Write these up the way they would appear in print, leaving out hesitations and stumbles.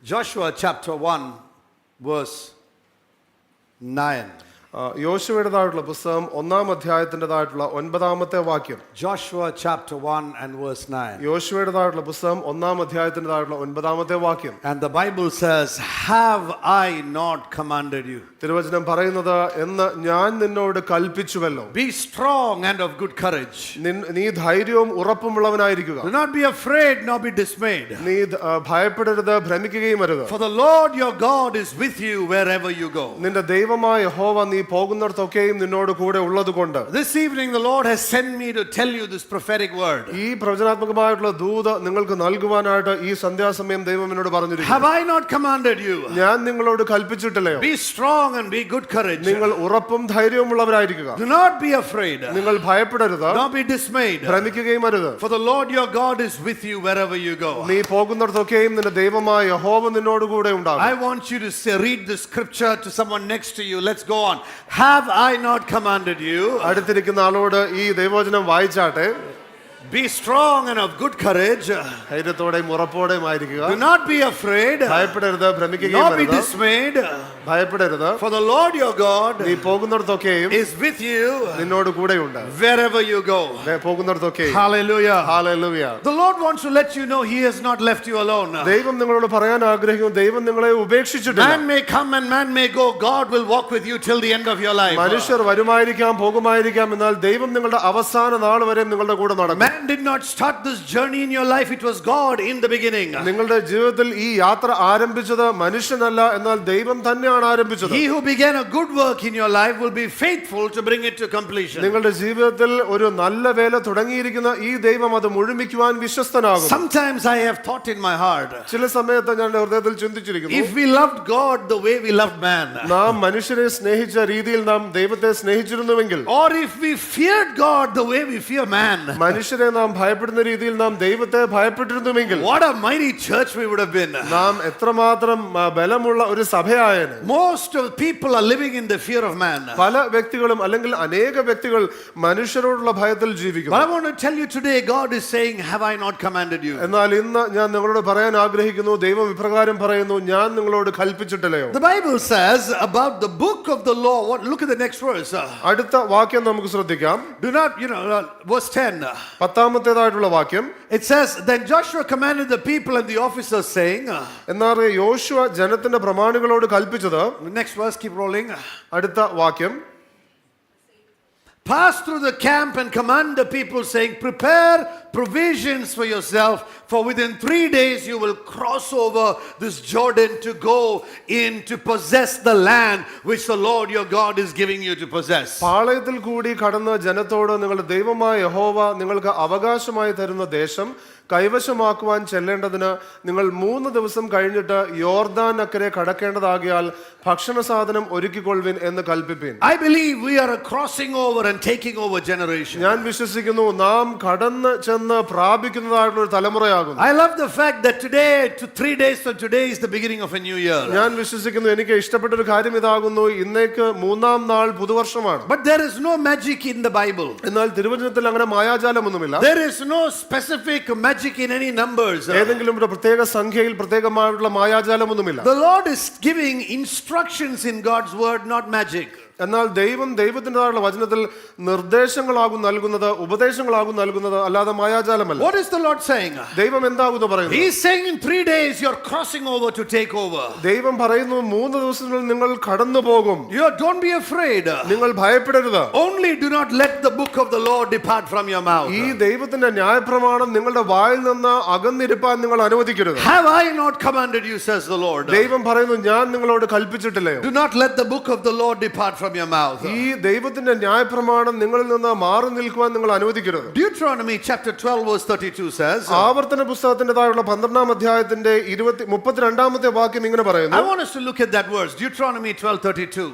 Joshua chapter 1 verse 9. യോശുവയുടേതായിട്ടുള്ള പുസ്തകം 1-ാം അധ്യായത്തിൻ്റെതായിട്ടുള്ള 9-ാമത്തെ വാക്യം. Joshua chapter 1 and verse 9. യോശുവയുടേതായിട്ടുള്ള പുസ്തകം 1-ാം അധ്യായത്തിൻ്റെതായിട്ടുള്ള 9-ാമത്തെ വാക്യം. And the Bible says, "Have I not commanded you? തിരുവചനം പറയുന്നത്, എന്ന് ഞാൻ നിന്നോട് കൽപ്പിച്ചുവല്ലോ. Be strong and of good courage. നീ ധൈര്യവും ഉറപ്പുമുള്ളവനായിരിക്കുക. Do not be afraid nor be dismayed. നീ ഭയപ്പെടരുത്, ഭ്രമിക്കുകയും അരുത്. For the Lord your God is with you wherever you go." നിന്റെ ദൈവമായ യഹോവ നീ പോകുന്നിടത്തൊക്കെയും നിന്നോട് കൂടെ ഉള്ളതുകൊണ്ട്. This evening the Lord has sent me to tell you this prophetic word. ഈ പ്രവചനാത്മകമായിട്ടുള്ള ദൂത് നിങ്ങൾക്ക് നൽകുവാനായിട്ട് ഈ സന്ധ്യാസമയം ദൈവം എന്നോട് പറഞ്ഞിരിക്കുന്നു. Have I not commanded you? ഞാൻ നിങ്ങളോട് കൽപ്പിച്ചിട്ടില്ലയോ? Be strong and be good courage. നിങ്ങൾ ഉറപ്പും ധൈര്യവുമുള്ളവരായിരിക്കുക. Do not be afraid. നിങ്ങൾ ഭയപ്പെടരുത്, Don't be dismayed. ഭ്രമിക്കുകയും അരുത്. For the Lord your God is with you wherever you go. നീ പോകുന്നിടത്തൊക്കെയും നിന്റെ ദൈവമായ യഹോവ നിന്നോട് കൂടെ ഉണ്ടാകും. I want you to read the scripture to someone next to you. Let's go on. Have I not commanded you? അടുത്തിരിക്കുന്ന ആളോട് ഈ ദൈവവചനം വായിച്ചാട്ടെ. Be strong and of good courage. ധൈര്യത്തോടെയും ഉറപ്പോടെയും ആയിരിക്കുക. Do not be afraid. ഭയപ്പെടരുത്, ഭ്രമിക്കുകയും Nor be അരുത്. dismayed. ഭയപ്പെടരുത്. For the Lord your God നീ പോകുന്നിടത്തൊക്കെയും is with you നിന്നോട് കൂടെയുണ്ട്. wherever you go. പോകുന്നിടത്തൊക്കെയും. Hallelujah. Hallelujah. The Lord wants to let you know He has not left you alone. ദൈവം നിങ്ങളോട് പറയാൻ ആഗ്രഹിക്കുന്നു, ദൈവം നിങ്ങളെ ഉപേക്ഷിച്ചിട്ടില്ല. Man may come and man may go. God will walk with you till the end of your life. മനുഷ്യർ വരുമായിരിക്കാം, പോകുമായിരിക്കാം, എന്നാൽ ദൈവം നിങ്ങളുടെ അവസാന നാൾ വരെ നിങ്ങളുടെ കൂടെ നടക്കും. Man did not start this journey in your life. It was God in the beginning. നിങ്ങളുടെ ജീവിതത്തിൽ ഈ യാത്ര ആരംഭിച്ചത് മനുഷ്യനല്ല, എന്നാൽ ദൈവം തന്നെയാണ് ആരംഭിച്ചത്. He who began a good work in your life will be faithful to bring it to completion. നിങ്ങളുടെ ജീവിതത്തിൽ ഒരു നല്ല വേല തുടങ്ങിയിരിക്കുന്ന ഈ ദൈവം അത് മുഴുമിക്കുവാൻ വിശ്വസ്തനാകും. Sometimes I have thought in my heart, ചില സമയത്ത് ഞാൻ ഹൃദയത്തിൽ ചിന്തിച്ചിരിക്കുന്നു, if we loved God the way we loved man, നാം മനുഷ്യരെ സ്നേഹിച്ച രീതിയിൽ നാം ദൈവത്തെ സ്നേഹിച്ചിരുന്നുവെങ്കിൽ, or if we feared God the way we fear man, മനുഷ്യരെ നാം ഭയപ്പെടുന്ന രീതിയിൽ നാം ദൈവത്തെ ഭയപ്പെട്ടിരുന്നുവെങ്കിൽ, what a mighty church we would have been. നാം എത്രമാത്രം ബലമുള്ള ഒരു സഭയായേനെ. Most of people are living in the fear of man. പല വ്യക്തികളും അല്ലെങ്കിൽ അനേക വ്യക്തികൾ മനുഷ്യരോടുള്ള ഭയത്തിൽ ജീവിക്കുന്നു. But I want to tell you today, God is saying, have I not commanded you? എന്നാൽ ഇന്ന് ഞാൻ നിങ്ങളോട് പറയാൻ ആഗ്രഹിക്കുന്നു, ദൈവം ഇപ്രകാരം പറയുന്നു, ഞാൻ നിങ്ങളോട് കൽപ്പിച്ചിട്ടില്ലയോ? The Bible says about the book of the law. Look at the next verse. അടുത്ത വാക്യം നമുക്ക് ശ്രദ്ധിക്കാം. Do not, verse 10. 10-ാമത്തേതായിട്ടുള്ള വാക്യം. It says, then Joshua commanded the people and the officers, saying, എന്നാൽ യോശുവ ജനത്തിന്റെ പ്രമാണികളോട് കൽപ്പിച്ചത്. Next verse, keep rolling. അടുത്ത വാക്യം. Pass through the camp and command the people, saying, prepare provisions for yourself, for within 3 days you will cross over this Jordan to go in to possess the land which the Lord your God is giving you to possess. പാളയത്തിൽ കൂടി കടന്ന് ജനത്തോട്, നിങ്ങളുടെ ദൈവമായ യഹോവ നിങ്ങൾക്ക് അവകാശമായി തരുന്ന ദേശം കൈവശമാക്കുവാൻ ചെല്ലേണ്ടതിന് നിങ്ങൾ 3 ദിവസം കഴിഞ്ഞിട്ട് യോർദാൻ അക്കരെ കടക്കേണ്ടതാകിയാൽ ഭക്ഷണ സാധനം ഒരുക്കിക്കൊള്ളുവിൻ എന്ന് കൽപ്പിപ്പിൻ. I believe we are a crossing over and taking over generation. ഞാൻ വിശ്വസിക്കുന്നു, നാം കടന്ന് ചെന്ന് പ്രാപിക്കുന്നതായിട്ടുള്ള ഒരു തലമുറയാകുന്നു. I love the fact that today, 3 days from today, is the beginning of a new year. ഞാൻ വിശ്വസിക്കുന്നു, എനിക്ക് ഇഷ്ടപ്പെട്ട ഒരു കാര്യം ഇതാകുന്നു, ഇന്നേക്ക് 3-ാം നാൾ പുതുവർഷമാണ്. But there is no magic in the Bible. എന്നാൽ തിരുവചനത്തിൽ അങ്ങനെ മായാജാലമൊന്നുമില്ല. There is no specific magic in any numbers. ഏതെങ്കിലും ഒരു പ്രത്യേക സംഖ്യയിൽ പ്രത്യേകമായിട്ടുള്ള മായാജാലമൊന്നുമില്ല. The Lord is giving instructions in God's word, not magic. എന്നാൽ ദൈവത്തിൻ്റെതായുള്ള വചനത്തിൽ നിർദ്ദേശങ്ങളാകും നൽകുന്നത്, ഉപദേശങ്ങളാകും നൽകുന്നത്, അല്ലാതെ മായാജാലമല്ല. What is the Lord saying? ദൈവം എന്താകുന്നു പറയുന്നത്? He is saying in 3 days you're crossing over to take over. ദൈവം പറയുന്നു, 3 ദിവസങ്ങളിൽ നിങ്ങൾ കടന്നു പോകും. Don't be afraid. നിങ്ങൾ ഭയപ്പെടരുത്. Only do not let the book of the Lord depart from your mouth. ഈ ദൈവത്തിന്റെ ന്യായപ്രമാണം നിങ്ങളുടെ വായിൽ നിന്ന് അകന്നിരിപ്പാൻ നിങ്ങൾ അനുവദിക്കരുത്. Have I not commanded you, says the Lord? ദൈവം പറയുന്നു, ഞാൻ നിങ്ങളോട് കൽപ്പിച്ചിട്ടില്ലയോ? Do not let the book of the Lord depart from your mouth. ഈ ദൈവത്തിന്റെ ന്യായപ്രമാണം നിങ്ങളിൽ നിന്ന് മാറി നിൽക്കുവാൻ നിങ്ങൾ അനുവദിക്കരുത്. Deuteronomy chapter 12 verse 32 says, ആവർത്തന പുസ്തകത്തിന്റേതായുള്ള 12-ാം അധ്യായത്തിന്റെ 32-ാമത്തെ വാക്യം ഇങ്ങനെ പറയുന്നു. I want us to look at that verse, Deuteronomy 12:32.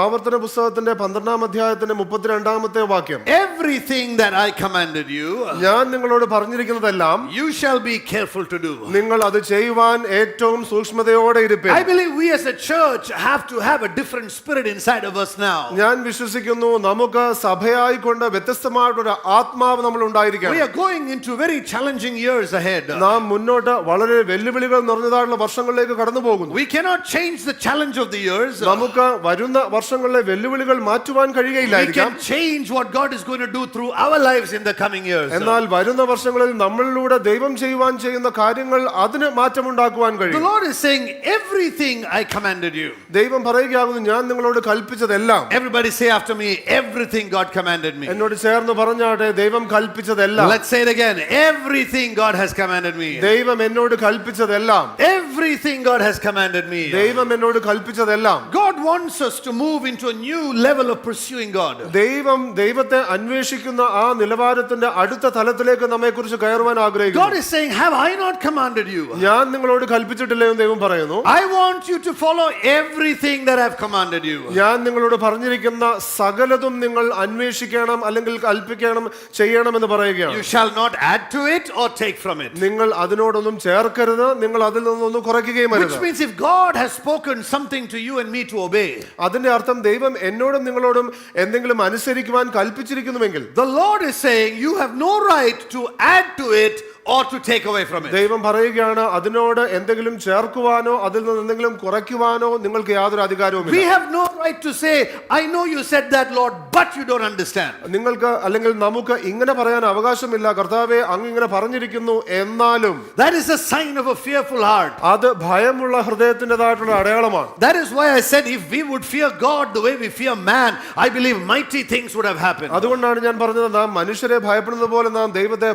ആവർത്തന പുസ്തകത്തിന്റെ 12-ാം അധ്യായത്തിന്റെ 32-ാമത്തെ വാക്യം. Everything that I commanded you, ഞാൻ നിങ്ങളോട് പറഞ്ഞിരിക്കുന്നതെല്ലാം you shall be careful to do. നിങ്ങൾ അത് ചെയ്യുവാൻ ഏറ്റവും സൂക്ഷ്മതയോടെ ഇരിപ്പിൻ. I believe we as a church have to have a different spirit spirit inside of us now. ഞാൻ വിശ്വസിക്കുന്നു നമുക്ക് സഭയായിക്കൊണ്ട് വ്യത്യസ്തമായിട്ടൊരു ആത്മാവ് നമ്മൾ We ഉണ്ടായിരിക്കണം. are going into very challenging years ahead. നാം മുന്നോട്ട് വളരെ വെല്ലുവിളികൾ നിറഞ്ഞതായിട്ടുള്ള വർഷങ്ങളിലേക്ക് കടന്നു പോകുന്നു. We cannot change the challenge of the years. നമുക്ക് വരുന്ന വർഷങ്ങളിലെ വെല്ലുവിളികൾ മാറ്റുവാൻ We കഴിയുകയില്ലായിരിക്കാം. can change what God is going to do through our lives in the coming years. എന്നാൽ വരുന്ന വർഷങ്ങളിൽ നമ്മളിലൂടെ ദൈവം ചെയ്യുവാൻ ചെയ്യുന്ന കാര്യങ്ങൾ അതിന് മാറ്റമുണ്ടാക്കുവാൻ The കഴിയും. Lord is saying, everything I commanded you. ദൈവം പറയുകയാകുന്നു ഞാൻ നിങ്ങളോട് കൽപ്പിച്ചതെല്ലാം. Everybody say after me, everything God commanded me. എന്നോട് ചേർന്ന് പറഞ്ഞാട്ടെ ദൈവം കൽപ്പിച്ചതെല്ലാം. Let's say it again. Everything God has commanded me. ദൈവം എന്നോട് കൽപ്പിച്ചതെല്ലാം. Everything God has commanded me. ദൈവം എന്നോട് കൽപ്പിച്ചതെല്ലാം. God wants us to move into a new level of pursuing God. ദൈവം ദൈവത്തെ അന്വേഷിക്കുന്ന ആ നിലവാരത്തിന്റെ അടുത്ത തലത്തിലേക്ക് നമ്മെക്കുറിച്ച് കയറുവാൻ God ആഗ്രഹിക്കുന്നു. is saying, have I not commanded you? ഞാൻ നിങ്ങളോട് കൽപ്പിച്ചിട്ടില്ലേ എന്ന് ദൈവം പറയുന്നു. I want you to follow everything that I've commanded you. ഞാൻ നിങ്ങളോട് പറഞ്ഞിരിക്കുന്ന സകലതും നിങ്ങൾ അന്വേഷിക്കണം അല്ലെങ്കിൽ കൽപ്പിക്കണം ചെയ്യണമെന്ന് പറയുകയാണ്. You shall not add to it or take from it. നിങ്ങൾ അതിനോടൊന്നും ചേർക്കരുത്, നിങ്ങൾ അതിൽ നിന്നൊന്നും കുറയ്ക്കുകയും Which അരുത്. means if God has spoken something to you and me to obey, അതിന്റെ അർത്ഥം ദൈവം എന്നോടും നിങ്ങളോടും എന്തെങ്കിലും അനുസരിക്കുവാൻ കൽപ്പിച്ചിരിക്കുന്നുവെങ്കിൽ the Lord is saying you have no right to add to it or to take away from it. ദൈവം പറയുകയാണ് അതിനോട് എന്തെങ്കിലും ചേർക്കുവാനോ അതിൽ നിന്ന് എന്തെങ്കിലും കുറയ്ക്കുവാനോ നിങ്ങൾക്ക് യാതൊരു We അധികാരവുമില്ല. have no right to say, I know you said that, Lord, but you don't understand. നിങ്ങൾക്ക് അല്ലെങ്കിൽ നമുക്ക് ഇങ്ങനെ പറയാൻ അവകാശമില്ല, കർത്താവേ അങ്ങ് ഇങ്ങനെ പറഞ്ഞിരിക്കുന്നു എന്നാലും. That is a sign of a fearful heart. അത് ഭയമുള്ള ഹൃദയത്തിൻ്റെതായിട്ടുള്ള അടയാളമാണ്. That is why I said if we would fear God the way we fear man, I believe mighty things would have happened. അതുകൊണ്ടാണ് ഞാൻ പറഞ്ഞത് നാം മനുഷ്യരെ ഭയപ്പെടുന്നത് പോലെ നാം ദൈവത്തെ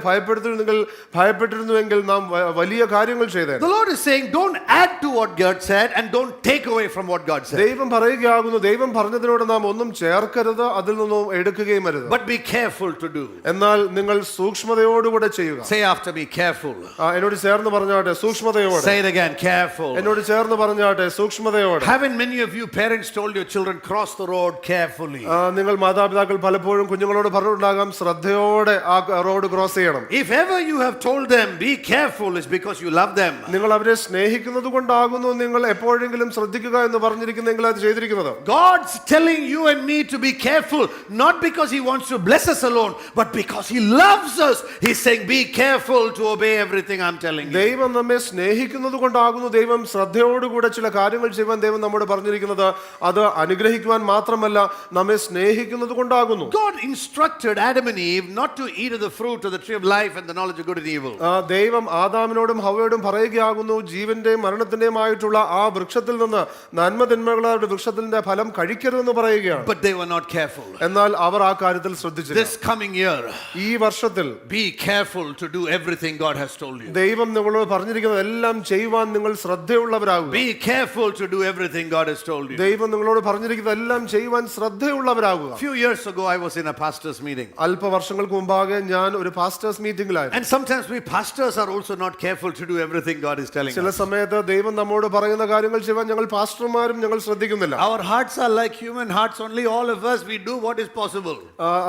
ഭയപ്പെട്ടിരുന്നുവെങ്കിൽ നാം വലിയ കാര്യങ്ങൾ ചെയ്തേനെ. The Lord is saying, don't add to what God said and don't take away from what God said. ദൈവം പറയുകയാകുന്നു ദൈവം പറഞ്ഞതിനോട് നാം ഒന്നും ചേർക്കരുത്, അതിൽ നിന്നും എടുക്കുകയും അരുത്. But be careful to do. എന്നാൽ നിങ്ങൾ സൂക്ഷ്മതയോടുകൂടെ ചെയ്യുക. Say after me, careful. എന്നോട് ചേർന്ന് പറഞ്ഞാട്ടെ സൂക്ഷ്മതയോടെ. Say it again, careful. എന്നോട് ചേർന്ന് പറഞ്ഞാട്ടെ സൂക്ഷ്മതയോടെ. Haven't many of you parents told your children, cross the road carefully? നിങ്ങൾ മാതാപിതാക്കൾ പലപ്പോഴും കുഞ്ഞുങ്ങളോട് പറഞ്ഞിട്ടുണ്ടാകാം ശ്രദ്ധയോടെ ആ റോഡ് ക്രോസ് ചെയ്യണം. If ever you have told them, be careful, it's because you love them. നിങ്ങൾ അവരെ സ്നേഹിക്കുന്നത് കൊണ്ടാകുന്നു നിങ്ങൾ എപ്പോഴെങ്കിലും ശ്രദ്ധിക്കുക എന്ന് പറഞ്ഞിരിക്കുന്നെങ്കിൽ അത് ചെയ്തിരിക്കുന്നത്. God's telling you and me to be careful, not because He wants to bless us alone, but because He loves us. He's saying, be careful to obey everything I'm telling you. ദൈവം നമ്മെ സ്നേഹിക്കുന്നത് കൊണ്ടാകുന്നു ദൈവം ശ്രദ്ധയോടുകൂടെ ചില കാര്യങ്ങൾ ചെയ്യുവാൻ ദൈവം നമ്മോട് പറഞ്ഞിരിക്കുന്നത്. അത് അനുഗ്രഹിക്കുവാൻ മാത്രമല്ല നമ്മെ സ്നേഹിക്കുന്നത് കൊണ്ടാകുന്നു. God instructed Adam and Eve not to eat of the fruit of the tree of life and the knowledge of good and evil. ദൈവം ആദാമിനോടും ഹവ്വയോടും പറയുകയാകുന്നു ജീവന്റെയും മരണത്തിന്റെയുമായിട്ടുള്ള ആ വൃക്ഷത്തിൽ നിന്ന് നന്മതിന്മകളുടെ വൃക്ഷത്തിന്റെ ഫലം കഴിക്കരുതെന്ന് പറയുകയാണ്. But they were not careful. എന്നാൽ അവർ ആ കാര്യത്തിൽ ശ്രദ്ധിച്ചില്ല. This coming year, ഈ വർഷത്തിൽ be careful to do everything God has told you. ദൈവം നിങ്ങളോട് പറഞ്ഞിരിക്കുന്നത് എല്ലാം ചെയ്യുവാൻ നിങ്ങൾ ശ്രദ്ധയുള്ളവരാകുക. Be careful to do everything God has told you. ദൈവം നിങ്ങളോട് പറഞ്ഞിരിക്കുന്നത് എല്ലാം ചെയ്യുവാൻ ശ്രദ്ധയുള്ളവരാകുക. A few years ago, I was in a pastor's meeting. അല്പ വർഷങ്ങൾക്ക് മുമ്പാകെ ഞാൻ ഒരു pastors മീറ്റിംഗിലായിരുന്നു. And sometimes we pastors are also not careful to do everything God is telling ചില us. സമയത്ത് ദൈവം നമ്മോട് പറയുന്ന കാര്യങ്ങൾ ചെയ്യാൻ ഞങ്ങൾ പാസ്റ്റർമാരും ഞങ്ങൾ ശ്രദ്ധിക്കുന്നില്ല. Our hearts are like human hearts, only all of us, we do what is possible.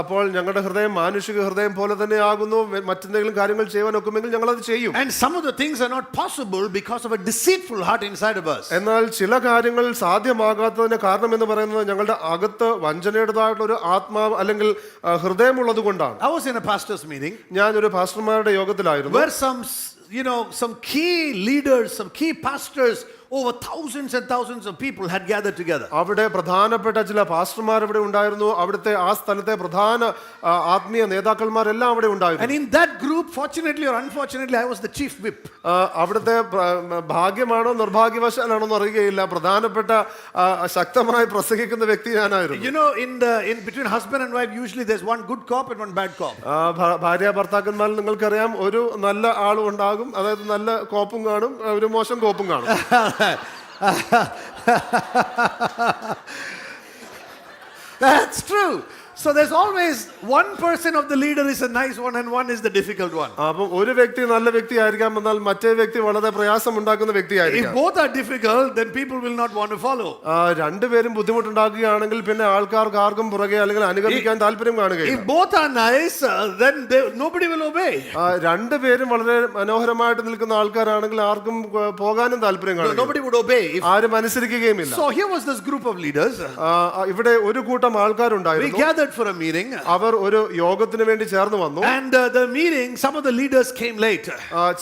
അപ്പോൾ ഞങ്ങളുടെ ഹൃദയം മാനുഷിക ഹൃദയം പോലെ തന്നെ ആകുന്നു. മറ്റെന്തെങ്കിലും കാര്യങ്ങൾ ചെയ്യാൻ ഒക്കുമെങ്കിൽ ഞങ്ങൾ അത് ചെയ്യും. And some of the things are not possible because of a deceitful heart inside of us. എന്നാൽ ചില കാര്യങ്ങൾ സാധ്യമാകാത്തതിന്റെ കാരണം എന്ന് പറയുന്നത് ഞങ്ങളുടെ അകത്ത് വഞ്ചനയുടേതായിട്ടുള്ള ഒരു ആത്മാവ് അല്ലെങ്കിൽ ഹൃദയമുള്ളത് കൊണ്ടാണ്. I was in a pastor's meeting ഞാൻ ഒരു പാസ്റ്റർമാരുടെ യോഗത്തിലായിരുന്നു. where some key leaders, some key pastors, over thousands and thousands of people had gathered together. അവിടെ പ്രധാനപ്പെട്ട ചില പാസ്റ്റർമാർ ഇവിടെ ഉണ്ടായിരുന്നു. അവിടുത്തെ ആ സ്ഥലത്തെ പ്രധാന ആത്മീയ നേതാക്കന്മാരെല്ലാം അവിടെ ഉണ്ടായിരുന്നു. And in that group, fortunately or unfortunately, I was the chief whip. അവിടുത്തെ ഭാഗ്യമാണോ നിർഭാഗ്യവശാലാണോ എന്ന് അറിയുകയില്ല, പ്രധാനപ്പെട്ട ശക്തമായി പ്രസംഗിക്കുന്ന വ്യക്തി ഞാനായിരുന്നു. You know, in between husband and wife, usually there's one good cop and one bad cop. ഭാര്യ ഭർത്താക്കന്മാരിൽ നിങ്ങൾക്കറിയാം ഒരു നല്ല ആളും ഉണ്ടാകും, അതായത് നല്ല കോപ്പും കാണും, ഒരു മോശം കോപ്പും കാണും. That's true. So there's always one person of the leader is a nice one and one is the difficult one. അപ്പം ഒരു വ്യക്തി നല്ല വ്യക്തി ആയിരിക്കാം, എന്നാൽ മറ്റേ വ്യക്തി വളരെ പ്രയാസം ഉണ്ടാക്കുന്ന If വ്യക്തിയായിരിക്കാം. both are difficult, then people will not want to follow. രണ്ടുപേരും ബുദ്ധിമുട്ടുണ്ടാക്കുകയാണെങ്കിൽ പിന്നെ ആൾക്കാർക്ക് ആർക്കും പുറകെ അല്ലെങ്കിൽ അനുഗമിക്കാൻ താല്പര്യം കാണുകയില്ല. If both are nice, then nobody will obey. രണ്ടുപേരും വളരെ മനോഹരമായിട്ട് നിൽക്കുന്ന ആൾക്കാരാണെങ്കിൽ ആർക്കും പോകാനും താല്പര്യം കാണില്ല. Nobody would obey. ആരും അനുസരിക്കുകയുമില്ല. So here was this group of leaders. ഇവിടെ ഒരു കൂട്ടം We ആൾക്കാരുണ്ടായിരുന്നു. gathered for a meeting. അവർ ഒരു യോഗത്തിന് വേണ്ടി ചേർന്ന് വന്നു. And the meeting, some of the leaders came late.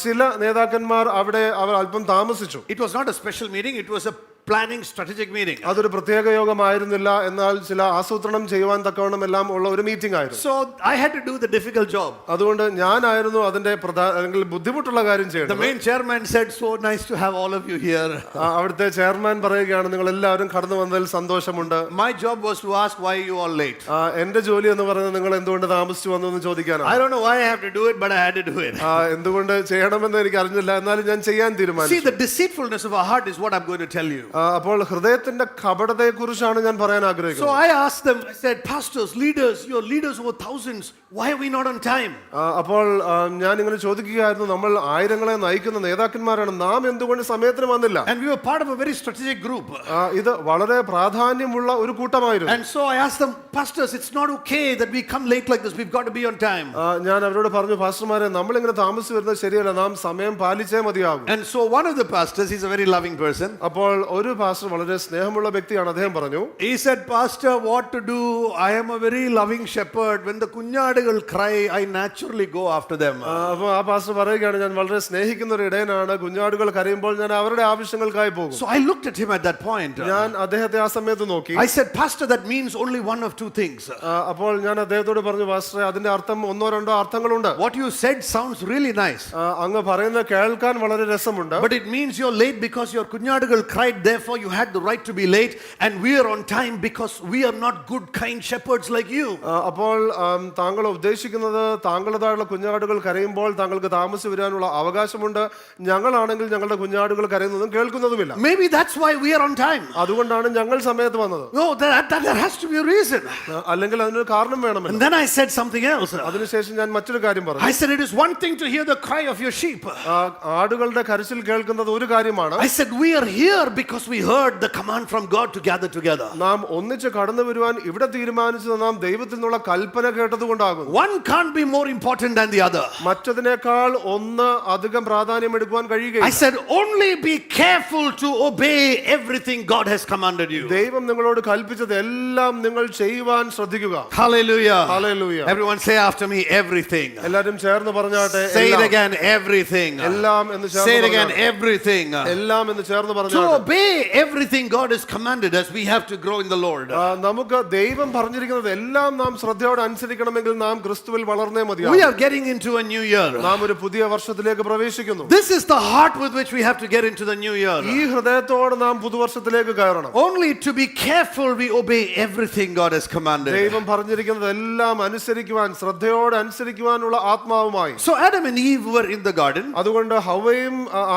ചില നേതാക്കന്മാർ അവിടെ അവർ അല്പം താമസിച്ചു. It was not a special meeting, it was a planning strategic meeting. അതൊരു പ്രത്യേക യോഗമായിരുന്നില്ല, എന്നാൽ ചില ആസൂത്രണം ചെയ്യുവാൻ തക്കവണ്ണം എല്ലാം ഉള്ള ഒരു മീറ്റിംഗ് ആയിരുന്നു. So I had to do the difficult job. അതുകൊണ്ട് ഞാനായിരുന്നു അതിന്റെ അല്ലെങ്കിൽ ബുദ്ധിമുട്ടുള്ള കാര്യം The ചെയ്യേണ്ടത്. main chairman said, so nice to have all of you here. അവിടുത്തെ ചെയർമാൻ പറയുകയാണ്, നിങ്ങൾ എല്ലാവരും കടന്നു വന്നതിൽ സന്തോഷമുണ്ട്. My job was to ask why you all late. എന്റെ ജോലി എന്ന് പറയുന്നത് നിങ്ങൾ എന്തുകൊണ്ട് താമസിച്ചു വന്നു എന്ന് ചോദിക്കാനാണ്. I don't know why I have to do it, but I had to do it. എന്തുകൊണ്ട് ചെയ്യണമെന്ന് എനിക്ക് അറിഞ്ഞില്ല, എന്നാലും ഞാൻ ചെയ്യാൻ See, തീരുമാനിച്ചു. the deceitfulness of our heart is what I'm going to tell you. അപ്പോൾ ഹൃദയത്തിന്റെ കപടതയെ കുറിച്ചാണ് ഞാൻ പറയാൻ So ആഗ്രഹിക്കുന്നത്. I asked them, I said, pastors, leaders, you're leaders over thousands. Why are we not on time? അപ്പോൾ ഞാൻ ഇങ്ങനെ ചോദിക്കുകയായിരുന്നു, നമ്മൾ ആയിരങ്ങളെ നയിക്കുന്ന നേതാക്കന്മാരാണ്, നാം എന്തുകൊണ്ട് സമയത്തിന് വന്നില്ല? And we were part of a very strategic group. ഇത് വളരെ പ്രാധാന്യമുള്ള ഒരു കൂട്ടമായിരുന്നു. And so I asked them, pastors, it's not okay that we come late like this. We've got to be on time. ഞാൻ അവരോട് പറഞ്ഞു, പാസ്റ്റർമാരെ, നമ്മളിങ്ങനെ താമസിച്ച് വരുന്നത് ശരിയല്ല, നാം സമയം പാലിച്ചേ മതിയാകും. And so one of the pastors, he's a very loving person. അപ്പോൾ ഒരു പാസ്റ്റർ വളരെ സ്നേഹമുള്ള വ്യക്തിയാണ്, അദ്ദേഹം പറഞ്ഞു, He said, Pastor, what to do? I am a very loving shepherd. When the കുഞ്ഞാടുകൾ cry, I naturally go after them. അപ്പോൾ ആ pastor പറയുകയാണ്, ഞാൻ വളരെ സ്നേഹിക്കുന്ന ഒരു ഇടയനാണ്, കുഞ്ഞാടുകൾ കരയുമ്പോൾ ഞാൻ അവരുടെ ആവശ്യങ്ങൾക്കായി പോകും. So I looked at him at that point. ഞാൻ അദ്ദേഹത്തെ ആ സമയത്ത് നോക്കി. I said, Pastor, that means only one of two things. അപ്പോൾ ഞാൻ അദ്ദേഹത്തോട് പറഞ്ഞു, പാസ്റ്ററെ, അതിന്റെ അർത്ഥം ഒന്നോ രണ്ടോ അർത്ഥങ്ങളുണ്ട്. What you said sounds really nice. അങ്ങ് പറയുന്നത് കേൾക്കാൻ വളരെ രസമുണ്ട്. But it means you're late because your കുഞ്ഞാടുകൾ cried, therefore you had the right to be late, and we are on time because we are not good, kind shepherds like you. അപ്പോൾ താങ്കൾ ഉദ്ദേശിക്കുന്നത്, താങ്കളുടേതായുള്ള കുഞ്ഞാടുകൾ കരയുമ്പോൾ താങ്കൾക്ക് താമസിച്ച് വരാനുള്ള അവകാശമുണ്ട്, ഞങ്ങളാണെങ്കിൽ ഞങ്ങളുടെ കുഞ്ഞാടുകൾ കരയുന്നതും കേൾക്കുന്നതുമില്ല. Maybe that's why we are on time. അതുകൊണ്ടാണ് ഞങ്ങൾ സമയത്ത് വന്നത്. No, there has to be a reason. അല്ലെങ്കിൽ അതിനൊരു കാരണം വേണം. And then I said something else. അതിനുശേഷം ഞാൻ മറ്റൊരു കാര്യം പറഞ്ഞു. I said, it is one thing to hear the cry of your sheep. ആടുകളുടെ കരച്ചിൽ കേൾക്കുന്നത് ഒരു കാര്യമാണ്. I said, we are here because we heard the command from God to gather together. നാം ഒന്നിച്ച് കടന്നു വരുവാൻ ഇവിടെ തീരുമാനിച്ചത് നാം ദൈവത്തിൽ നിന്നുള്ള കൽപ്പന കേട്ടതുകൊണ്ടാകുന്നു. One can't be more important than the other. മറ്റതിനേക്കാൾ ഒന്ന് അധികം പ്രാധാന്യം എടുക്കുവാൻ കഴിയുകയില്ല. I said, only be careful to obey everything God has commanded you. ദൈവം നിങ്ങളോട് കൽപ്പിച്ചത് എല്ലാം നിങ്ങൾ ചെയ്യുവാൻ ശ്രദ്ധിക്കുക. Hallelujah. Hallelujah. Everyone say after me, everything. എല്ലാവരും ചേർന്ന് പറഞ്ഞാട്ടെ. Say it again, everything. എല്ലാം എന്ന് ചേർന്ന് Say it again, പറഞ്ഞാട്ടെ. everything. എല്ലാം എന്ന് ചേർന്ന് To പറഞ്ഞാട്ടെ. obey everything God has commanded us, we have to grow in the Lord. നമുക്ക് ദൈവം പറഞ്ഞിരിക്കുന്നത് എല്ലാം നാം ശ്രദ്ധയോടെ അനുസരിക്കണമെങ്കിൽ നാം ക്രിസ്തുവിൽ വളർന്നേ We മതിയാകും. are getting into a new year. നാം ഒരു പുതിയ വർഷത്തിലേക്ക് പ്രവേശിക്കുന്നു. This is the heart with which we have to get into the new year. ഈ ഹൃദയത്തോടെ നാം പുതുവർഷത്തിലേക്ക് കയറണം. Only to be careful we obey everything God has commanded. ദൈവം പറഞ്ഞിരിക്കുന്നത് എല്ലാം അനുസരിക്കുവാൻ, ശ്രദ്ധയോടെ അനുസരിക്കുവാനുള്ള ആത്മാവുമായി. So Adam and Eve were in the garden. അതുകൊണ്ട്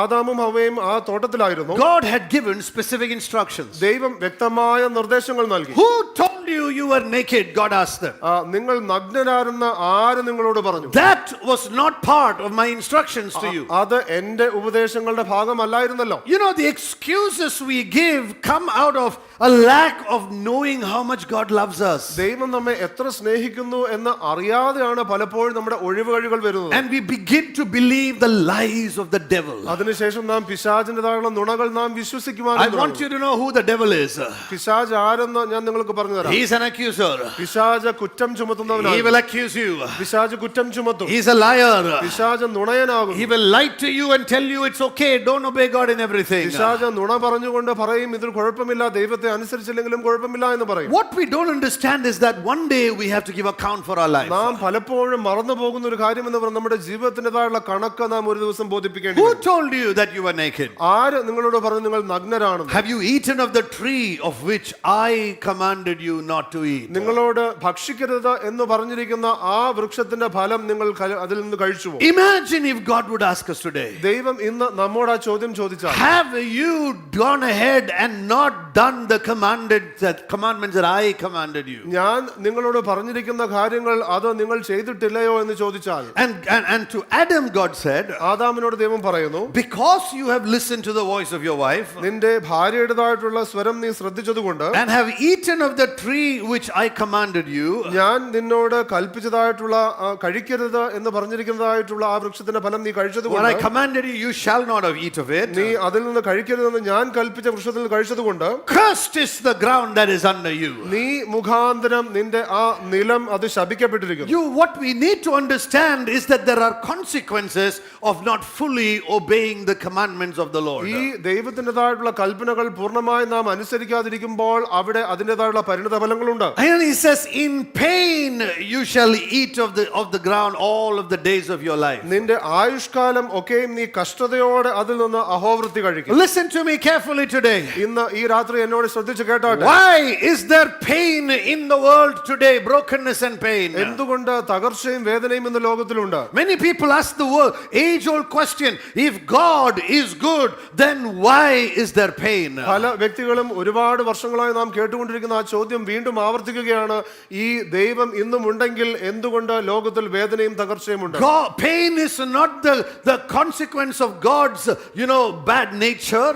ആദാമും ഹവ്വയും ആ തോട്ടത്തിലായിരുന്നു. God had given specific instructions. ദൈവം വ്യക്തമായ നിർദ്ദേശങ്ങൾ നൽകി. Who told you were naked? God asked them. നിങ്ങൾ നഗ്നരാരെന്ന് ആര് നിങ്ങളോട് പറഞ്ഞു? That was not part of my instructions to you. അത് എന്റെ ഉപദേശങ്ങളുടെ ഭാഗമല്ലായിരുന്നല്ലോ. You know, the excuses we give come out of a lack of knowing how much God loves us. ദൈവം നമ്മെ എത്ര സ്നേഹിക്കുന്നു എന്ന് അറിയാതെയാണ് പലപ്പോഴും നമ്മുടെ ഒഴിവുകഴികൾ വരുന്നത്. And we begin to believe the lies of the devil. അതിനുശേഷം നാം പിശാചിന്റേതായുള്ള നുണകൾ നാം വിശ്വസിക്കുവാൻ I want you to know who the devil is. പിശാച് ആരെന്ന് ഞാൻ നിങ്ങൾക്ക് പറഞ്ഞു തരാം. He is an accuser. പിശാച് കുറ്റം ചുമത്തുന്നവനാണ്. He will accuse you. പിശാച് കുറ്റം ചുമത്തും. He is a liar. പിശാച് നുണയനാകും. He will lie to you and tell you it's okay, don't obey God in everything. പിശാച് നുണ പറഞ്ഞുകൊണ്ട് പറയും, ഇതിൽ കുഴപ്പമില്ല, ദൈവത്തെ അനുസരിച്ചില്ലെങ്കിലും കുഴപ്പമില്ല എന്ന് പറയും. What we don't understand is that one day we have to give account for our life. നാം പലപ്പോഴും മറന്നു പോകുന്ന ഒരു കാര്യം എന്ന് പറഞ്ഞാൽ നമ്മുടെ ജീവിതത്തിൻ്റെതായുള്ള കണക്ക് നാം ഒരു ദിവസം ബോധിപ്പിക്കേണ്ടി Who വരും. told you that you were naked? ആര് നിങ്ങളോട് പറഞ്ഞു നിങ്ങൾ നഗ്നരാണെന്ന്? Have you eaten of the tree of which I commanded you not to eat? നിങ്ങളോട് ഭക്ഷിക്കരുത് എന്ന് പറഞ്ഞിരിക്കുന്ന ആ വൃക്ഷത്തിന്റെ ഫലം നിങ്ങൾ അതിൽ നിന്ന് കഴിച്ചുവോ? Imagine if God would ask us today, ദൈവം ഇന്ന് നമ്മോട് ആ ചോദ്യം ചോദിച്ചാൽ, have you gone ahead and not done the commandments that I commanded you. ഞാൻ നിങ്ങളോട് പറഞ്ഞിരിക്കുന്ന കാര്യങ്ങൾ അത് നിങ്ങൾ ചെയ്തിട്ടില്ലയോ എന്ന് ചോദിച്ചാൽ, And to Adam God said, ആദാമിനോട് ദൈവം പറയുന്നു, because you have listened to the voice of your wife നിന്റെ ഭാര്യയുടേതായിട്ടുള്ള സ്വരം നീ ശ്രദ്ധിച്ചതുകൊണ്ട് and have eaten of the tree which I commanded you, ഞാൻ നിന്നോട് കൽപ്പിച്ചതായിട്ടുള്ള കഴിക്കരുത് എന്ന് പറഞ്ഞിരിക്കുന്നതായിട്ടുള്ള ആ വൃക്ഷത്തിന്റെ ഫലം നീ what I കഴിച്ചതുകൊണ്ട്, commanded you, you shall not have eat of it. നീ അതിൽ നിന്ന് കഴിക്കരുതെന്ന് ഞാൻ കൽപ്പിച്ച വൃക്ഷത്തിൽ നിന്ന് കഴിച്ചതുകൊണ്ട്, Cursed is the ground that is under you. നീ മുഖാന്തരം നിന്റെ ആ നിലം അത് ശപിക്കപ്പെട്ടിരിക്കുന്നു. What we need to understand is that there are consequences of not fully obeying the commandments of the Lord. ഈ ദൈവത്തിൻ്റെതായിട്ടുള്ള കൽപ്പനകൾ പൂർണ്ണമായി നാം അനുസരിക്കാതിരിക്കുമ്പോൾ അവിടെ അതിൻ്റെതായുള്ള പരിണിത ഫലങ്ങളുണ്ട്. And he says, in pain you shall eat of the ground all of the days of your life. നിന്റെ ആയുഷ്കാലം ഒക്കെയും നീ കഷ്ടതയോടെ അതിൽ നിന്ന് അഹോവൃത്തി കഴിക്കും. Listen to me carefully today. ഇന്ന് ഈ രാത്രി എന്നോട് ശ്രദ്ധിച്ച് കേട്ടോട്ടെ. Why is there pain in the world today? Brokenness and pain. എന്തുകൊണ്ട് തകർച്ചയും വേദനയും ഇന്ന് ലോകത്തിലുണ്ട്? Many people ask the age-old question, if God is good, then why is there pain? പല വ്യക്തികളും ഒരുപാട് വർഷങ്ങളായി നാം കേട്ടുകൊണ്ടിരിക്കുന്ന ആ ചോദ്യം വീണ്ടും ആവർത്തിക്കുകയാണ്. ഈ ദൈവം ഇന്നും ഉണ്ടെങ്കിൽ എന്തുകൊണ്ട് ലോകത്തിൽ വേദനയും തകർച്ചയും ഉണ്ട്? Pain is not the consequence of God's bad nature.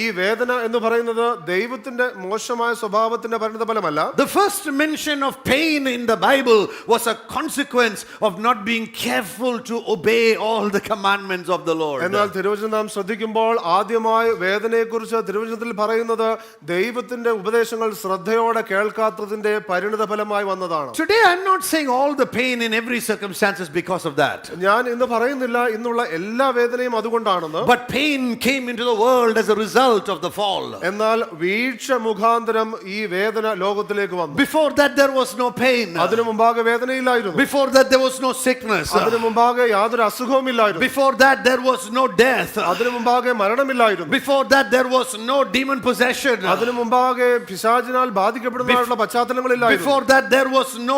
ഈ വേദന എന്ന് പറയുന്നത് ദൈവത്തിന്റെ മോശമായ സ്വഭാവത്തിന്റെ പരിണിത ഫലമല്ല. The first mention of pain in the Bible was a consequence of not being careful to obey all the commandments of the Lord. എന്നാൽ തിരുവചനം നാം ശ്രദ്ധിക്കുമ്പോൾ ആദ്യമായി വേദനയെക്കുറിച്ച് തിരുവചനത്തിൽ പറയുന്നത് ദൈവത്തിന്റെ ഉപദേശങ്ങൾ ശ്രദ്ധയോടെ കേൾക്കാത്തതിന്റെ പരിണിത ഫലമായി വന്നതാണ്. Today I'm not saying all the pain in every circumstances because of that. ഞാൻ ഇന്ന് പറയുന്നില്ല ഇന്നുള്ള എല്ലാ വേദനയും അതുകൊണ്ടാണെന്ന്. But pain came into the world as a result of the fall. എന്നാൽ വീഴ്ച മുഖാന്തരം ഈ വേദന ലോകത്തിലേക്ക് വന്നു. Before that there was no pain. അതിനു മുമ്പാകെ വേദനയില്ലായിരുന്നു. Before that there was no sickness. അതിനു മുമ്പാകെ യാതൊരു അസുഖവുമില്ലായിരുന്നു. Before that there was no death. അതിനു മുമ്പാകെ മരണമില്ലായിരുന്നു. Before that there was no demon possession. അതിനു മുമ്പാകെ പിശാചിനാൽ ബാധിക്കപ്പെടുന്നതായുള്ള പശ്ചാത്തലങ്ങളില്ലായിരുന്നു. Before that there was no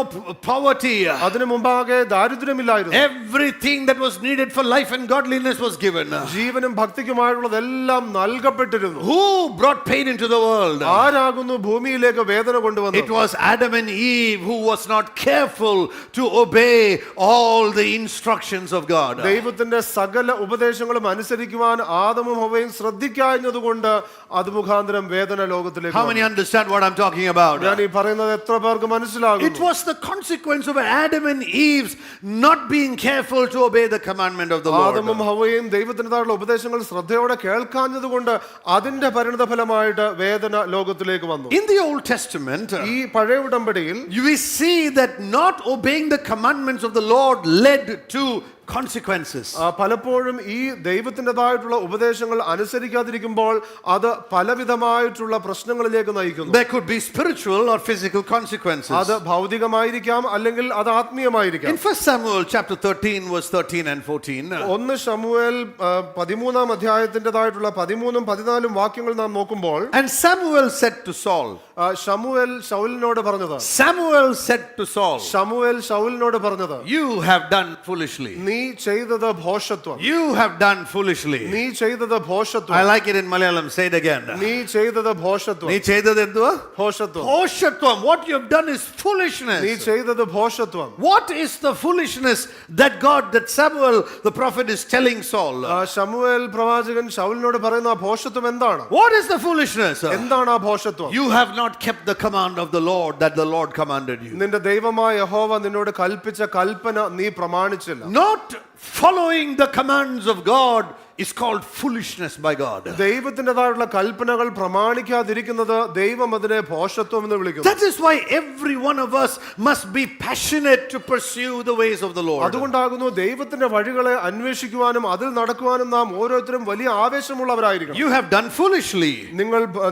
poverty. അതിനു മുമ്പാകെ ദാരിദ്ര്യമില്ലായിരുന്നു. Everything that was needed for life and godliness was given. ജീവനും ഭക്തിക്കുമായുള്ളതെല്ലാം നൽകപ്പെട്ടിരുന്നു. Who brought pain into the world? ആരാകുന്നു ഭൂമിയിലേക്ക് വേദന കൊണ്ടുവന്നത്? It was Adam and Eve who was not careful to obey all the instructions of God. ദൈവത്തിന്റെ സകല ഉപദേശങ്ങളും അനുസരിക്കുവാൻ ആദമും ഹവ്വയും ശ്രദ്ധിക്കാഞ്ഞതുകൊണ്ട് അത് മുഖാന്തരം വേദന ലോകത്തിലേക്ക്. How many understand what I'm talking about? ഞാൻ ഈ പറയുന്നത് എത്ര പേർക്ക് മനസ്സിലാകും? It was the consequence of Adam and Eve's not being careful to obey the commandment of the Lord. ആദമും ഹവ്വയും ദൈവത്തിൻ്റെതായുള്ള ഉപദേശങ്ങൾ ശ്രദ്ധയോടെ കേൾക്കാഞ്ഞതുകൊണ്ട് അതിന്റെ പരിണിത ഫലമായിട്ട് വേദന ലോകത്തിലേക്ക് വന്നു. In the Old Testament, ഈ പഴയ ഉടമ്പടിയിൽ we see that not obeying the commandments of the Lord led to consequences. പലപ്പോഴും ഈ ദൈവത്തിൻ്റെതായിട്ടുള്ള ഉപദേശങ്ങൾ അനുസരിക്കാതിരിക്കുമ്പോൾ അത് പലവിധമായിട്ടുള്ള പ്രശ്നങ്ങളിലേക്ക് നയിക്കുന്നു. There could be spiritual or physical consequences. അത് ഭൗതികമായിരിക്കാം അല്ലെങ്കിൽ അത് ആത്മീയമായിരിക്കാം. In 1 Samuel chapter 13 verse 13 and 14, 1 ശമൂവേൽ 13-ാം അധ്യായത്തിൻ്റെതായിട്ടുള്ള 13ഉം 14ഉം വാക്യങ്ങൾ നാം നോക്കുമ്പോൾ, and Samuel said to Saul, ശമൂവേൽ ശൗലിനോട് പറഞ്ഞത്, Samuel said to Saul, ശമൂവേൽ ശൗലിനോട് പറഞ്ഞത്, you have done foolishly. നീ ചെയ്തത് ഭോഷത്വം. You have done foolishly. നീ ചെയ്തത് ഭോഷത്വം. I like it in Malayalam. Say it again. നീ ചെയ്തത് ഭോഷത്വം. നീ ചെയ്തത് എന്തുവാ? ഭോഷത്വം. ഭോഷത്വം. What you have done is foolishness. നീ ചെയ്തത് ഭോഷത്വം. What is the foolishness that Samuel the prophet is telling Saul? ശമൂവേൽ പ്രവാചകൻ ശൗലിനോട് പറയുന്ന ആ ഭോഷത്വം എന്താണ്? What is the foolishness? എന്താണ് ആ ഭോഷത്വം? You have not kept the command of the Lord that the Lord commanded you. നിന്റെ ദൈവമായ യഹോവ നിന്നോട് കൽപ്പിച്ച കൽപ്പന നീ പ്രമാണിച്ചില്ല. Not following the commands of God is called foolishness by God. ദൈവത്തിൻ്റെതായുള്ള കൽപ്പനകൾ പ്രമാണിക്കാതിരിക്കുന്നത് ദൈവം അതിനെ ഭോഷത്വം എന്ന് വിളിക്കുന്നു. That is why every one of us must be passionate to pursue the ways of the Lord. അതുകൊണ്ടാകുന്നു ദൈവത്തിന്റെ വഴികളെ അന്വേഷിക്കുവാനും അതിൽ നടക്കുവാനും നാം ഓരോരുത്തരും വലിയ ആവേശമുള്ളവരായിരിക്കണം. You have done foolishly.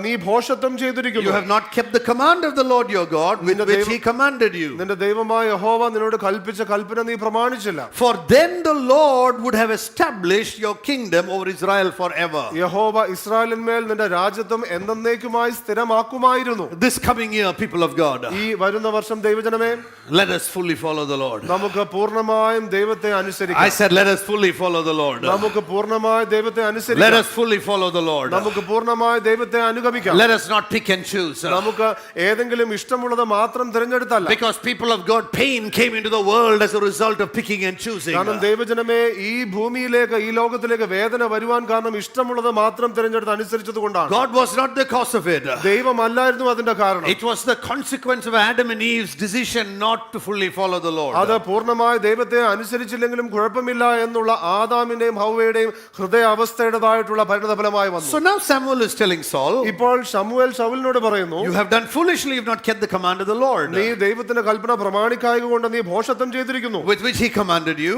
നീ ഭോഷത്വം ചെയ്തിരിക്കുന്നു. You have not kept the command of the Lord your God with which he commanded you. നിന്റെ ദൈവമായ യഹോവ നിന്നോട് കൽപ്പിച്ച കൽപ്പന നീ പ്രമാണിച്ചില്ല. For then the Lord would have established your kingdom kingdom over Israel forever. യഹോവ ഇസ്രായേലിന്മേൽ നിന്റെ രാജ്യത്വം എന്നേക്കുമായി സ്ഥിരമാക്കുമായിരുന്നു. This coming year, people of God, ഈ വരുന്ന വർഷം ദൈവജനമേ, let us fully follow the Lord. നമുക്ക് പൂർണ്ണമായും ദൈവത്തെ I അനുസരിക്കാം. said, let us fully follow the Lord. നമുക്ക് പൂർണ്ണമായി ദൈവത്തെ Let അനുസരിക്കാം. us fully follow the Lord. നമുക്ക് പൂർണ്ണമായി ദൈവത്തെ അനുഗമിക്കാം. Let us not pick and choose. നമുക്ക് ഏതെങ്കിലും ഇഷ്ടമുള്ളത് മാത്രം തിരഞ്ഞെടുത്തല്ല. Because people of God, pain came into the world as a result of picking and choosing. കാരണം ദൈവജനമേ, ഈ ഭൂമിയിലേക്ക്, ഈ ലോകത്തിലേക്ക് വേദന വരുവാൻ കാരണം ഇഷ്ടമുള്ളത് മാത്രം തിരഞ്ഞെടുത്ത് അനുസരിച്ചത് കൊണ്ടാണ്. God was not the cause of it. ദൈവമല്ലായിരുന്നു അതിന്റെ കാരണം. It was the consequence of Adam and Eve's decision not to fully follow the Lord. അത് പൂർണ്ണമായി ദൈവത്തെ അനുസരിച്ചില്ലെങ്കിലും കുഴപ്പമില്ല എന്നുള്ള ആദാമിന്റെയും ഹവ്വയുടെയും ഹൃദയ അവസ്ഥയുടേതായിട്ടുള്ള പരിണതഫലമായി വന്നു. So now Samuel is telling Saul, ഇപ്പോൾ ശമൂവേൽ ശൗലിനോട് പറയുന്നു, you have done foolishly, you have not kept the command of the Lord, നീ ദൈവത്തിന്റെ കൽപ്പന പ്രമാണിക്കായക കൊണ്ട് നീ ഭോഷത്വം ചെയ്തിരിക്കുന്നു. with which he commanded you.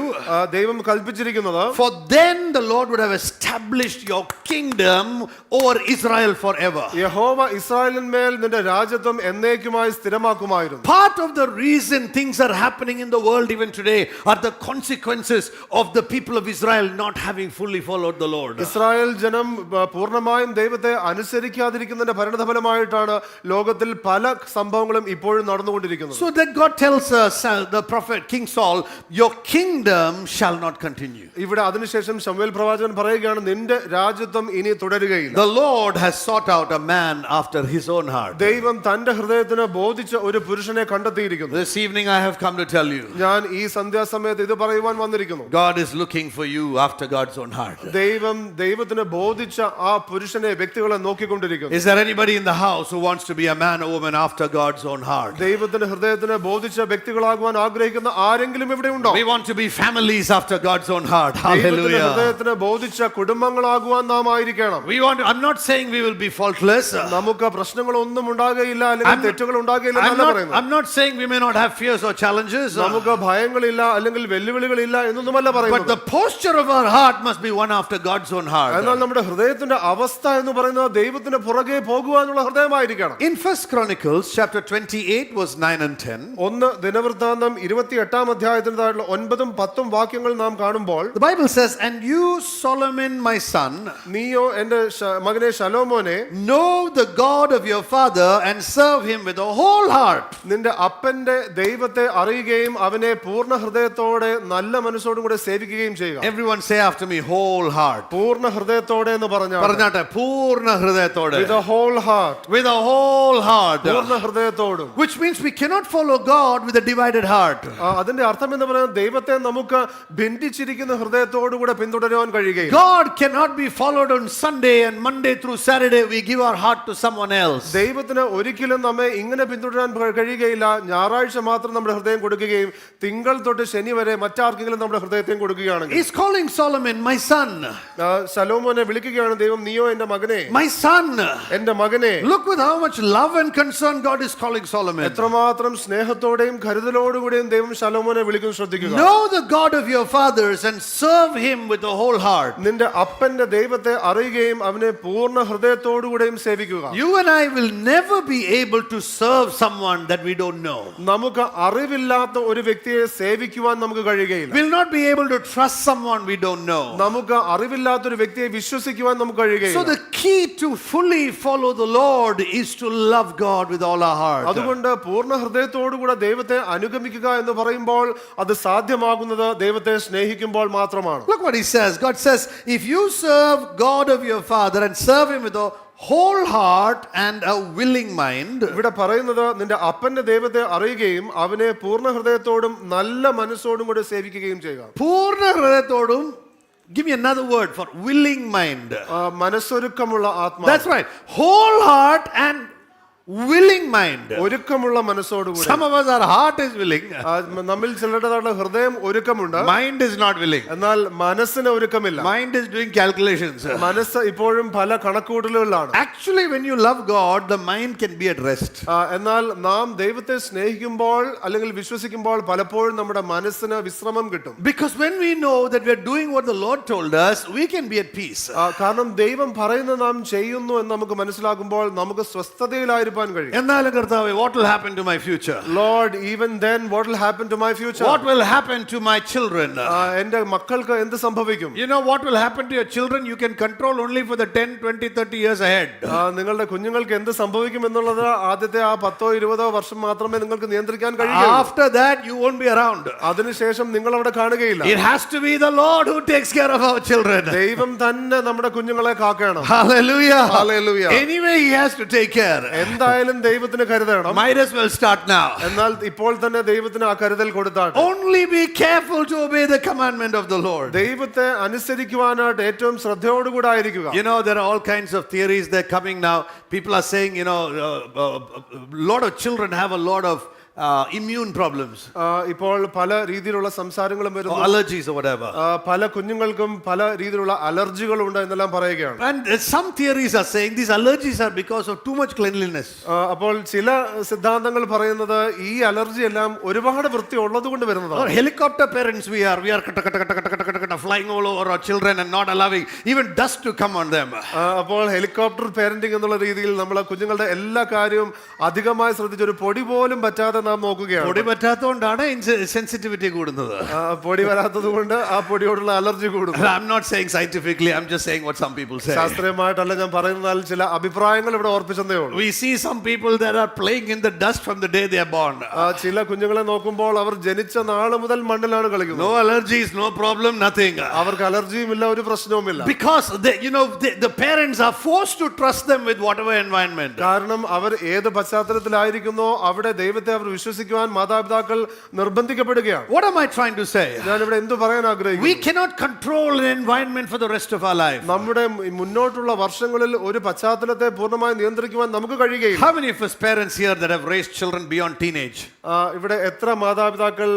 ദൈവം കൽപ്പിച്ചിരിക്കുന്നത്, For then the Lord would have established your kingdom over Israel forever. യഹോവ ഇസ്രായേലിന്മേൽ നിന്റെ രാജ്യത്വം എന്നേക്കുമായി സ്ഥിരമാക്കുമായിരുന്നു. Part of the reason things are happening in the world even today are the consequences of the people of Israel not having fully followed the Lord. Israel ജനം പൂർണ്ണമായും ദൈവത്തെ അനുസരിക്കാതിരിക്കുന്നതിന്റെ പരിണതഫലമായിട്ടാണ് ലോകത്തിൽ പല സംഭവങ്ങളും ഇപ്പോഴും നടന്നുകൊണ്ടിരിക്കുന്നത്. So that God tells the prophet King Saul, your kingdom shall not continue. ഇവിടെ അതിനുശേഷം ശമൂവേൽ പ്രവാചകൻ പറയുകയാണ്, നിന്റെ രാജ്യത്വം ഇനി തുടരുകയില്ല. The Lord has sought out a man after his own heart. ദൈവം തന്റെ ഹൃദയത്തിന് ബോധിച്ച ഒരു പുരുഷനെ കണ്ടെത്തിയിരിക്കുന്നു. This evening I have come to tell you, ഞാൻ ഈ സന്ധ്യാസമയത്ത് ഇത് പറയുവാൻ വന്നിരിക്കുന്നു. God is looking for you after God's own heart. ദൈവത്തിന് ബോധിച്ച ആ പുരുഷനെ, വ്യക്തികളെ നോക്കിക്കൊണ്ടിരിക്കുന്നു. Is there anybody in the house who wants to be a man or woman after God's own heart? ദൈവത്തിന്റെ ഹൃദയത്തിന് ബോധിച്ച വ്യക്തികളാകുവാൻ ആഗ്രഹിക്കുന്ന ആരെങ്കിലും ഇവിടെ ഉണ്ടോ? We want to be families after God's own heart. ദൈവത്തിന്റെ Hallelujah. ഹൃദയത്തിന് ബോധിച്ച കുടുംബങ്ങളാകുവാൻ നാം ആയിരിക്കണം. I'm not saying we will be faultless. നമുക്ക് പ്രശ്നങ്ങളൊന്നും ഉണ്ടാകുകയില്ല, അല്ലെങ്കിൽ തെറ്റുകൾ ഉണ്ടാകുകയില്ല എന്നല്ല പറയുന്നത്. I'm not saying we may not have fears or challenges. നമുക്ക് ഭയങ്ങളില്ല, അല്ലെങ്കിൽ വെല്ലുവിളികളില്ല എന്നൊന്നുമല്ല But പറയുന്നത്. the posture of our heart must be one after God's own heart. എന്നാൽ നമ്മുടെ ഹൃദയത്തിന്റെ അവസ്ഥ എന്ന് പറയുന്നത് ദൈവത്തിന്റെ പുറകെ പോകുവാനുള്ള ഹൃദയമായിരിക്കണം. In 1 Chronicles chapter 28 verse 9 and 10, ഒന്ന് ദിനവൃത്താന്തം 28 അധ്യായത്തിൻ്റെതായിട്ടുള്ള 9ഉം 10ഉം വാക്യങ്ങൾ നാം കാണുമ്പോൾ, the Bible says, and you Solomon my son, നീയോ എന്റെ മകനെ ശലോമോനെ, know the God of your father and serve him with a whole heart. നിന്റെ അപ്പന്റെ ദൈവത്തെ അറിയുകയും അവനെ പൂർണ്ണ ഹൃദയത്തോടെ നല്ല മനസ്സോടും കൂടെ സേവിക്കുകയും ചെയ്യുക. Everyone say after me, whole heart. പൂർണ്ണ ഹൃദയത്തോടെ എന്ന് പറഞ്ഞാട്ടെ, പൂർണ്ണ ഹൃദയത്തോടെ. with a whole heart, With a whole heart. പൂർണ്ണ ഹൃദയത്തോടും. Which means we cannot follow God with a divided heart. അതിന്റെ അർത്ഥം എന്ന് പറയുന്നത് ദൈവത്തെ നമുക്ക് ഭിന്നിച്ചിരിക്കുന്ന ഹൃദയത്തോടു കൂടെ പിന്തുടരുവാൻ കഴിയുകയില്ല. God cannot be followed on Sunday and Monday through Saturday we give our heart to someone else. ദൈവത്തിന് ഒരിക്കലും നമ്മെ ഇങ്ങനെ പിന്തുടരാൻ കഴിയുകയില്ല. ഞായറാഴ്ച മാത്രം നമ്മുടെ ഹൃദയം കൊടുക്കുകയും തിങ്കൾ തൊട്ട് ശനി വരെ മറ്റാർക്കെങ്കിലും നമ്മുടെ ഹൃദയത്തെയും കൊടുക്കുകയാണെങ്കിൽ. He's calling Solomon my son. ശലോമോനെ വിളിക്കുകയാണ് ദൈവം, നീയോ എന്റെ മകനെ, My son. എന്റെ മകനെ. Look with how much love and concern God is calling Solomon. എത്രമാത്രം സ്നേഹത്തോടെയും കരുതലോടുകൂടിയും ദൈവം ശലോമോനെ വിളിക്കുന്നു, ശ്രദ്ധിക്കുക. Know the God of your fathers and serve him with the whole heart. നിന്റെ അപ്പന്റെ ദൈവത്തെ അറിയുകയും അവനെ പൂർണ്ണ ഹൃദയത്തോടുകൂടെയും സേവിക്കുക. You and I will never be able to serve someone that we don't know. നമുക്ക് അറിവില്ലാത്ത ഒരു വ്യക്തിയെ സേവിക്കുവാൻ നമുക്ക് കഴിയുകയില്ല. We'll not be able to trust someone we don't know. നമുക്ക് അറിവില്ലാത്ത ഒരു വ്യക്തിയെ വിശ്വസിക്കുവാൻ നമുക്ക് So കഴിയുകയില്ല. the key to fully follow the Lord is to love God with all our heart. അതുകൊണ്ട് പൂർണ്ണ ഹൃദയത്തോടുകൂടെ ദൈവത്തെ അനുഗമിക്കുക എന്ന് പറയുമ്പോൾ അത് സാധ്യമാകുന്നത് ദൈവത്തെ സ്നേഹിക്കുമ്പോൾ മാത്രമാണ്. Look what he says. God says, if you serve God of your father and serve him with a whole heart and a willing mind. ഇവിടെ പറയുന്നത് നിന്റെ അപ്പന്റെ ദൈവത്തെ അറിയുകയും അവനെ പൂർണ്ണ ഹൃദയത്തോടും നല്ല മനസ്സോടും കൂടെ സേവിക്കുകയും ചെയ്യുക. പൂർണ്ണ ഹൃദയത്തോടും. Give me another word for willing mind. മനസ്സൊരുക്കമുള്ള ആത്മാവ്. That's right. Whole heart and willing mind. ഒരുക്കമുള്ള മനസ്സോടുകൂടി. Some of us, our heart is willing. നമ്മിൽ ചിലരുടേതായിട്ടുള്ള ഹൃദയം ഒരുക്കമുണ്ട്, Mind is not willing. എന്നാൽ മനസ്സിന് ഒരുക്കമില്ല. Mind is doing calculations. മനസ്സ് ഇപ്പോഴും പല കണക്കുകൂട്ടലുകളിലാണ്. Actually, when you love God, the mind can be at rest. എന്നാൽ നാം ദൈവത്തെ സ്നേഹിക്കുമ്പോൾ അല്ലെങ്കിൽ വിശ്വസിക്കുമ്പോൾ പലപ്പോഴും നമ്മുടെ മനസ്സിന് വിശ്രമം കിട്ടും. Because when we know that we are doing what the Lord told us, we can be at peace. കാരണം ദൈവം പറയുന്നത് നാം ചെയ്യുന്നു എന്ന് നമുക്ക് മനസ്സിലാക്കുമ്പോൾ നമുക്ക് സ്വസ്ഥതയിലായിരിക്കും പരിപാലിപ്പാൻ കഴിയും. എന്നാലും കർത്താവേ, what will happen to my future? Lord, even then what will happen to my future? What will happen to my children? എന്റെ മക്കൾക്ക് എന്ത് സംഭവിക്കും? You know what will happen to your children? You can control only for the 10, 20, 30 years ahead. നിങ്ങളുടെ കുഞ്ഞുങ്ങൾക്ക് എന്ത് സംഭവിക്കും എന്നുള്ളത് ആദ്യത്തെ ആ 10-20 വർഷം മാത്രമേ നിങ്ങൾക്ക് നിയന്ത്രിക്കാൻ കഴിയൂ. After that you won't be around. അതിനുശേഷം നിങ്ങൾ അവിടെ കാണുകയില്ല. It has to be the Lord who takes care of our children. ദൈവം തന്നെ നമ്മുടെ കുഞ്ഞുങ്ങളെ കാക്കണം. Hallelujah. Hallelujah. Anyway he has to take care. എന്തായാലും ദൈവത്തിന് കരുതണം. Might as well start now. എന്നാൽ ഇപ്പോൾ തന്നെ ദൈവത്തിന് ആ കരുതൽ കൊടുത്താട്ടെ. Only be careful to obey the commandment of the Lord. ദൈവത്തെ അനുസരിക്കുവാനായിട്ട് ഏറ്റവും ശ്രദ്ധയോടുകൂടി ആയിരിക്കുക. You know, there are all kinds of theories that are coming now. People are saying, you know, lot of children have a lot of immune problems. ഇപ്പോൾ പല രീതിയിലുള്ള സംസാരങ്ങളും വരുന്നു. Allergies or whatever. പല കുഞ്ഞുങ്ങൾക്കും പല രീതിയിലുള്ള അലർജികളുണ്ട് എന്നെല്ലാം പറയുകയാണ്. And some theories are saying these allergies are because of too much cleanliness. അപ്പോൾ ചില സിദ്ധാന്തങ്ങൾ പറയുന്നത് ഈ അലർജി എല്ലാം ഒരുപാട് വൃത്തി ഉള്ളത് കൊണ്ട് വരുന്നതാണ്. Helicopter parents we are flying all over our children and not allowing even dust to come on them. അപ്പോൾ ഹെലികോപ്റ്റർ പാരന്റിംഗ് എന്നുള്ള രീതിയിൽ നമ്മൾ കുഞ്ഞുങ്ങളുടെ എല്ലാ കാര്യവും അധികമായി ശ്രദ്ധിച്ച് ഒരു പൊടി പോലും പറ്റാതെ നാം നോക്കുകയാണ്. പൊടി പറ്റാത്തതുകൊണ്ടാണ് സെൻസിറ്റിവിറ്റി കൂടുന്നത്. പൊടി വരാത്തത് കൊണ്ട് ആ പൊടിയോടുള്ള അലർജി കൂടുന്നു. I'm not saying scientifically, I'm just saying what some people say. ശാസ്ത്രീയമായിട്ടല്ല ഞാൻ പറയുന്നത്, ചില അഭിപ്രായങ്ങൾ ഇവിടെ ഓർപ്പിച്ചതേ ഉള്ളൂ. We see some people that are playing in the dust from the day they are born. ചില കുഞ്ഞുങ്ങളെ നോക്കുമ്പോൾ അവർ ജനിച്ച നാള് മുതൽ മണ്ണിലാണ് കളിക്കുന്നത്. No allergies, no problem, nothing. അവർക്ക് അലർജിയും ഇല്ല, ഒരു പ്രശ്നവുമില്ല. Because they, you know, the parents are forced to trust them with whatever environment. കാരണം അവർ ഏത് പശ്ചാത്തലത്തിലായിരിക്കുന്നോ അവിടെ ദൈവത്തെ അവർ വിശ്വസിക്കുവാൻ മാതാപിതാക്കൾ നിർബന്ധിക്കപ്പെടുകയാണ്. What am I trying to say? ഞാൻ ഇവിടെ എന്തു പറയാൻ ആഗ്രഹിക്കുന്നു? We cannot control an environment for the rest of our life. നമ്മുടെ മുന്നോട്ടുള്ള വർഷങ്ങളിൽ ഒരു പശ്ചാത്തലത്തെ പൂർണ്ണമായി നിയന്ത്രിക്കുവാൻ നമുക്ക് കഴിയുകയില്ല. How many of us parents here that have raised children beyond teenage? ഇവിടെ എത്ര മാതാപിതാക്കൾ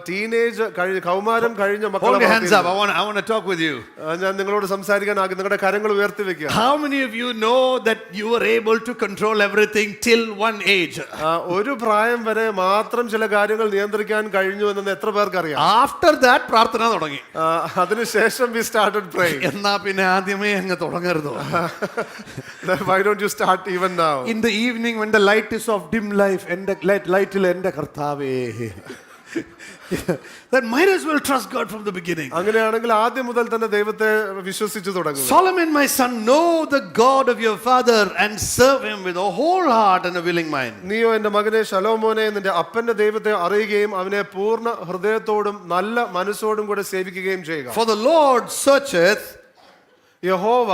ടീനേജ് കൗമാരം കഴിഞ്ഞ Hold മക്കളെ? your hands up. I want to talk with you. ഞാൻ നിങ്ങളോട് സംസാരിക്കാൻ ആഗ്രഹിക്കുന്നു. നിങ്ങളുടെ കരങ്ങൾ ഉയർത്തി വെക്കുക. How many of you know that you were able to control everything till one age? ഒരു പ്രായം വരെ മാത്രം ചില കാര്യങ്ങൾ നിയന്ത്രിക്കാൻ കഴിഞ്ഞു എന്ന് എത്ര പേർക്ക് അറിയാം? After that പ്രാർത്ഥന തുടങ്ങി. അതിനുശേഷം we started praying. എന്നാ പിന്നെ ആദ്യമേ അങ്ങ് തുടങ്ങരുതോ? Why don't you start even now? In the evening when the light is of dim life, ende lightil ende കർത്താവേ. Then might as well trust God from the beginning. അങ്ങനെയാണെങ്കിൽ ആദ്യം മുതൽ തന്നെ ദൈവത്തെ വിശ്വസിച്ചു തുടങ്ങുക. Solomon, my son, know the God of your father and serve him with a whole heart and a willing mind. നീയോ എന്റെ മകനെ ശലോമോനെ നിന്റെ അപ്പന്റെ ദൈവത്തെ അറിയുകയും അവനെ പൂർണ്ണ ഹൃദയത്തോടും നല്ല മനസ്സോടും കൂടെ സേവിക്കുകയും ചെയ്യുക. For the Lord searcheth. യഹോവ,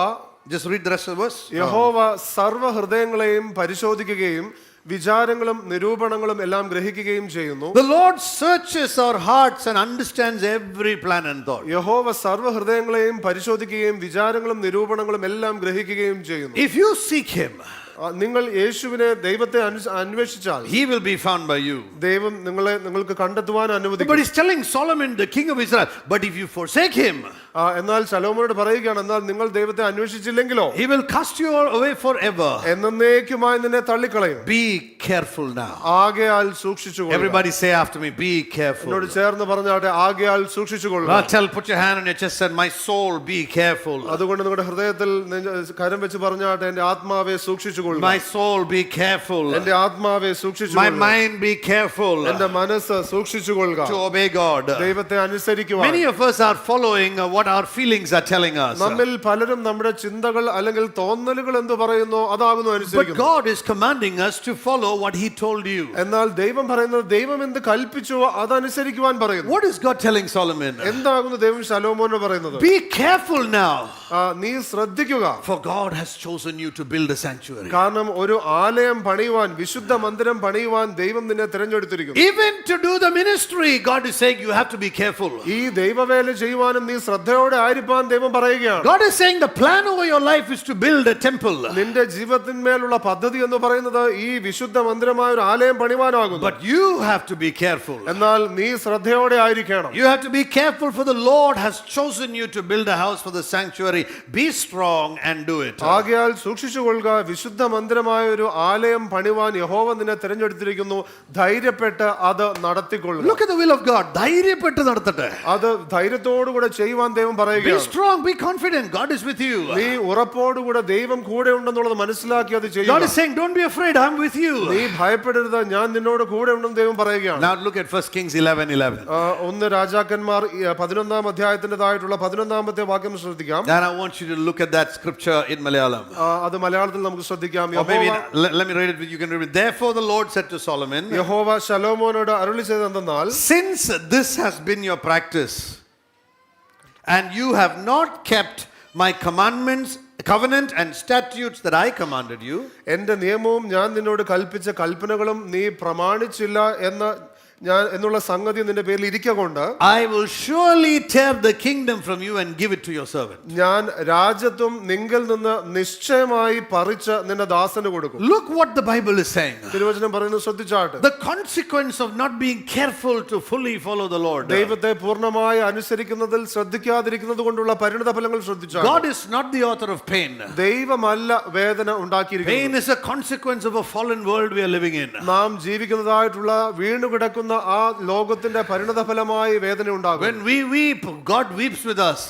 just read the rest of the verse. യഹോവ സർവ്വ ഹൃദയങ്ങളെയും പരിശോധിക്കുകയും വിചാരങ്ങളും നിരൂപണങ്ങളും എല്ലാം ഗ്രഹിക്കുകയും ചെയ്യുന്നു. The Lord searches our hearts and understands every plan and thought. യഹോവ സർവ്വ ഹൃദയങ്ങളെയും പരിശോധിക്കുകയും വിചാരങ്ങളും നിരൂപണങ്ങളും എല്ലാം ഗ്രഹിക്കുകയും ചെയ്യുന്നു. If you seek him, നിങ്ങൾ യേശുവിനെ ദൈവത്തെ അന്വേഷിച്ചാൽ he will be found by you. ദൈവം നിങ്ങൾക്ക് കണ്ടെത്തുവാൻ അനുവദിക്കും. But he's telling Solomon, the king of Israel, but if you forsake him, എന്നാൽ ശലോമോനോട് പറയുകയാണ്, എന്നാൽ നിങ്ങൾ ദൈവത്തെ അന്വേഷിച്ചില്ലെങ്കിലോ he will cast you away forever. എന്നേക്കുമായി നിന്നെ തള്ളിക്കളയും. Be careful now. ആകയാൽ സൂക്ഷിച്ചുകൊള്ളുക. Everybody say after me, be careful. എന്നോട് ചേർന്ന് പറഞ്ഞാട്ടെ, ആകയാൽ സൂക്ഷിച്ചുകൊള്ളുക. Put your hand on your chest and my soul, be careful. അതുകൊണ്ട് നിങ്ങളുടെ ഹൃദയത്തിൽ കരം വെച്ച് പറഞ്ഞാട്ടെ, എന്റെ ആത്മാവെ സൂക്ഷിച്ചുകൊള്ളുക. My soul, be careful. എന്റെ ആത്മാവെ സൂക്ഷിച്ചുകൊള്ളുക. My mind, be careful. എന്റെ മനസ്സ് സൂക്ഷിച്ചുകൊള്ളുക. To obey God. ദൈവത്തെ അനുസരിക്കുവാൻ. Many of us are following what our feelings are telling us. നമ്മിൽ പലരും നമ്മുടെ ചിന്തകൾ അല്ലെങ്കിൽ തോന്നലുകൾ എന്തു പറയുന്നു അതാകുന്നു But അനുസരിക്കുന്നു. God is commanding us to follow what he told you. എന്നാൽ ദൈവം പറയുന്നത്, ദൈവം എന്ത് കൽപ്പിച്ചുവോ അതനുസരിക്കുവാൻ പറയുന്നു. What is God telling Solomon? എന്താകുന്നു ദൈവം ശലോമോനോട് പറയുന്നത്? Be careful now. നീ ശ്രദ്ധിക്കുക. For God has chosen you to build a sanctuary. കാരണം ഒരു ആലയം പണിയുവാൻ, വിശുദ്ധ മന്ദിരം പണിയുവാൻ ദൈവം നിന്നെ തിരഞ്ഞെടുത്തിരിക്കുന്നു. Even to do the ministry, God is saying you have to be careful. ഈ ദൈവവേല ചെയ്യുവാനും നീ ശ്രദ്ധയോടെ ആയിരിക്കാൻ ദൈവം പറയുകയാണ്. God is saying the plan over your life is to build a temple. നിന്റെ ജീവിതത്തിന്മേലുള്ള പദ്ധതി എന്ന് പറയുന്നത് ഈ വിശുദ്ധ മന്ദിരമായ ഒരു ആലയം പണിവാനാകുന്നു. But you have to be careful. എന്നാൽ നീ ശ്രദ്ധയോടെ ആയിരിക്കണം. You have to be careful, for the Lord has chosen you to build a house for the sanctuary. Be strong and do it. ആകയാൽ സൂക്ഷിച്ചുകൊള്ളുക, വിശുദ്ധ മന്ദിരമായ ഒരു ആലയം പണിവാൻ യഹോവ നിന്നെ തിരഞ്ഞെടുത്തിരിക്കുന്നു. ധൈര്യപ്പെട്ട് അത് നടത്തിക്കൊള്ളുക. Look at the will of God. ധൈര്യപ്പെട്ട് നടത്തട്ടെ. അത് ധൈര്യത്തോടുകൂടെ ചെയ്യുവാൻ ദൈവം Be പറയുകയാണ്. strong, be confident. God is with you. നീ ഉറപ്പോടുകൂടെ ദൈവം കൂടെ ഉണ്ടെന്നുള്ളത് മനസ്സിലാക്കി അത് God ചെയ്യുക. is saying, don't be afraid, I'm with you. നീ ഭയപ്പെടരുത്, ഞാൻ നിന്നോട് കൂടെ ഉണ്ടെന്ന് ദൈവം പറയുകയാണ്. Now look at 1 Kings 11:11. ഒന്ന് രാജാക്കന്മാർ 11-ാം അധ്യായത്തിൻ്റെതായിട്ടുള്ള 11-ാമത്തെ വാക്യം ശ്രദ്ധിക്കാം. And I want you to look at that scripture in Malayalam. അത് മലയാളത്തിൽ നമുക്ക് ശ്രദ്ധിക്കാം. Or maybe let me read it. You can read it. Therefore the Lord said to Solomon, യഹോവ ശലോമോനോട് അരുളി ചെയ്തതെന്നാൽ, since this has been your practice, and you have not kept my commandments, covenant and statutes that I commanded you, എന്റെ നിയമവും ഞാൻ നിന്നോട് കൽപ്പിച്ച കൽപ്പനകളും നീ പ്രമാണിച്ചില്ല എന്നുള്ള സംഗതി നിന്റെ പേരിൽ ഇരിക്കൊണ്ട്, I will surely tear the kingdom from you and give it to your servant. ഞാൻ രാജ്യത്വം നിങ്കിൽ നിന്ന് നിശ്ചയമായി പറിച്ച് നിന്റെ ദാസന് കൊടുക്കും. Look what the Bible is saying. തിരുവചനം പറയുന്നത് ശ്രദ്ധിച്ചാട്ടെ. The consequence of not being careful to fully follow the Lord. ദൈവത്തെ പൂർണ്ണമായി അനുസരിക്കുന്നതിൽ ശ്രദ്ധിക്കാതിരിക്കുന്നത് കൊണ്ടുള്ള പരിണിത ഫലങ്ങൾ ശ്രദ്ധിച്ചാട്ടെ. God is not the author of pain. ദൈവമല്ല വേദന ഉണ്ടാക്കിയിരിക്കുന്നത്. Pain is a consequence of a fallen world we are living in. നാം ജീവിക്കുന്നതായിട്ടുള്ള വീണുകിടക്കുന്ന ആ ലോകത്തിന്റെ പരിണിത ഫലമായി വേദന ഉണ്ടാകും. When we weep, God weeps with us.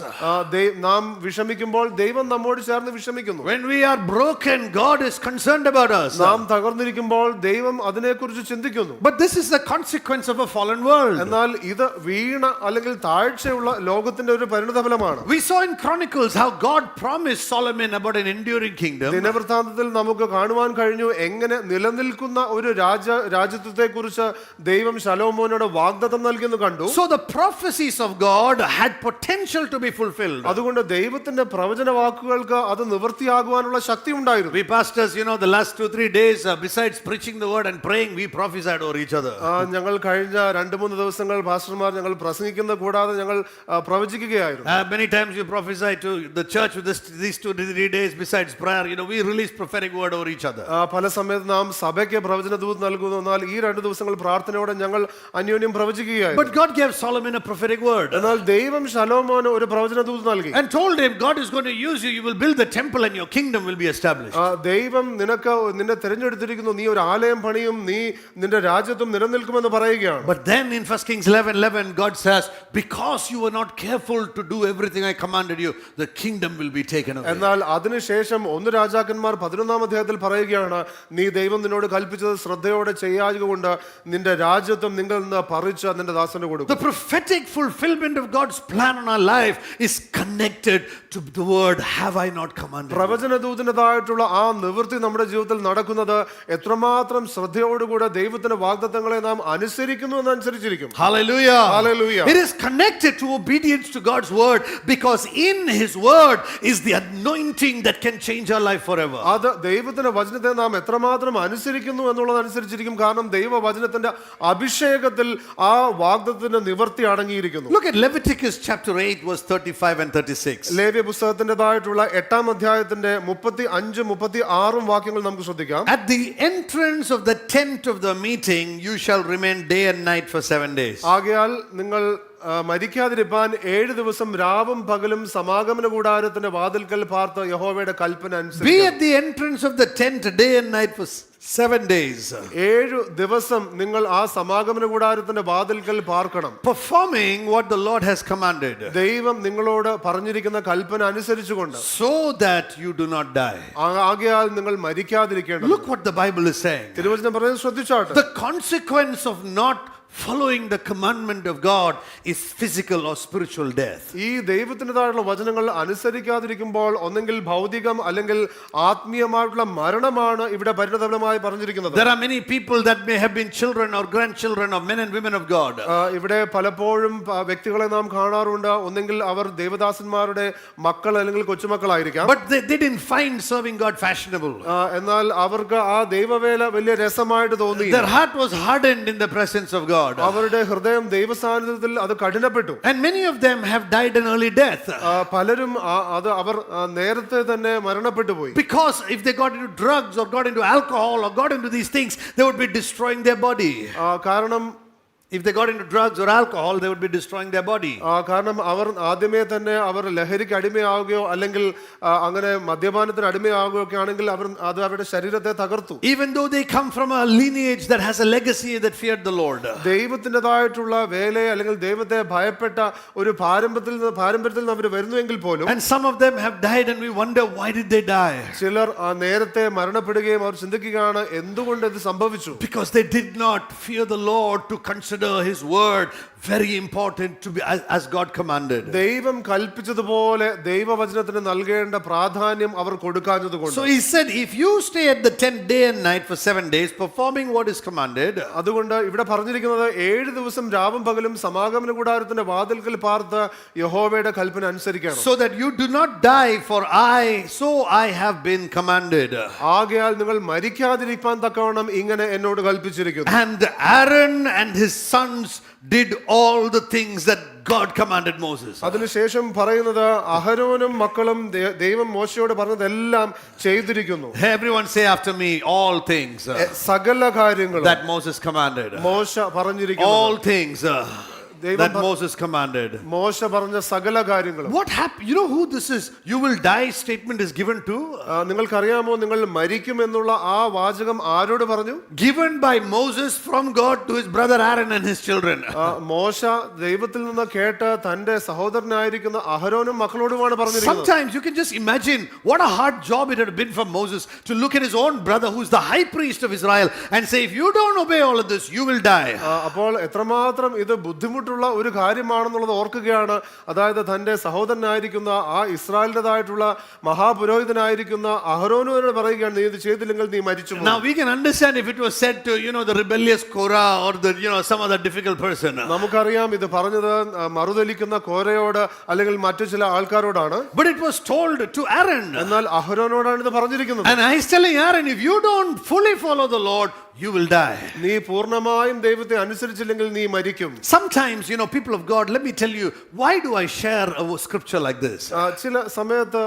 നാം വിഷമിക്കുമ്പോൾ ദൈവം നമ്മോട് ചേർന്ന് വിഷമിക്കുന്നു. When we are broken, God is concerned about us. നാം തകർന്നിരിക്കുമ്പോൾ ദൈവം അതിനെക്കുറിച്ച് ചിന്തിക്കുന്നു. But this is the consequence of a fallen world. എന്നാൽ ഇത് വീണ അല്ലെങ്കിൽ താഴ്ചയുള്ള ലോകത്തിന്റെ ഒരു പരിണിത ഫലമാണ്. We saw in Chronicles how God promised Solomon about an enduring kingdom. ദിനവൃത്താന്തത്തിൽ നമുക്ക് കാണുവാൻ കഴിഞ്ഞു എങ്ങനെ നിലനിൽക്കുന്ന ഒരു രാജ്യത്വത്തെക്കുറിച്ച് ദൈവം ശലോമോനോട് വാഗ്ദത്തം നൽകിയെന്ന് കണ്ടു. So the prophecies of God had potential to be fulfilled. അതുകൊണ്ട് ദൈവത്തിന്റെ പ്രവചന വാക്കുകൾക്ക് അത് നിവൃത്തിയാകുവാനുള്ള ശക്തി ഉണ്ടായിരുന്നു. We pastors, the last 2-3 days, besides preaching the word and praying, we prophesied over each other. ഞങ്ങൾ കഴിഞ്ഞ 2-3 ദിവസങ്ങൾ പാസ്റ്റർമാർ ഞങ്ങൾ പ്രസംഗിക്കുന്നത് കൂടാതെ ഞങ്ങൾ പ്രവചിക്കുകയായിരുന്നു. Many times you prophesy to the church with these 2-3 days besides prayer. We release prophetic word over each other. പല സമയത്ത് നാം സഭയ്ക്ക് പ്രവചന ദൂത് നൽകുന്നു. എന്നാൽ ഈ 2 ദിവസങ്ങൾ പ്രാർത്ഥനയോടെ ഞങ്ങൾ അന്യോന്യം പ്രവചിക്കുകയായിരുന്നു. But God gave Solomon a prophetic word. എന്നാൽ ദൈവം ശലോമോന് ഒരു പ്രവചന ദൂത് നൽകി. And told him, God is going to use you. You will build the temple and your kingdom will be established. ദൈവം നിന്നെ തിരഞ്ഞെടുത്തിരിക്കുന്നു, നീ ഒരു ആലയം പണിയും, നീ നിന്റെ രാജ്യത്വം നിലനിൽക്കുമെന്ന് പറയുകയാണ്. But then in 1 Kings 11:11 God says, because you were not careful to do everything I commanded you, the kingdom will be taken away. എന്നാൽ അതിനുശേഷം 1 രാജാക്കന്മാർ 11-ാം അധ്യായത്തിൽ പറയുകയാണ്, നീ ദൈവം നിന്നോട് കൽപ്പിച്ചത് ശ്രദ്ധയോടെ ചെയ്യായതുകൊണ്ട് നിന്റെ രാജ്യത്വം നിങ്ങൾ നിന്ന് പറിച്ച് നിന്റെ ദാസന് കൊടുക്കും. The prophetic fulfillment of God's plan on our life is connected to the word, have I not commanded? പ്രവചന ദൂതനതായിട്ടുള്ള ആ നിവൃത്തി നമ്മുടെ ജീവിതത്തിൽ നടക്കുന്നത് എത്രമാത്രം ശ്രദ്ധയോടുകൂടെ ദൈവത്തിന്റെ വാഗ്ദത്തങ്ങളെ നാം അനുസരിക്കുന്നു എന്നനുസരിച്ചിരിക്കും. Hallelujah. Hallelujah. It is connected to obedience to God's word, because in his word is the anointing that can change our life forever. അത് ദൈവത്തിന്റെ വചനത്തെ നാം എത്രമാത്രം അനുസരിക്കുന്നു എന്നുള്ളത് അനുസരിച്ചിരിക്കും. കാരണം ദൈവവചനത്തിന്റെ അഭിഷേകത്തിൽ ആ വാഗ്ദത്തത്തിന്റെ നിവൃത്തി അടങ്ങിയിരിക്കുന്നു. Look at Leviticus chapter 8 verse 35 and 36. ലേവ്യ പുസ്തകത്തിന്റേതായിട്ടുള്ള 8-ാം അധ്യായത്തിന്റെ 35-36 വാക്യങ്ങൾ നമുക്ക് ശ്രദ്ധിക്കാം. At the entrance of the tent of the meeting you shall remain day and night for 7 days. ആകയാൽ നിങ്ങൾ മരിക്കാതിരിപ്പാൻ 7 ദിവസം രാവും പകലും സമാഗമന കൂടാരത്തിന്റെ വാതിൽക്കൽ പാർത്ത് യഹോവയുടെ കൽപ്പന അനുസരിക്കുക. Be at the entrance of the tent day and night for 7 days. 7 ദിവസം നിങ്ങൾ ആ സമാഗമന കൂടാരത്തിന്റെ വാതിൽക്കൽ പാർക്കണം. Performing what the Lord has commanded. ദൈവം നിങ്ങളോട് പറഞ്ഞിരിക്കുന്ന കൽപ്പന അനുസരിച്ചുകൊണ്ട്. So that you do not die. ആകയാൽ നിങ്ങൾ മരിക്കാതിരിക്കേണ്ടത്. Look what the Bible is saying. തിരുവചനം പറയുന്നത് ശ്രദ്ധിച്ചാട്ടെ. The consequence of not following the commandment of God is physical or spiritual death. ഈ ദൈവത്തിൻ്റെതായുള്ള വചനങ്ങൾ അനുസരിക്കാതിരിക്കുമ്പോൾ ഒന്നെങ്കിൽ ഭൗതികം അല്ലെങ്കിൽ ആത്മീയമായിട്ടുള്ള മരണമാണ് ഇവിടെ പരിണതഫലമായി പറഞ്ഞിരിക്കുന്നത്. There are many people that may have been children or grandchildren of men and women of God. ഇവിടെ പലപ്പോഴും വ്യക്തികളെ നാം കാണാറുണ്ട്. ഒന്നെങ്കിൽ അവർ ദേവദാസന്മാരുടെ മക്കൾ അല്ലെങ്കിൽ കൊച്ചുമക്കളായിരിക്കാം. But they didn't find serving God fashionable. എന്നാൽ അവർക്ക് ആ ദൈവവേല വലിയ രസമായിട്ട് തോന്നി. Their heart was hardened in the presence of God. അവരുടെ ഹൃദയം ദൈവസാന്നിധ്യത്തിൽ അത് കഠിനപ്പെട്ടു. And many of them have died an early death. പലരും അത് അവർ നേരത്തെ തന്നെ മരണപ്പെട്ടു പോയി. Because if they got into drugs or got into alcohol or got into these things, they would be destroying their body. കാരണം If they got into drugs or alcohol, they would be destroying their body. കാരണം അവർ ആദ്യമേ തന്നെ അവർ ലഹരിക്ക് അടിമയാവുകയോ അല്ലെങ്കിൽ അങ്ങനെ മദ്യപാനത്തിന് അടിമയാവുകയോ ഒക്കെ ആണെങ്കിൽ അത് അവരുടെ ശരീരത്തെ തകർത്തു. Even though they come from a lineage that has a legacy that feared the Lord. ദൈവത്തിൻ്റെതായിട്ടുള്ള വേലയെ അല്ലെങ്കിൽ ദൈവത്തെ ഭയപ്പെട്ട ഒരു പാരമ്പര്യത്തിൽ നിന്ന് അവർ വരുന്നുവെങ്കിൽ പോലും, And some of them have died and we wonder why did they die? ചിലർ നേരത്തെ മരണപ്പെടുകയും അവർ ചിന്തിക്കുകയാണ് എന്തുകൊണ്ട് ഇത് സംഭവിച്ചു. Because they did not fear the Lord to consider His word very important to be as God commanded. ദൈവം കൽപ്പിച്ചതുപോലെ ദൈവവചനത്തിന് നൽകേണ്ട പ്രാധാന്യം അവർ കൊടുക്കാഞ്ഞതുകൊണ്ട്. So he said, if you stay at the tent day and night for 7 days performing what is commanded. അതുകൊണ്ട് ഇവിടെ പറഞ്ഞിരിക്കുന്നത് 7 ദിവസം രാവും പകലും സമാഗമന കൂടാരത്തിന്റെ വാതിൽക്കൽ പാർത്ത് യഹോവയുടെ കൽപ്പന അനുസരിക്കണം. So that you do not die, for I have been commanded. ആകയാൽ നിങ്ങൾ മരിക്കാതിരിക്കാൻ തക്കവണ്ണം ഇങ്ങനെ എന്നോട് കൽപ്പിച്ചിരിക്കുന്നു. And Aaron and his sons did all the things that God commanded Moses. അതിനുശേഷം പറയുന്നത് അഹരോനും മക്കളും ദൈവം മോശയോട് പറഞ്ഞതെല്ലാം ചെയ്തിരിക്കുന്നു. Everyone say after me, all things സകല കാര്യങ്ങളും that Moses commanded. മോശ പറഞ്ഞിരിക്കുന്നു. All things that Moses commanded. മോശ പറഞ്ഞ സകല കാര്യങ്ങളും. What happened? You know who this is? You will die statement is given to? നിങ്ങൾക്കറിയാമോ നിങ്ങൾ മരിക്കുമെന്നുള്ള ആ വാചകം ആരോട് പറഞ്ഞു? Given by Moses from God to his brother Aaron and his children. മോശ ദൈവത്തിൽ നിന്ന് കേട്ട് തന്റെ സഹോദരനായിരിക്കുന്ന അഹരോനും മക്കളോടുമാണ് പറഞ്ഞിരിക്കുന്നത്. Sometimes you can just imagine what a hard job it had been for Moses to look at his own brother who's the high priest of Israel and say, if you don't obey all of this, you will die. അപ്പോൾ എത്രമാത്രം ഇത് ബുദ്ധിമുട്ടുള്ള ഒരു കാര്യമാണെന്നുള്ളത് ഓർക്കുകയാണ്. അതായത് തന്റെ സഹോദരനായിരിക്കുന്ന ആ ഇസ്രായേലിൻ്റെതായിട്ടുള്ള മഹാപുരോഹിതനായിരിക്കുന്ന അഹരോനോട് പറയുകയാണ്, നീ ഇത് ചെയ്തില്ലെങ്കിൽ നീ മരിച്ചു പോകും. Now we can understand if it was said to the rebellious Korah or some other difficult person. നമുക്കറിയാം ഇത് പറഞ്ഞത് മറുതലിക്കുന്ന കോരയോട് അല്ലെങ്കിൽ മറ്റു ചില ആൾക്കാരോടാണ്. But it was told to Aaron. എന്നാൽ അഹരോനോടാണ് ഇത് പറഞ്ഞിരിക്കുന്നത്. And I is telling Aaron, if you don't fully follow the Lord, you will die. നീ പൂർണ്ണമായും ദൈവത്തെ അനുസരിച്ചില്ലെങ്കിൽ നീ മരിക്കും. Sometimes, people of God, let me tell you, why do I share a scripture like this? ചില സമയത്ത്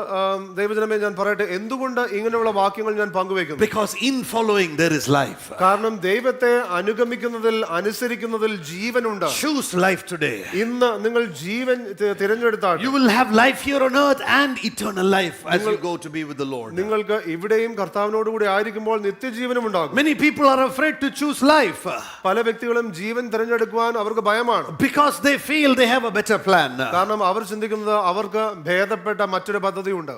ദൈവജനമേ ഞാൻ പറയട്ടെ, എന്തുകൊണ്ട് ഇങ്ങനെയുള്ള വാക്യങ്ങൾ ഞാൻ പങ്കുവെക്കുന്നു? Because in following there is life. കാരണം ദൈവത്തെ അനുഗമിക്കുന്നതിൽ അനുസരിക്കുന്നതിൽ ജീവനുണ്ട്. Choose life today. ഇന്ന് നിങ്ങൾ ജീവൻ തിരഞ്ഞെടുത്താൽ you will have life here on earth and eternal life as you go to be with the Lord. നിങ്ങൾക്ക് ഇവിടെയും കർത്താവിനോട് കൂടി ആയിരിക്കുമ്പോൾ നിത്യജീവനും ഉണ്ടാകും. Many people are afraid to choose life. പല വ്യക്തികളും ജീവൻ തിരഞ്ഞെടുക്കുവാൻ അവർക്ക് ഭയമാണ്. Because they feel they have a better plan. കാരണം അവർ ചിന്തിക്കുന്നത് അവർക്ക് ഭേദപ്പെട്ട മറ്റൊരു പദ്ധതിയുണ്ട്.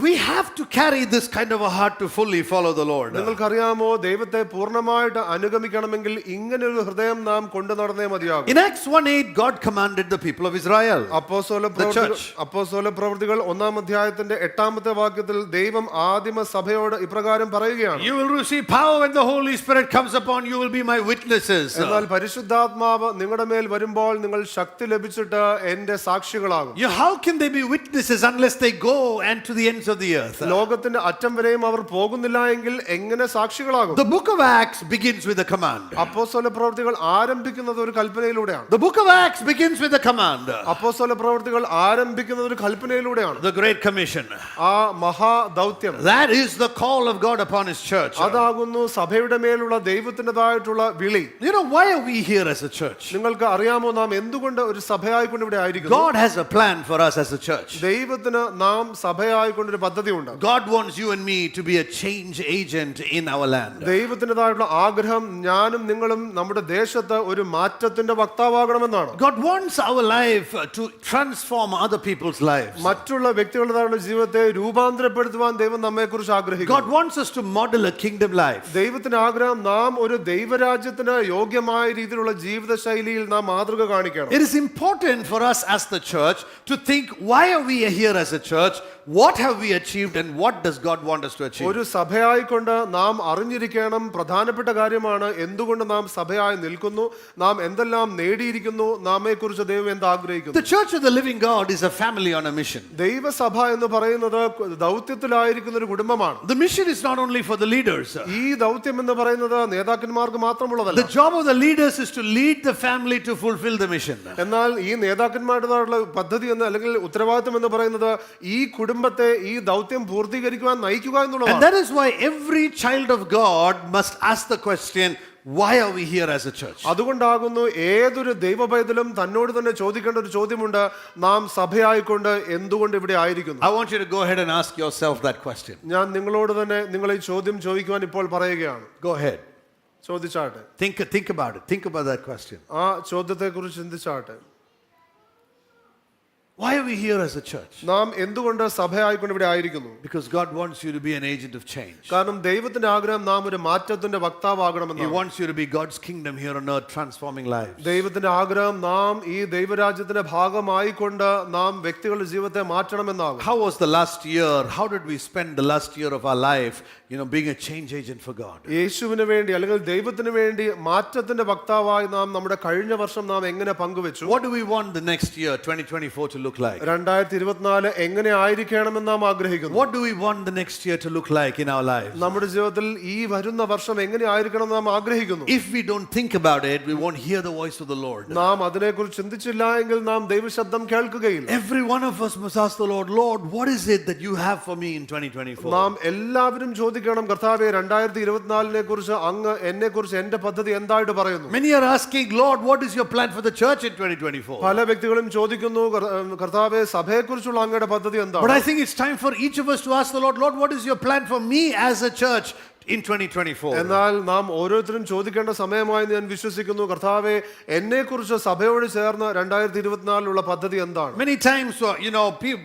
We have to carry this kind of a heart to fully follow the Lord. നിങ്ങൾക്കറിയാമോ, ദൈവത്തെ പൂർണ്ണമായിട്ട് അനുഗമിക്കണമെങ്കിൽ ഇങ്ങനെ ഒരു ഹൃദയം നാം കൊണ്ടു നടന്നേ മതിയാകും. In Acts 1:8 God commanded the people of Israel. അപ്പോസ്തല പ്രവൃത്തികൾ 1-ാം അധ്യായത്തിന്റെ 8-ാമത്തെ വാക്യത്തിൽ ദൈവം ആദിമ സഭയോട് ഇപ്രകാരം പറയുകയാണ്, You will receive power when the Holy Spirit comes upon you, will be my witnesses. എന്നാൽ പരിശുദ്ധാത്മാവ് നിങ്ങളുടെ മേൽ വരുമ്പോൾ നിങ്ങൾ ശക്തി ലഭിച്ചിട്ട് എന്റെ സാക്ഷികളാകും. How can they be witnesses unless they go and to the ends of the earth? ലോകത്തിന്റെ അറ്റം വരെയും അവർ പോകുന്നില്ല എങ്കിൽ എങ്ങനെ സാക്ഷികളാകും? The book of Acts begins with a command. അപ്പോസ്തല പ്രവൃത്തികൾ ആരംഭിക്കുന്നത് ഒരു കൽപ്പനയിലൂടെയാണ്. The book of Acts begins with a command. അപ്പോസ്തല പ്രവൃത്തികൾ ആരംഭിക്കുന്നത് ഒരു കൽപ്പനയിലൂടെയാണ്. The Great Commission. ആ മഹാദൗത്യം. That is the call of God upon His church. അതാകുന്നു സഭയുടെ മേലുള്ള ദൈവത്തിൻ്റെതായിട്ടുള്ള വിളി. Why are we here as a church? നിങ്ങൾക്ക് അറിയാമോ നാം എന്തുകൊണ്ട് ഒരു സഭയായിക്കൊണ്ട് ഇവിടെ ആയിരിക്കുന്നു? God has a plan for us as a church. ദൈവത്തിന് നാം സഭയായിക്കൊണ്ട് ഒരു പദ്ധതിയുണ്ട്. God wants you and me to be a change agent in our land. ദൈവത്തിൻ്റെതായിട്ടുള്ള ആഗ്രഹം ഞാനും നിങ്ങളും നമ്മുടെ ദേശത്ത് ഒരു മാറ്റത്തിന്റെ വക്താവാകണമെന്നാണ്. God wants our life to transform other people's lives. മറ്റുള്ള വ്യക്തികളുടെ ജീവിതത്തെ രൂപാന്തരപ്പെടുത്തുവാൻ ദൈവം നമ്മെക്കുറിച്ച് ആഗ്രഹിക്കുന്നു. God wants us to model a kingdom life. ദൈവത്തിന്റെ ആഗ്രഹം നാം ഒരു ദൈവരാജ്യത്തിന് യോഗ്യമായ രീതിയിലുള്ള ജീവിത ശൈലിയിൽ നാം മാതൃക കാണിക്കണം. It is important for us as the church to think, why are we here as a church? What have we achieved and what does God want us to achieve? ഒരു സഭയായിക്കൊണ്ട് നാം അറിഞ്ഞിരിക്കണം പ്രധാനപ്പെട്ട കാര്യമാണ് എന്തുകൊണ്ട് നാം സഭയായി നിൽക്കുന്നു, നാം എന്തെല്ലാം നേടിയിരിക്കുന്നു, നമ്മെക്കുറിച്ച് ദൈവം എന്ത് ആഗ്രഹിക്കുന്നു. The church of the living God is a family on a mission. ദൈവസഭ എന്ന് പറയുന്നത് ദൗത്യത്തിലായിരിക്കുന്ന ഒരു കുടുംബമാണ്. The mission is not only for the leaders. ഈ ദൗത്യം എന്ന് പറയുന്നത് നേതാക്കന്മാർക്ക് മാത്രമുള്ളതല്ല. The job of the leaders is to lead the family to fulfill the mission. എന്നാൽ ഈ നേതാക്കന്മാരുടേതായിട്ടുള്ള പദ്ധതി എന്ന് അല്ലെങ്കിൽ ഉത്തരവാദിത്വം എന്ന് പറയുന്നത് ഈ കുടുംബത്തെ ഈ ദൗത്യം പൂർത്തീകരിക്കുവാൻ നയിക്കുക എന്നുള്ളതാണ്. And that is why every child of God must ask the question, why are we here as a church? അതുകൊണ്ടാകുന്നു ഏതൊരു ദൈവപൈതലും തന്നോട് തന്നെ ചോദിക്കേണ്ട ഒരു ചോദ്യമുണ്ട്, നാം സഭയായിക്കൊണ്ട് എന്തുകൊണ്ട് ഇവിടെ ആയിരിക്കുന്നു? I want you to go ahead and ask yourself that question. ഞാൻ നിങ്ങളോട് തന്നെ നിങ്ങൾ ഈ ചോദ്യം ചോദിക്കുവാൻ ഇപ്പോൾ പറയുകയാണ്. Go ahead. ചോദിച്ചാട്ടെ. Think about it. Think about that question. ആ ചോദ്യത്തെക്കുറിച്ച് ചിന്തിച്ചാട്ടെ. Why are we here as a church? നാം എന്തുകൊണ്ട് സഭയായിക്കൊണ്ട് ഇവിടെ ആയിരിക്കുന്നു? Because God wants you to be an agent of change. കാരണം ദൈവത്തിന്റെ ആഗ്രഹം നാം ഒരു മാറ്റത്തിന്റെ He വക്താവാകണമെന്നാണ്. wants you to be God's kingdom here on earth, transforming lives. ദൈവത്തിന്റെ ആഗ്രഹം നാം ഈ ദൈവരാജ്യത്തിന്റെ ഭാഗമായിക്കൊണ്ട് നാം വ്യക്തികളുടെ ജീവിതത്തെ മാറ്റണമെന്നാകും. How was the last year? How did we spend the last year of our life, being a change agent for God? യേശുവിന് വേണ്ടി അല്ലെങ്കിൽ ദൈവത്തിന് വേണ്ടി മാറ്റത്തിന്റെ വക്താവായി നാം നമ്മുടെ കഴിഞ്ഞ വർഷം നാം എങ്ങനെ പങ്കുവെച്ചു? What do we want the next year, 2024, to look like? 2024 എങ്ങനെ ആയിരിക്കണമെന്ന് നാം ആഗ്രഹിക്കുന്നു. What do we want the next year to look like in our lives? നമ്മുടെ ജീവിതത്തിൽ ഈ വരുന്ന വർഷം എങ്ങനെ ആയിരിക്കണമെന്ന് നാം ആഗ്രഹിക്കുന്നു. If we don't think about it, we won't hear the voice of the Lord. നാം അതിനെക്കുറിച്ച് ചിന്തിച്ചില്ല എങ്കിൽ നാം ദൈവശബ്ദം കേൾക്കുകയില്ല. Every one of us must ask the Lord, Lord, what is it that you have for me in 2024? നാം എല്ലാവരും ചോദിക്കണം, കർത്താവേ 2024 കുറിച്ച് അങ്ങ് എന്നെ കുറിച്ച് എന്റെ പദ്ധതി എന്തായിട്ട് പറയുന്നു? Many are asking, Lord, what is your plan for the church in 2024? പല വ്യക്തികളും ചോദിക്കുന്നു, കർത്താവേ സഭയെക്കുറിച്ചുള്ള അങ്ങയുടെ പദ്ധതി എന്താണ്? But I think it's time for each of us to ask the Lord, Lord, what is your plan for me as a church in 2024? എന്നാൽ നാം ഓരോരുത്തരും ചോദിക്കേണ്ട സമയമായി ഞാൻ വിശ്വസിക്കുന്നു, കർത്താവേ എന്നെ കുറിച്ച് സഭയോട് ചേർന്ന് 2024 പദ്ധതി എന്താണ്? Many times,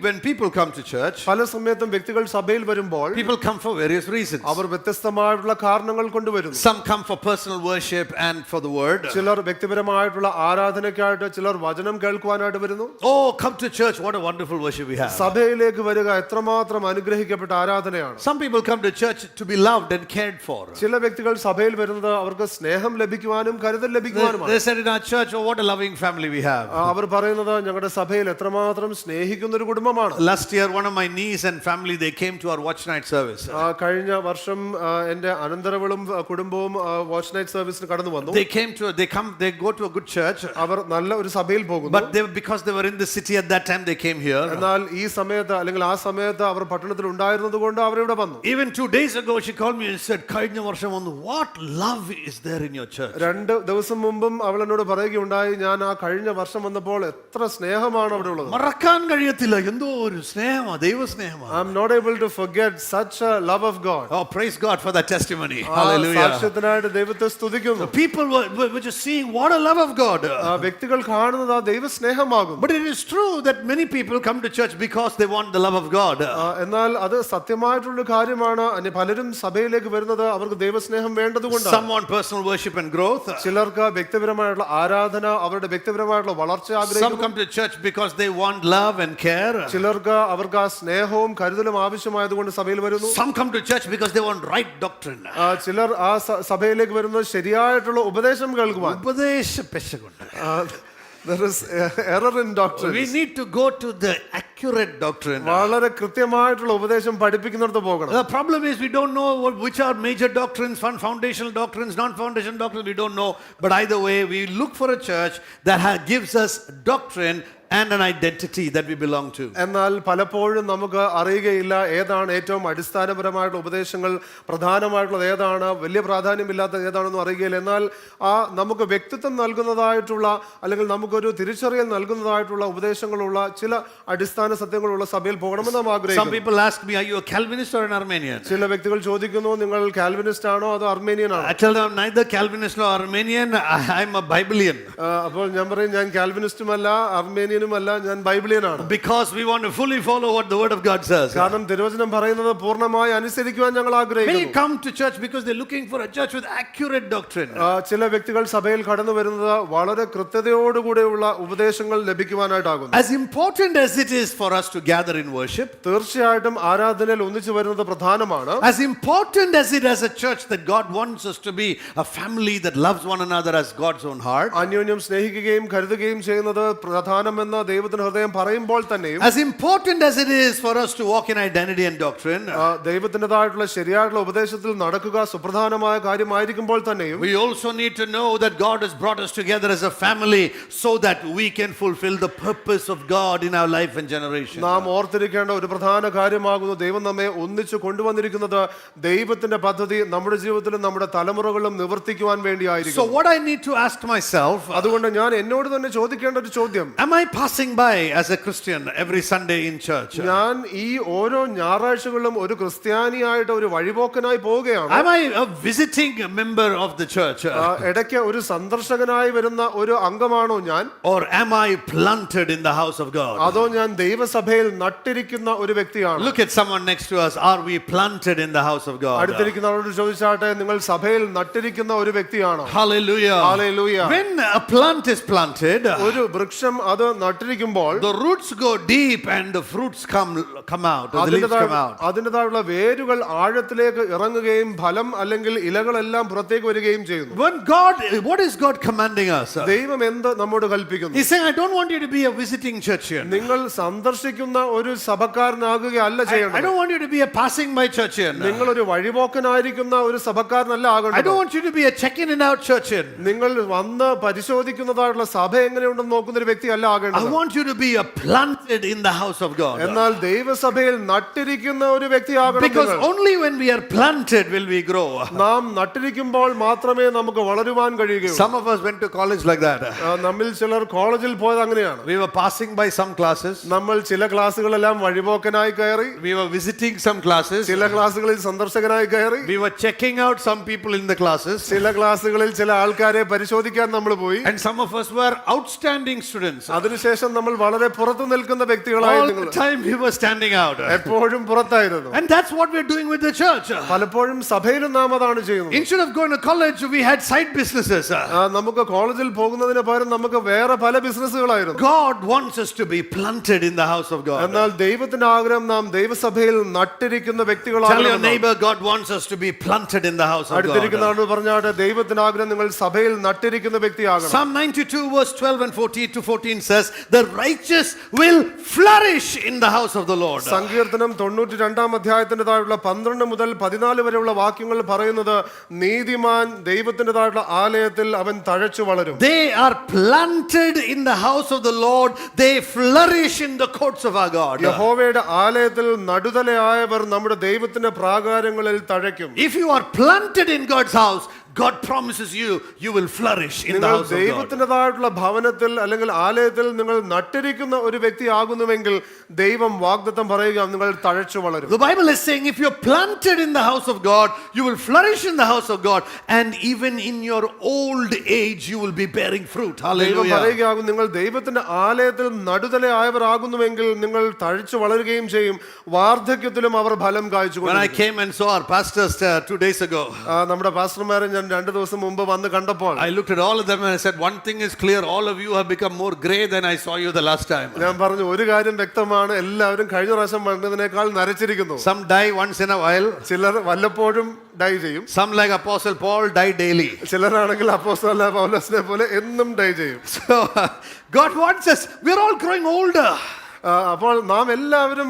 when people come to church, പല സമയത്തും വ്യക്തികൾ സഭയിൽ വരുമ്പോൾ people come for various reasons. അവർ വ്യത്യസ്തമായിട്ടുള്ള കാരണങ്ങൾ കൊണ്ടുവരുന്നു. Some come for personal worship and for the word. ചിലർ വ്യക്തിപരമായിട്ടുള്ള ആരാധനയ്ക്കായിട്ട്, ചിലർ വചനം കേൾക്കുവാനായിട്ട് വരുന്നു. Oh, come to church, what a wonderful worship we have. സഭയിലേക്ക് വരിക എത്രമാത്രം അനുഗ്രഹിക്കപ്പെട്ട ആരാധനയാണ്. Some people come to church to be loved and cared for. ചില വ്യക്തികൾ സഭയിൽ വരുന്നത് അവർക്ക് സ്നേഹം ലഭിക്കുവാനും കരുതൽ ലഭിക്കുവാനുമാണ്. They said in our church, oh, what a loving family we have. അവർ പറയുന്നത് ഞങ്ങളുടെ സഭയിൽ എത്രമാത്രം സ്നേഹിക്കുന്ന ഒരു കുടുംബമാണ്. Last year, one of my niece and family, they came to our watch night service. കഴിഞ്ഞ വർഷം എന്റെ അനന്തരവളും കുടുംബവും വാച്ച് നൈറ്റ് സർവീസിന് കടന്നു വന്നു. They go to a good church. അവർ നല്ല ഒരു സഭയിൽ പോകുന്നു. But because they were in the city at that time, they came here. എന്നാൽ ഈ സമയത്ത് അല്ലെങ്കിൽ ആ സമയത്ത് അവർ പട്ടണത്തിൽ ഉണ്ടായിരുന്നത് കൊണ്ട് അവർ ഇവിടെ വന്നു. Even 2 days ago, she called me and said, കഴിഞ്ഞ വർഷം വന്നു, what love is there in your church? 2 ദിവസം മുമ്പും അവൾ എന്നോട് പറയുകയുണ്ടായി, ഞാൻ ആ കഴിഞ്ഞ വർഷം വന്നപ്പോൾ എത്ര സ്നേഹമാണ് അവിടെ ഉള്ളത്. മറക്കാൻ കഴിയത്തില്ല, എന്തോ ഒരു സ്നേഹമാണ്, ദൈവ സ്നേഹമാണ്. I am not able to forget such a love of God. Oh, praise God for that testimony. Hallelujah. സാക്ഷ്യത്തിനായിട്ട് ദൈവത്തെ സ്തുതിക്കുന്നു. People were just seeing what a love of God. വ്യക്തികൾ കാണുന്നത് ആ ദൈവ സ്നേഹമാകും. But it is true that many people come to church because they want the love of God. എന്നാൽ അത് സത്യമായിട്ടുള്ള കാര്യമാണ്. പലരും സഭയിലേക്ക് വരുന്നത് അവർക്ക് ദൈവസ്നേഹം വേണ്ടതുകൊണ്ടാണ്. Some want personal worship and growth. ചിലർക്ക് വ്യക്തിപരമായിട്ടുള്ള ആരാധന, അവരുടെ വ്യക്തിപരമായിട്ടുള്ള വളർച്ച ആഗ്രഹിക്കുന്നു. Some come to church because they want love and care. ചിലർക്ക് അവർക്ക് ആ സ്നേഹവും കരുതലും ആവശ്യമായതുകൊണ്ട് സഭയിൽ വരുന്നു. Some come to church because they want right doctrine. ചിലർ ആ സഭയിലേക്ക് വരുന്നത് ശരിയായിട്ടുള്ള ഉപദേശം കേൾക്കുവാൻ. ഉപദേശ പെശകുണ്ട്. There is error in doctrine. We need to go to the accurate doctrine. വളരെ കൃത്യമായിട്ടുള്ള ഉപദേശം പഠിപ്പിക്കുന്നിടത്ത് പോകണം. The problem is we don't know which are major doctrines, foundational doctrines, non-foundational doctrines. We don't know. But either way, we look for a church that gives us doctrine and an identity that we belong to. എന്നാൽ പലപ്പോഴും നമുക്ക് അറിയുകയില്ല ഏതാണ് ഏറ്റവും അടിസ്ഥാനപരമായിട്ടുള്ള ഉപദേശങ്ങൾ, പ്രധാനമായിട്ടുള്ളത് ഏതാണ്, വലിയ പ്രാധാന്യമില്ലാത്ത ഏതാണെന്ന് അറിയുകയില്ല. എന്നാൽ ആ നമുക്ക് വ്യക്തിത്വം നൽകുന്നതായിട്ടുള്ള അല്ലെങ്കിൽ നമുക്കൊരു തിരിച്ചറിയൽ നൽകുന്നതായിട്ടുള്ള ഉപദേശങ്ങളുള്ള ചില അടിസ്ഥാന സത്യങ്ങളുള്ള സഭയിൽ പോകണമെന്ന് നാം ആഗ്രഹിക്കുന്നു. Some people ask me, are you a Calvinist or an Armenian? ചില വ്യക്തികൾ ചോദിക്കുന്നു, നിങ്ങൾ കാൽവിനിസ്റ്റ് ആണോ അതോ അർമേനിയൻ ആണോ? I tell them, neither Calvinist nor Armenian. I'm a Biblean. അപ്പോൾ ഞാൻ പറയും, ഞാൻ കാൽവിനിസ്റ്റുമല്ല അർമേനിയൻ അല്ല, ഞാൻ ബൈബിളിയനാണ്. Because we want to fully follow what the word of God says. കാരണം തിരുവചനം പറയുന്നത് പൂർണ്ണമായി അനുസരിക്കുവാൻ ഞങ്ങൾ ആഗ്രഹിക്കുന്നു. Many come to church because they're looking for a church with accurate doctrine. ചില വ്യക്തികൾ സഭയിൽ കടന്നു വരുന്നത് വളരെ കൃത്യതയോടുകൂടിയുള്ള ഉപദേശങ്ങൾ ലഭിക്കുവാനായിട്ടാകുന്നു. As important as it is for us to gather in worship, തീർച്ചയായിട്ടും ആരാധനയിൽ ഒന്നിച്ചു വരുന്നത് പ്രധാനമാണ്. as important as it as a church that God wants us to be a family that loves one another as God's own heart, അന്യോന്യം സ്നേഹിക്കുകയും കരുതുകയും ചെയ്യുന്നത് പ്രധാനമെന്ന് വേണമെന്ന് ദൈവത്തിന്റെ ഹൃദയം പറയുമ്പോൾ തന്നെയും as important as it is for us to walk in identity and doctrine, ദൈവത്തിൻ്റെതായിട്ടുള്ള ശരിയായിട്ടുള്ള ഉപദേശത്തിൽ നടക്കുക സുപ്രധാനമായ കാര്യമായിരിക്കുമ്പോൾ തന്നെയും we also need to know that God has brought us together as a family so that we can fulfill the purpose of God in our life and generation. നാം ഓർത്തിരിക്കേണ്ട ഒരു പ്രധാന കാര്യമാകുന്നു ദൈവം നമ്മെ ഒന്നിച്ചു കൊണ്ടുവന്നിരിക്കുന്നത് ദൈവത്തിന്റെ പദ്ധതി നമ്മുടെ ജീവിതത്തിലും നമ്മുടെ തലമുറകളിലും നിവർത്തിക്കുവാൻ So വേണ്ടിയായിരിക്കും. what I need to ask myself, അതുകൊണ്ട് ഞാൻ എന്നോട് തന്നെ ചോദിക്കേണ്ട ഒരു ചോദ്യം, am I passing by as a Christian every Sunday in church? ഞാൻ ഈ ഓരോ ഞായറാഴ്ചകളിലും ഒരു ക്രിസ്ത്യാനിയായിട്ട് ഒരു വഴിപോക്കനായി പോവുകയാണ്? Am I a visiting member of the church? ഇടയ്ക്ക് ഒരു സന്ദർശകനായി വരുന്ന ഒരു അംഗമാണോ ഞാൻ? Or am I planted in the house of God? അതോ ഞാൻ ദൈവസഭയിൽ നട്ടിരിക്കുന്ന ഒരു വ്യക്തിയാണ്? Look at someone next to us. Are we planted in the house of God? അടുത്തിരിക്കുന്ന ആളോട് ചോദിച്ചാട്ടെ, നിങ്ങൾ സഭയിൽ നട്ടിരിക്കുന്ന ഒരു വ്യക്തിയാണോ? Hallelujah. Hallelujah. When a plant is planted, ഒരു വൃക്ഷം അത് നട്ടിരിക്കുമ്പോൾ the roots go deep and the fruits come out. The leaves come out. അതിൻ്റെതായുള്ള വേരുകൾ ആഴത്തിലേക്ക് ഇറങ്ങുകയും ഫലം അല്ലെങ്കിൽ ഇലകളെല്ലാം പുറത്തേക്ക് വരികയും ചെയ്യുന്നു. What is God commanding us? ദൈവം എന്ത് നമ്മോട് കൽപ്പിക്കുന്നു? He's saying, I don't want you to be a visiting churchian. നിങ്ങൾ സന്ദർശിക്കുന്ന ഒരു സഭക്കാരനാകുകയല്ല I ചെയ്യേണ്ടത്. don't want you to be a passing by churchian. നിങ്ങൾ ഒരു വഴിപോക്കനായിരിക്കുന്ന ഒരു സഭക്കാരനല്ല I ആകേണ്ടത്. don't want you to be a check-in and out churchian. നിങ്ങൾ വന്ന് പരിശോധിക്കുന്നതായിട്ടുള്ള സഭ എങ്ങനെയുണ്ടെന്ന് നോക്കുന്ന ഒരു വ്യക്തിയല്ല I ആകേണ്ടത്. want you to be a planted in the house of God. എന്നാൽ ദൈവസഭയിൽ നട്ടിരിക്കുന്ന ഒരു വ്യക്തിയാകണം Because നിങ്ങൾ. only when we are planted will we grow. നാം നട്ടിരിക്കുമ്പോൾ മാത്രമേ നമുക്ക് വളരുവാൻ കഴിയുകയുള്ളൂ. Some of us went to college like that. നമ്മിൽ ചിലർ കോളേജിൽ പോയത് അങ്ങനെയാണ്. We were passing by some classes. നമ്മൾ ചില ക്ലാസ്സുകളെല്ലാം വഴിപോക്കനായി കയറി, We were visiting some classes. ചില ക്ലാസ്സുകളിൽ സന്ദർശകനായി കയറി, We were checking out some people in the classes. ചില ക്ലാസ്സുകളിൽ ചില ആൾക്കാരെ പരിശോധിക്കാൻ നമ്മൾ പോയി. And some of us were outstanding students. അതിനുശേഷം നമ്മൾ വളരെ പുറത്തു നിൽക്കുന്ന All വ്യക്തികളായിരുന്നു. the time we were standing out. എപ്പോഴും പുറത്തായിരുന്നു. And that's what we're doing with the church. പലപ്പോഴും സഭയിലും നാം അതാണ് ചെയ്യുന്നത്. Instead of going to college, we had side businesses. നമുക്ക് കോളേജിൽ പോകുന്നതിന് പകരം നമുക്ക് വേറെ പല ബിസിനസ്സുകളായിരുന്നു. God wants us to be planted in the house of God. എന്നാൽ ദൈവത്തിന്റെ ആഗ്രഹം നാം ദൈവസഭയിൽ നട്ടിരിക്കുന്ന Tell your വ്യക്തികളാണ്. neighbor, God wants us to be planted in the house of അടുത്തിരിക്കുന്ന God. ആളോട് പറഞ്ഞാട്ടെ, ദൈവത്തിന്റെ ആഗ്രഹം നിങ്ങൾ സഭയിൽ നട്ടിരിക്കുന്ന വ്യക്തിയാകണം. Psalm 92 verse 12 and 14 to 14 says, the righteous will flourish in the house of the Lord. സങ്കീർത്തനം 92 അധ്യായത്തിൻ്റെതായുള്ള 12 മുതൽ 14 വരെയുള്ള വാക്യങ്ങൾ പറയുന്നത്, നീതിമാൻ ദൈവത്തിൻ്റെതായുള്ള ആലയത്തിൽ അവൻ തഴച്ചു വളരും. They are planted in the house of the Lord. They flourish in the courts of our God. യഹോവയുടെ ആലയത്തിൽ നടുതലയായവർ നമ്മുടെ ദൈവത്തിന്റെ പ്രാകാരങ്ങളിൽ തഴയ്ക്കും. If you are planted in God's house, God promises you will flourish in the നിങ്ങൾ house of God. ദൈവത്തിൻ്റെതായിട്ടുള്ള ഭവനത്തിൽ അല്ലെങ്കിൽ ആലയത്തിൽ നിങ്ങൾ നട്ടിരിക്കുന്ന ഒരു വ്യക്തിയാകുന്നുവെങ്കിൽ ദൈവം വാഗ്ദത്തം പറയുക, നിങ്ങൾ തഴച്ചു വളരും. The Bible is saying if you're planted in the house of God, you will flourish in the house of God, and even in your old age you will be bearing fruit. ദൈവം Hallelujah. പറയുകയാകും, നിങ്ങൾ ദൈവത്തിന്റെ ആലയത്തിൽ നടുതലയായവരാകുന്നുവെങ്കിൽ നിങ്ങൾ തഴച്ചു വളരുകയും ചെയ്യും, വാർദ്ധക്യത്തിലും അവർ ഫലം When I കായ്ച്ചുകൊണ്ടിരിക്കും. came and saw our pastors 2 days ago, നമ്മുടെ പാസ്റ്റർമാരെ ഞാൻ 2 ദിവസം മുമ്പ് വന്ന് കണ്ടപ്പോൾ I looked at all of them and I said, one thing is clear, all of you have become more gray than I saw you the last time. ഞാൻ പറഞ്ഞു, ഒരു കാര്യം വ്യക്തമാണ്, എല്ലാവരും കഴിഞ്ഞ പ്രാവശ്യം വന്നതിനേക്കാൾ നരച്ചിരിക്കുന്നു. Some die once in a while. ചിലർ വല്ലപ്പോഴും ഡൈ ചെയ്യും. Some, like Apostle Paul, die daily. ചിലരാണെങ്കിൽ അപ്പോസ്തലനായ പൗലോസിനെ പോലെ എന്നും ഡൈ ചെയ്യും. So God wants us. We're all growing older. അപ്പോൾ നാം എല്ലാവരും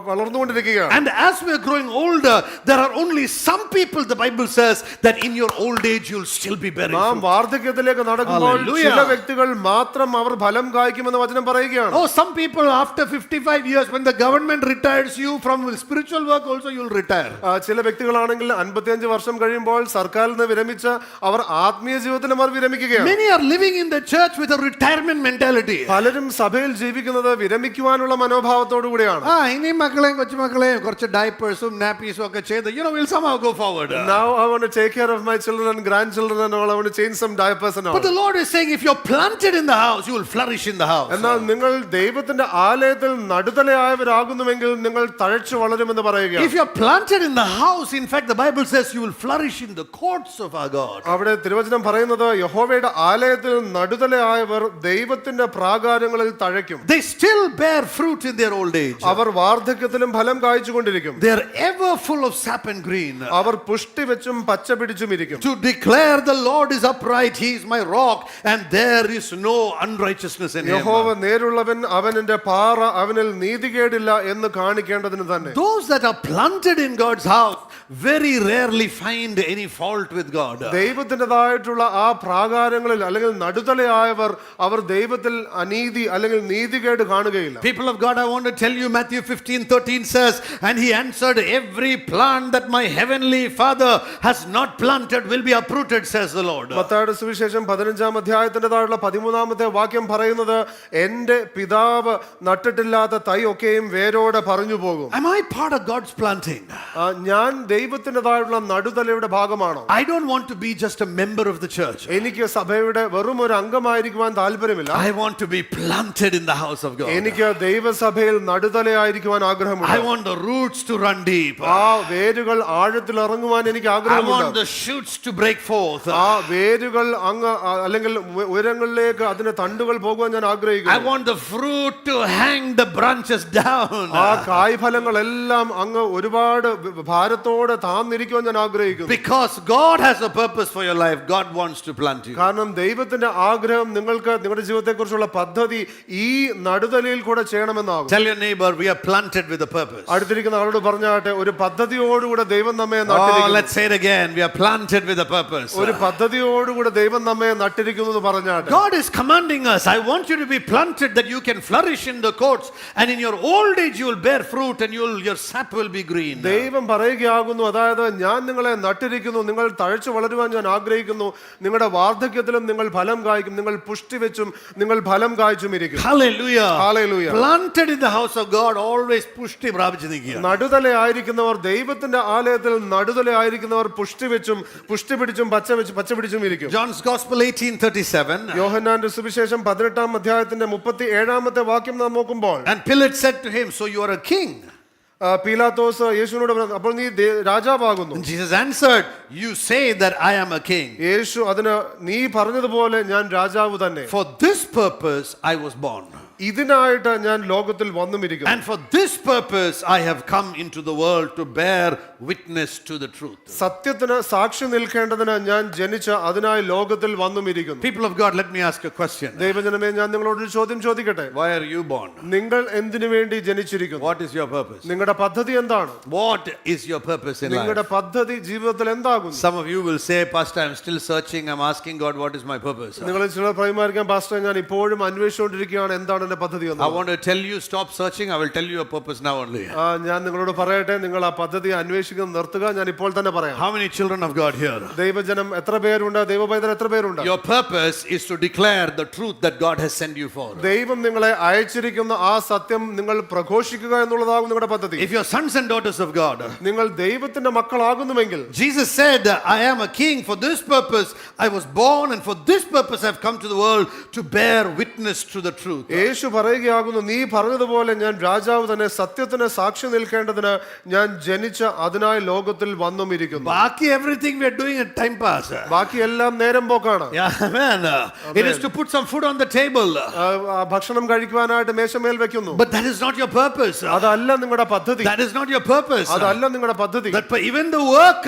വളർന്നുകൊണ്ടിരിക്കുകയാണ്. And as we're growing older, there are only some people, the Bible says, that in your old age you'll still be bearing നാം fruit. വാർദ്ധക്യത്തിലേക്ക് നടക്കുമ്പോൾ Hallelujah. ചില വ്യക്തികൾ മാത്രം അവർ ഫലം കായ്ക്കുമെന്ന് വചനം പറയുകയാണ്. Oh, some people after 55 years, when the government retires you from spiritual work, also you'll retire. ചില വ്യക്തികളാണെങ്കിൽ 55 വർഷം കഴിയുമ്പോൾ സർക്കാരിൽ നിന്ന് വിരമിച്ച് അവർ ആത്മീയ ജീവിതത്തിലും അവർ വിരമിക്കുകയാണ്. Many are living in the church with a retirement mentality. പലരും സഭയിൽ ജീവിക്കുന്നത് വിരമിക്കുവാനുള്ള മനോഭാവത്തോടു കൂടിയാണ്. ഇനി മക്കളെയും കൊച്ചുമക്കളെയും കുറച്ച് ഡൈപ്പേഴ്സും നാപ്പീസും ഒക്കെ ചെയ്ത് we'll somehow go forward. Now I want to take care of my children and grandchildren and all. I want to change some diapers and all. But the Lord is saying, if you're planted in the house, you will flourish in the house. എന്നാൽ നിങ്ങൾ ദൈവത്തിന്റെ ആലയത്തിൽ നടുതലയായവരാകുന്നുവെങ്കിൽ നിങ്ങൾ തഴച്ചു വളരുമെന്ന് പറയുക. If you're planted in the house, in fact the Bible says you will flourish in the courts of our God. അവിടെ തിരുവചനം പറയുന്നത്, യഹോവയുടെ ആലയത്തിൽ നടുതലയായവർ ദൈവത്തിന്റെ പ്രാകാരങ്ങളിൽ തഴയ്ക്കും. They still still bear fruit in their old age. അവർ വാർദ്ധക്യത്തിലും ഫലം കായ്ച്ചുകൊണ്ടിരിക്കും. They are ever full of sap and green. അവർ പുഷ്ടി വെച്ചും പച്ച പിടിച്ചും ഇരിക്കും. To declare the Lord is upright, he is my rock, and there is no unrighteousness in him. യഹോവ നേരുള്ളവൻ, അവൻ എന്റെ പാറ, അവനിൽ നീതികേടില്ല എന്ന് കാണിക്കേണ്ടതിന് തന്നെ. Those that are planted in God's house very rarely find any fault with God. ദൈവത്തിൻ്റെതായിട്ടുള്ള ആ പ്രാകാരങ്ങളിൽ അല്ലെങ്കിൽ നടുതലയായവർ അവർ ദൈവത്തിൽ അനീതി അല്ലെങ്കിൽ നീതികേട് കാണുകയില്ല. People of God, I want to tell you, Matthew 15:13 says, and he answered, every plant that my heavenly Father has not planted will be uprooted, says the Lord. മത്തായിയുടെ സുവിശേഷം 15-ാം അധ്യായത്തിൻ്റെതായുള്ള 13-ാമത്തെ വാക്യം പറയുന്നത്, എന്റെ പിതാവ് നട്ടിട്ടില്ലാത്ത തൈ ഒക്കെയും വേരോടെ പറഞ്ഞു പോകും. Am I part of God's planting? ഞാൻ ദൈവത്തിൻ്റെതായുള്ള നടുതലയുടെ ഭാഗമാണോ? I don't want to be just a member of the church. എനിക്ക് സഭയുടെ വെറും ഒരു അംഗമായിരിക്കുവാൻ താല്പര്യമില്ല. I want to be planted in the house of God. എനിക്ക് ദൈവസഭയിൽ നടുതലയായിരിക്കുവാൻ ആഗ്രഹമുണ്ട്. I want the roots to run deep. ആ വേരുകൾ ആഴത്തിൽ ഇറങ്ങുവാൻ എനിക്ക് I ആഗ്രഹമുണ്ട്. want the shoots to break forth. ആ വേരുകൾ അങ്ങ് അല്ലെങ്കിൽ ഉയരങ്ങളിലേക്ക് അതിന്റെ തണ്ടുകൾ പോകുവാൻ ഞാൻ I ആഗ്രഹിക്കുന്നു. want the fruit to hang the branches down. ആ കായ്ഫലങ്ങളെല്ലാം അങ്ങ് ഒരുപാട് ഭാരത്തോടെ താന്നിരിക്കുവാൻ ഞാൻ ആഗ്രഹിക്കുന്നു. Because God has a purpose for your life, God wants to plant you. കാരണം ദൈവത്തിന്റെ ആഗ്രഹം നിങ്ങൾക്ക് നിങ്ങളുടെ ജീവിതത്തെ കുറിച്ചുള്ള പദ്ധതി ഈ നടുതലയിൽ കൂടെ ചെയ്യണമെന്നാകും. Tell your neighbor, we are planted with a purpose. അടുത്തിരിക്കുന്ന ആളോട് പറഞ്ഞാട്ടെ, ഒരു പദ്ധതിയോടുകൂടെ ദൈവം നമ്മെ Oh, നട്ടിരിക്കുന്നു. let's say it again. We are planted with a purpose. ഒരു പദ്ധതിയോടുകൂടെ ദൈവം നമ്മെ നട്ടിരിക്കുന്നു എന്ന് പറഞ്ഞാട്ടെ. God is commanding us, I want you to be planted that you can flourish in the courts, and in your old age you will bear fruit and your sap will be green. ദൈവം പറയുകയാകുന്നു, അതായത് ഞാൻ നിങ്ങളെ നട്ടിരിക്കുന്നു, നിങ്ങൾ തഴച്ചു വളരുവാൻ ഞാൻ ആഗ്രഹിക്കുന്നു, നിങ്ങളുടെ വാർദ്ധക്യത്തിലും നിങ്ങൾ ഫലം കായ്ക്കും, നിങ്ങൾ പുഷ്ടി വെച്ചും നിങ്ങൾ ഫലം കായ്ച്ചും ഇരിക്കും. Hallelujah. Hallelujah. Planted in the house of God, always pushti പ്രാപിച്ചിരിക്കുക. നടുതലയായിരിക്കുന്നവർ ദൈവത്തിന്റെ ആലയത്തിൽ നടുതലയായിരിക്കുന്നവർ പുഷ്ടി വെച്ചും പുഷ്ടി പിടിച്ചും പച്ച പിടിച്ചും ഇരിക്കും. John's Gospel 18:37. യോഹന്നാന്റെ സുവിശേഷം 18-ാം അധ്യായത്തിന്റെ 37-ാമത്തെ വാക്യം നാം നോക്കുമ്പോൾ, And Pilate said to him, so you are a king? പീലാത്തോസ് യേശുവിനോട് പറഞ്ഞു, അപ്പോൾ നീ രാജാവാകുന്നു. And Jesus answered, you say that I am a king. യേശു അതിന്, നീ പറഞ്ഞതുപോലെ ഞാൻ രാജാവ് തന്നെ. For this purpose I was born. ഇതിനായിട്ട് ഞാൻ ലോകത്തിൽ വന്നുമിരിക്കുന്നു. And for this purpose I have come into the world to bear witness to the truth. സത്യത്തിന് സാക്ഷി നിൽക്കേണ്ടതിന് ഞാൻ ജനിച്ച അതിനായി ലോകത്തിൽ വന്നുമിരിക്കുന്നു. People of God, let me ask a question. ദൈവജനമേ, ഞാൻ നിങ്ങളോട് ഒരു ചോദ്യം ചോദിക്കട്ടെ. Why are you born? നിങ്ങൾ എന്തിനു വേണ്ടി ജനിച്ചിരിക്കുന്നു? What is your purpose? നിങ്ങളുടെ പദ്ധതി എന്താണ്? What is your purpose in നിങ്ങളുടെ life? പദ്ധതി ജീവിതത്തിൽ എന്താകുന്നു? Some of you will say, Pastor, I'm still searching. I'm asking God, what is my purpose? നിങ്ങൾ ചിലർ പറയുമായിരിക്കാം, പാസ്റ്റർ, ഞാൻ ഇപ്പോഴും അന്വേഷിച്ചുകൊണ്ടിരിക്കുകയാണ്, എന്താണ് എന്റെ പദ്ധതി എന്ന്. I want to tell you, stop searching. I will tell you your purpose now only. ഞാൻ നിങ്ങളോട് പറയട്ടെ, നിങ്ങൾ ആ പദ്ധതി അന്വേഷിക്കുന്നത് നിർത്തുക. ഞാൻ ഇപ്പോൾ തന്നെ പറയാം. How many children of God here? ദൈവജനം എത്ര പേരുണ്ട്? ദൈവപൈതൽ എത്ര പേരുണ്ട്? Your purpose is to declare the truth that God has sent you for. ദൈവം നിങ്ങളെ അയച്ചിരിക്കുന്ന ആ സത്യം നിങ്ങൾ പ്രഘോഷിക്കുക എന്നുള്ളതാകും നിങ്ങളുടെ പദ്ധതി. If you're sons and daughters of God, നിങ്ങൾ ദൈവത്തിന്റെ മക്കളാകുന്നുവെങ്കിൽ, Jesus said, I am a king. For this purpose I was born, and for this purpose I have come to the world to bear witness to the truth. യേശു പറയുകയാകുന്നു, നീ പറഞ്ഞതുപോലെ ഞാൻ രാജാവ് തന്നെ, സത്യത്തിന് സാക്ഷി നിൽക്കേണ്ടതിന് ഞാൻ ജനിച്ച അതിനായി ലോകത്തിൽ വന്നുമിരിക്കുന്നു. Baki everything we are doing at time pass. ബാക്കി എല്ലാം നേരം പോക്കാണ്. Yeah, amen. It is to put some food on the table. ഭക്ഷണം കഴിക്കുവാനായിട്ട് മേശമേൽ വെക്കുന്നു. But that is not your purpose. അതല്ല നിങ്ങളുടെ പദ്ധതി. That is not your purpose. അതല്ല നിങ്ങളുടെ പദ്ധതി. That even the work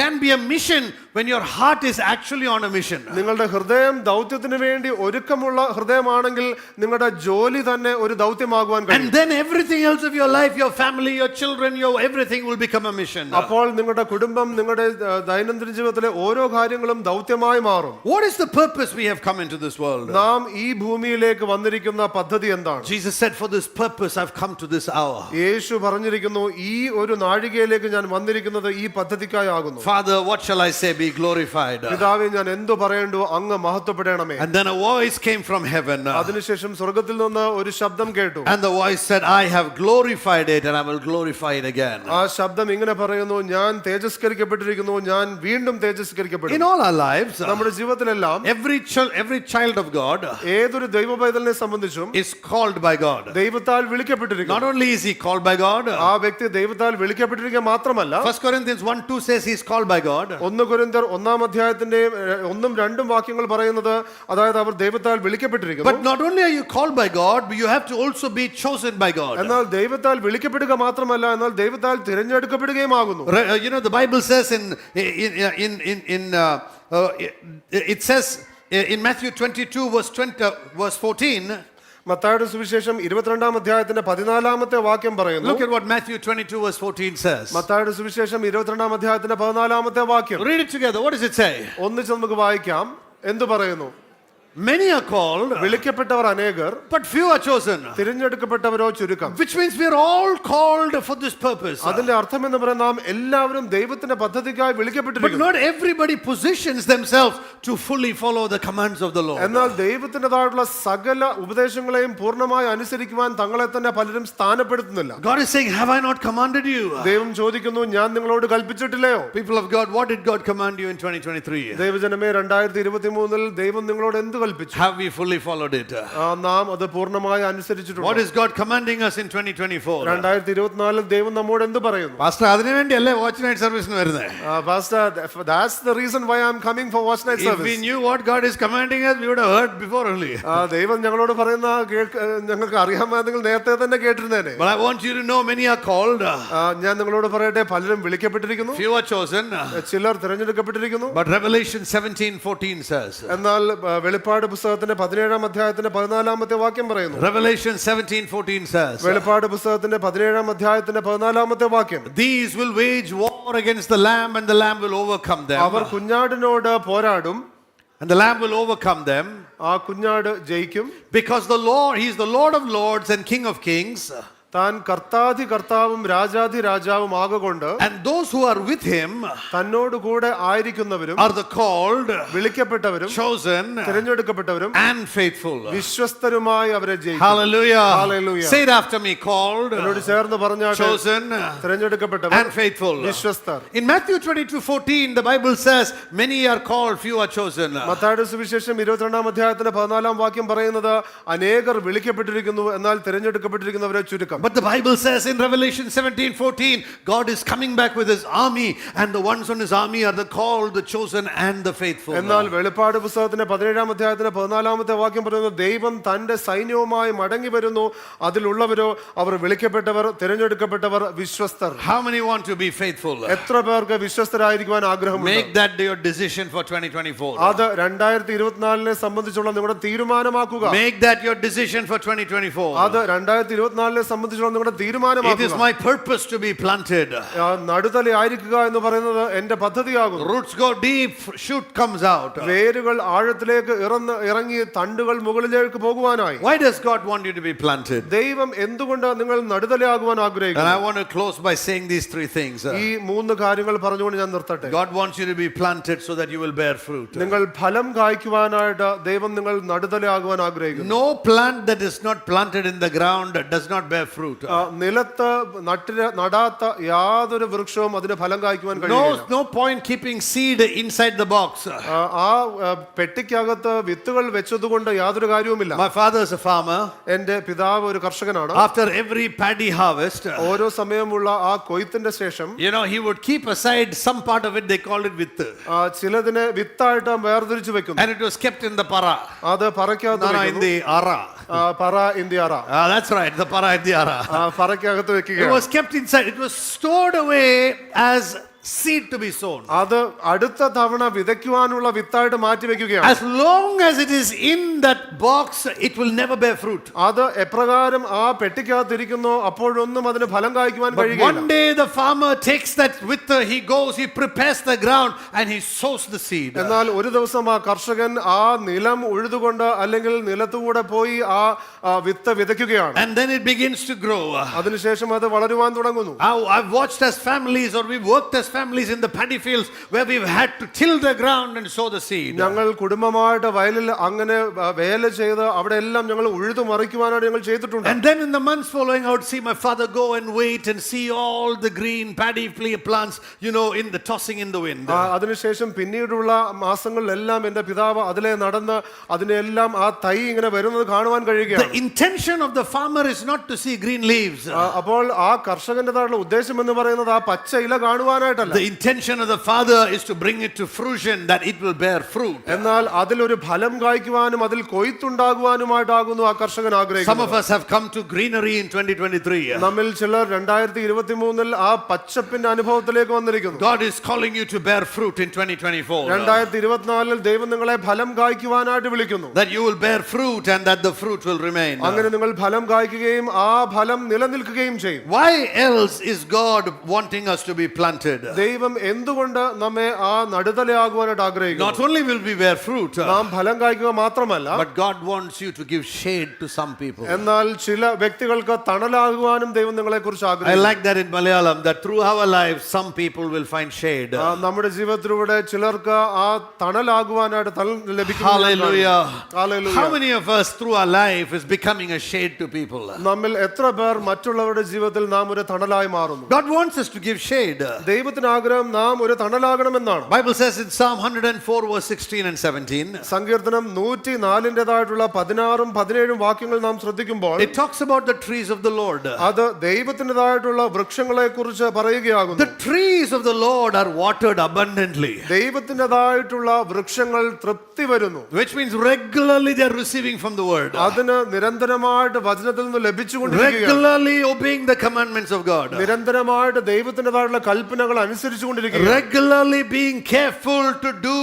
can be a mission when your heart is actually on a mission. നിങ്ങളുടെ ഹൃദയം ദൗത്യത്തിന് വേണ്ടി ഒരുക്കമുള്ള ഹൃദയമാണെങ്കിൽ നിങ്ങളുടെ ജോലി തന്നെ ഒരു ദൗത്യമാകുവാൻ കഴിയും. And then everything else of your life, your family, your children, your everything will become a mission. അപ്പോൾ നിങ്ങളുടെ കുടുംബം, നിങ്ങളുടെ ദൈനംദിന ജീവിതത്തിലെ ഓരോ കാര്യങ്ങളും ദൗത്യമായി മാറും. What is the purpose we have come into this world? നാം ഈ ഭൂമിയിലേക്ക് വന്നിരിക്കുന്ന പദ്ധതി എന്താണ്? Jesus said, for this purpose I've come to this hour. യേശു പറഞ്ഞിരിക്കുന്നു, ഈ ഒരു നാഴികയിലേക്ക് ഞാൻ വന്നിരിക്കുന്നത് ഈ പദ്ധതിക്കായി ആകുന്നു. Father, what shall I say? Be glorified. പിതാവേ, ഞാൻ എന്തു പറയേണ്ടു? അങ്ങ് മഹത്വപ്പെടണമേ. And then a voice came from heaven. അതിനുശേഷം സ്വർഗ്ഗത്തിൽ നിന്ന് ഒരു ശബ്ദം കേട്ടു. And the voice said, I have glorified it and I will glorify it again. ആ ശബ്ദം ഇങ്ങനെ പറയുന്നു, ഞാൻ തേജസ്കരിക്കപ്പെട്ടിരിക്കുന്നു, ഞാൻ വീണ്ടും തേജസ്കരിക്കപ്പെടും. In all our lives, നമ്മുടെ ജീവിതത്തിലെല്ലാം every child of God ഏതൊരു ദൈവപൈതലിനെ സംബന്ധിച്ചും is called by God. ദൈവത്താൽ വിളിക്കപ്പെട്ടിരിക്കുന്നു. Not only is he called by God, ആ വ്യക്തി ദൈവത്താൽ വിളിക്കപ്പെട്ടിരിക്കുക മാത്രമല്ല, 1 Corinthians 1:2 says he is called by God. 1 കൊരിന്ത്യർ 1-ാം അധ്യായത്തിന്റെ 1-ഉം 2-ഉം വാക്യങ്ങൾ പറയുന്നത്, അതായത് അവർ ദൈവത്താൽ വിളിക്കപ്പെട്ടിരിക്കുന്നു. But not only are you called by God, but you have to also be chosen by God. എന്നാൽ ദൈവത്താൽ വിളിക്കപ്പെടുക മാത്രമല്ല, എന്നാൽ ദൈവത്താൽ തിരഞ്ഞെടുക്കപ്പെടുകയുമാകുന്നു. You know, the Bible says it says in Matthew 22 verse 14. മത്തായിയുടെ സുവിശേഷം 22-ാം അധ്യായത്തിന്റെ 14-ാമത്തെ വാക്യം പറയുന്നു. Look at what Matthew 22 verse 14 says. മത്തായിയുടെ സുവിശേഷം 22-ാം അധ്യായത്തിന്റെ 14-ാമത്തെ വാക്യം. Read it together. What does it say? ഒന്നിച്ച് നമുക്ക് വായിക്കാം. എന്തു പറയുന്നു? Many are called, വിളിക്കപ്പെട്ടവർ അനേകർ, but few are chosen. തിരഞ്ഞെടുക്കപ്പെട്ടവരോ ചുരുക്കം. Which means we are all called for this purpose. അതിന്റെ അർത്ഥം എന്ന് പറയുന്നത് നാം എല്ലാവരും ദൈവത്തിന്റെ പദ്ധതിക്കായി But വിളിക്കപ്പെട്ടിരിക്കുന്നു. not everybody positions themselves to fully follow the commands of the Lord. എന്നാൽ ദൈവത്തിൻ്റെതായിട്ടുള്ള സകല ഉപദേശങ്ങളെയും പൂർണ്ണമായി അനുസരിക്കുവാൻ തങ്ങളെ തന്നെ പലരും സ്ഥാനപ്പെടുത്തുന്നില്ല. God is saying, have I not commanded you? ദൈവം ചോദിക്കുന്നു, ഞാൻ നിങ്ങളോട് കൽപ്പിച്ചിട്ടില്ലയോ? People of God, what did God command you in 2023? ദൈവജനമേ, 2023 ദൈവം നിങ്ങളോട് എന്ത് കൽപ്പിച്ചു? Have we fully followed it? നാം അത് പൂർണ്ണമായി അനുസരിച്ചിട്ടുണ്ട്. What is God commanding us in 2024? 2024 ദൈവം നമ്മോട് എന്ത് പറയുന്നു? Pastor, അതിനു വേണ്ടിയല്ലേ വാച്ച് നൈറ്റ് സർവീസിന് വരുന്നത്? Pastor, that's the reason why I'm coming for watch night If service. we knew what God is commanding us, we would have heard before only. ദൈവം ഞങ്ങളോട് പറയുന്ന ഞങ്ങൾക്ക് അറിയാമെങ്കിൽ നേരത്തെ തന്നെ കേട്ടിരുന്നേനെ. But I want you to know many are called. ഞാൻ നിങ്ങളോട് പറയട്ടെ, പലരും വിളിക്കപ്പെട്ടിരിക്കുന്നു, Few are chosen. ചിലർ തിരഞ്ഞെടുക്കപ്പെട്ടിരിക്കുന്നു. But Revelation 17:14 says. എന്നാൽ വെളിപ്പാട് പുസ്തകത്തിന്റെ 17-ാം അധ്യായത്തിന്റെ 14-ാമത്തെ വാക്യം പറയുന്നു. Revelation 17:14 says. വെളിപ്പാട് പുസ്തകത്തിന്റെ 17-ാം അധ്യായത്തിന്റെ 14-ാമത്തെ വാക്യം. These will wage war against the Lamb, and the Lamb will overcome them. Our കുഞ്ഞാടിനോട് പോരാടും, And the Lamb will overcome them. ആ കുഞ്ഞാട് ജയിക്കും. Because the Lord, He is the Lord of Lords and King of Kings. താൻ കർത്താധി കർത്താവും രാജാധി രാജാവും ആകൊണ്ട് And those who are with Him തന്നോട് കൂടെ ആയിരിക്കുന്നവരും are the called, വിളിക്കപ്പെട്ടവരും chosen, തിരഞ്ഞെടുക്കപ്പെട്ടവരും and faithful. വിശ്വസ്തരുമായി അവരെ ജയിക്കും. Hallelujah. Hallelujah. Say it after me. Called, എന്നോട് ചേർന്ന് പറഞ്ഞാട്ടെ, chosen, തിരഞ്ഞെടുക്കപ്പെട്ടവർ and faithful. വിശ്വസ്തർ. In Matthew 22:14, the Bible says, many are called, few are chosen. മത്തായിയുടെ സുവിശേഷം 22-ാം അധ്യായത്തിന്റെ 14-ാം വാക്യം പറയുന്നത്, അനേകർ വിളിക്കപ്പെട്ടിരിക്കുന്നു, എന്നാൽ തിരഞ്ഞെടുക്കപ്പെട്ടിരിക്കുന്നവരെ ചുരുക്കം. But the Bible says in Revelation 17:14, God is coming back with His army, and the ones on His army are the called, the chosen, and the faithful. എന്നാൽ വെളിപ്പാട് പുസ്തകത്തിന്റെ 17-ാം അധ്യായത്തിന്റെ 14-ാമത്തെ വാക്യം പറയുന്നത്, ദൈവം തന്റെ സൈന്യവുമായി മടങ്ങി വരുന്നു, അതിലുള്ളവരോ അവർ വിളിക്കപ്പെട്ടവർ, തിരഞ്ഞെടുക്കപ്പെട്ടവർ, വിശ്വസ്തർ. How many want to be faithful? എത്ര പേർക്ക് വിശ്വസ്തരായിരിക്കുവാൻ ആഗ്രഹമുണ്ട്? Make that your decision for 2024. അത് 2024 സംബന്ധിച്ചുള്ള നിങ്ങളുടെ തീരുമാനമാക്കുക. Make that your decision for 2024. അത് 2024 സംബന്ധിച്ചുള്ള നിങ്ങളുടെ It is തീരുമാനമാക്കുക. my purpose to be planted. നടുതല ആയിരിക്കുക എന്ന് പറയുന്നത് എന്റെ പദ്ധതിയാകുന്നു. Roots go deep, shoot comes out. വേരുകൾ ആഴത്തിലേക്ക് ഇറങ്ങി തണ്ടുകൾ മുകളിലേക്ക് പോകുവാനായി. Why does God want you to be planted? ദൈവം എന്തുകൊണ്ട് നിങ്ങൾ നടുതലയാകുവാൻ And ആഗ്രഹിക്കുന്നു? I want to close by saying these three things. ഈ 3 കാര്യങ്ങൾ പറഞ്ഞുകൊണ്ട് ഞാൻ നിർത്തട്ടെ. God wants you to be planted so that you will bear fruit. നിങ്ങൾ ഫലം കായ്ക്കുവാനായിട്ട് ദൈവം നിങ്ങൾ നടുതലയാകുവാൻ ആഗ്രഹിക്കുന്നു. No plant that is not planted in the ground does not bear fruit. നിലത്ത് നടാത്ത യാതൊരു വൃക്ഷവും അതിന് ഫലം കായ്ക്കുവാൻ കഴിയില്ല. No point keeping seed inside the box. ആ പെട്ടിക്കകത്ത് വിത്തുകൾ വെച്ചതുകൊണ്ട് യാതൊരു കാര്യവുമില്ല. My father is a farmer. എന്റെ പിതാവ് ഒരു കർഷകനാണ്. After every paddy harvest, ഓരോ സമയമുള്ള ആ കൊയ്ത്തിന്റെ ശേഷം he would keep aside some part of it. They called it vitt. ചിലതിനെ വിത്തായിട്ട് വേർതിരിച്ചു വെക്കുന്നു. And it was kept in the para. അത് പറയ്ക്കകത്ത് No, in the ara. പറ ഇന്ത്യാറ. That's right, the para in the ara. പറയ്ക്കകത്ത് It വെക്കുക. was kept inside. It was stored away as seed to be sown. അത് അടുത്ത തവണ വിതയ്ക്കുവാനുള്ള വിത്തായിട്ട് മാറ്റി വെക്കുകയാണ്. As long as it is in that box, it will never bear fruit. അത് എപ്രകാരം ആ പെട്ടിക്കകത്ത് ഇരിക്കുന്നു, അപ്പോഴൊന്നും അതിന് ഫലം കായ്ക്കുവാൻ But കഴിയില്ല. one day the farmer takes that wither, he goes, he prepares the ground and he sows the seed. എന്നാൽ ഒരു ദിവസം ആ കർഷകൻ ആ നിലം ഉഴുതുകൊണ്ട് അല്ലെങ്കിൽ നിലത്തുകൂടെ പോയി ആ വിത്ത് വിതയ്ക്കുകയാണ്. And then it begins to grow. അതിനുശേഷം അത് വളരുവാൻ തുടങ്ങുന്നു. I've watched as families, or we've worked as families in the paddy fields where we've had to till the ground and sow the seed. ഞങ്ങൾ കുടുംബമായിട്ട് വയലിൽ അങ്ങനെ വേല ചെയ്ത് അവിടെ എല്ലാം ഞങ്ങൾ ഉഴുതു മറിക്കുവാനായിട്ട് ഞങ്ങൾ ചെയ്തിട്ടുണ്ട്. And then in the months following, I would see my father go and wait and see all the green paddy plants, in the tossing in the wind. അതിനുശേഷം പിന്നീടുള്ള മാസങ്ങളിലെല്ലാം എന്റെ പിതാവ് അതിലെ നടന്ന് അതിനെല്ലാം ആ തൈ ഇങ്ങനെ വരുന്നത് കാണുവാൻ കഴിയുകയാണ്. The intention of the farmer is not to see green leaves. അപ്പോൾ ആ കർഷകന്റേതായുള്ള ഉദ്ദേശം എന്ന് പറയുന്നത് ആ പച്ച ഇല കാണുവാനായിട്ടല്ല. വേണ്ടിയിട്ടല്ല. The intention of the Father is to bring it to fruition, that it will bear fruit. എന്നാൽ അതിലൊരു ഫലം കായ്ക്കുവാനും അതിൽ കൊയ്ത്തുണ്ടാകുവാനുമായിട്ടാകുന്നു ആ കർഷകൻ Some of ആഗ്രഹിക്കുന്നത്. us have come to greenery in 2023. നമ്മിൽ ചിലർ 2023 ആ പച്ചപ്പിന്റെ അനുഭവത്തിലേക്ക് വന്നിരിക്കുന്നു. God is calling you to bear fruit in 2024. 2024 ദൈവം നിങ്ങളെ ഫലം കായ്ക്കുവാനായിട്ട് വിളിക്കുന്നു. That you will bear fruit and that the fruit will remain. അങ്ങനെ നിങ്ങൾ ഫലം കായ്ക്കുകയും ആ ഫലം നിലനിൽക്കുകയും ചെയ്യും. Why else is God wanting us to be planted? ദൈവം എന്തുകൊണ്ട് നമ്മെ ആ നടുതലയാകുവാനായിട്ട് ആഗ്രഹിക്കുന്നു? Not only will we bear fruit, നാം ഫലം കായ്ക്കുക മാത്രമല്ല, but God wants you to give shade to some people. എന്നാൽ ചില വ്യക്തികൾക്ക് തണലാകുവാനും ദൈവം നിങ്ങളെ കുറിച്ച് I ആഗ്രഹിക്കുന്നു. like that in Malayalam, that through our lives some people will find shade. നമ്മുടെ ജീവിതത്തിലൂടെ ചിലർക്ക് ആ തണലാകുവാനായിട്ട് തണൽ ലഭിക്കുന്നു. Hallelujah. Hallelujah. How many of us through our life is becoming a shade to people? നമ്മിൽ എത്ര പേർ മറ്റുള്ളവരുടെ ജീവിതത്തിൽ നാം ഒരു തണലായി മാറുന്നു? God wants us to give shade. ദൈവത്തിന് ആഗ്രഹം നാം ഒരു തണലാകണമെന്നാണ്. Bible says in Psalm 104 verse 16 and 17. സങ്കീർത്തനം 104 16 17 വാക്യങ്ങൾ നാം ശ്രദ്ധിക്കുമ്പോൾ It talks about the trees of the Lord. അത് ദൈവത്തിൻ്റെതായിട്ടുള്ള വൃക്ഷങ്ങളെ കുറിച്ച് പറയുകയാകുന്നു. The trees of the Lord are watered abundantly. ദൈവത്തിൻ്റെതായിട്ടുള്ള വൃക്ഷങ്ങൾ തൃപ്തി വരുന്നു. Which means regularly they are receiving from the word. അതിന് നിരന്തരമായിട്ട് വചനത്തിൽ നിന്ന് ലഭിച്ചുകൊണ്ടിരിക്കുകയാണ്. Regularly obeying the commandments of God. നിരന്തരമായിട്ട് ദൈവത്തിൻ്റെതായിട്ടുള്ള കൽപ്പനകൾ അനുസരിച്ചുകൊണ്ടിരിക്കുകയാണ്. Regularly being careful to do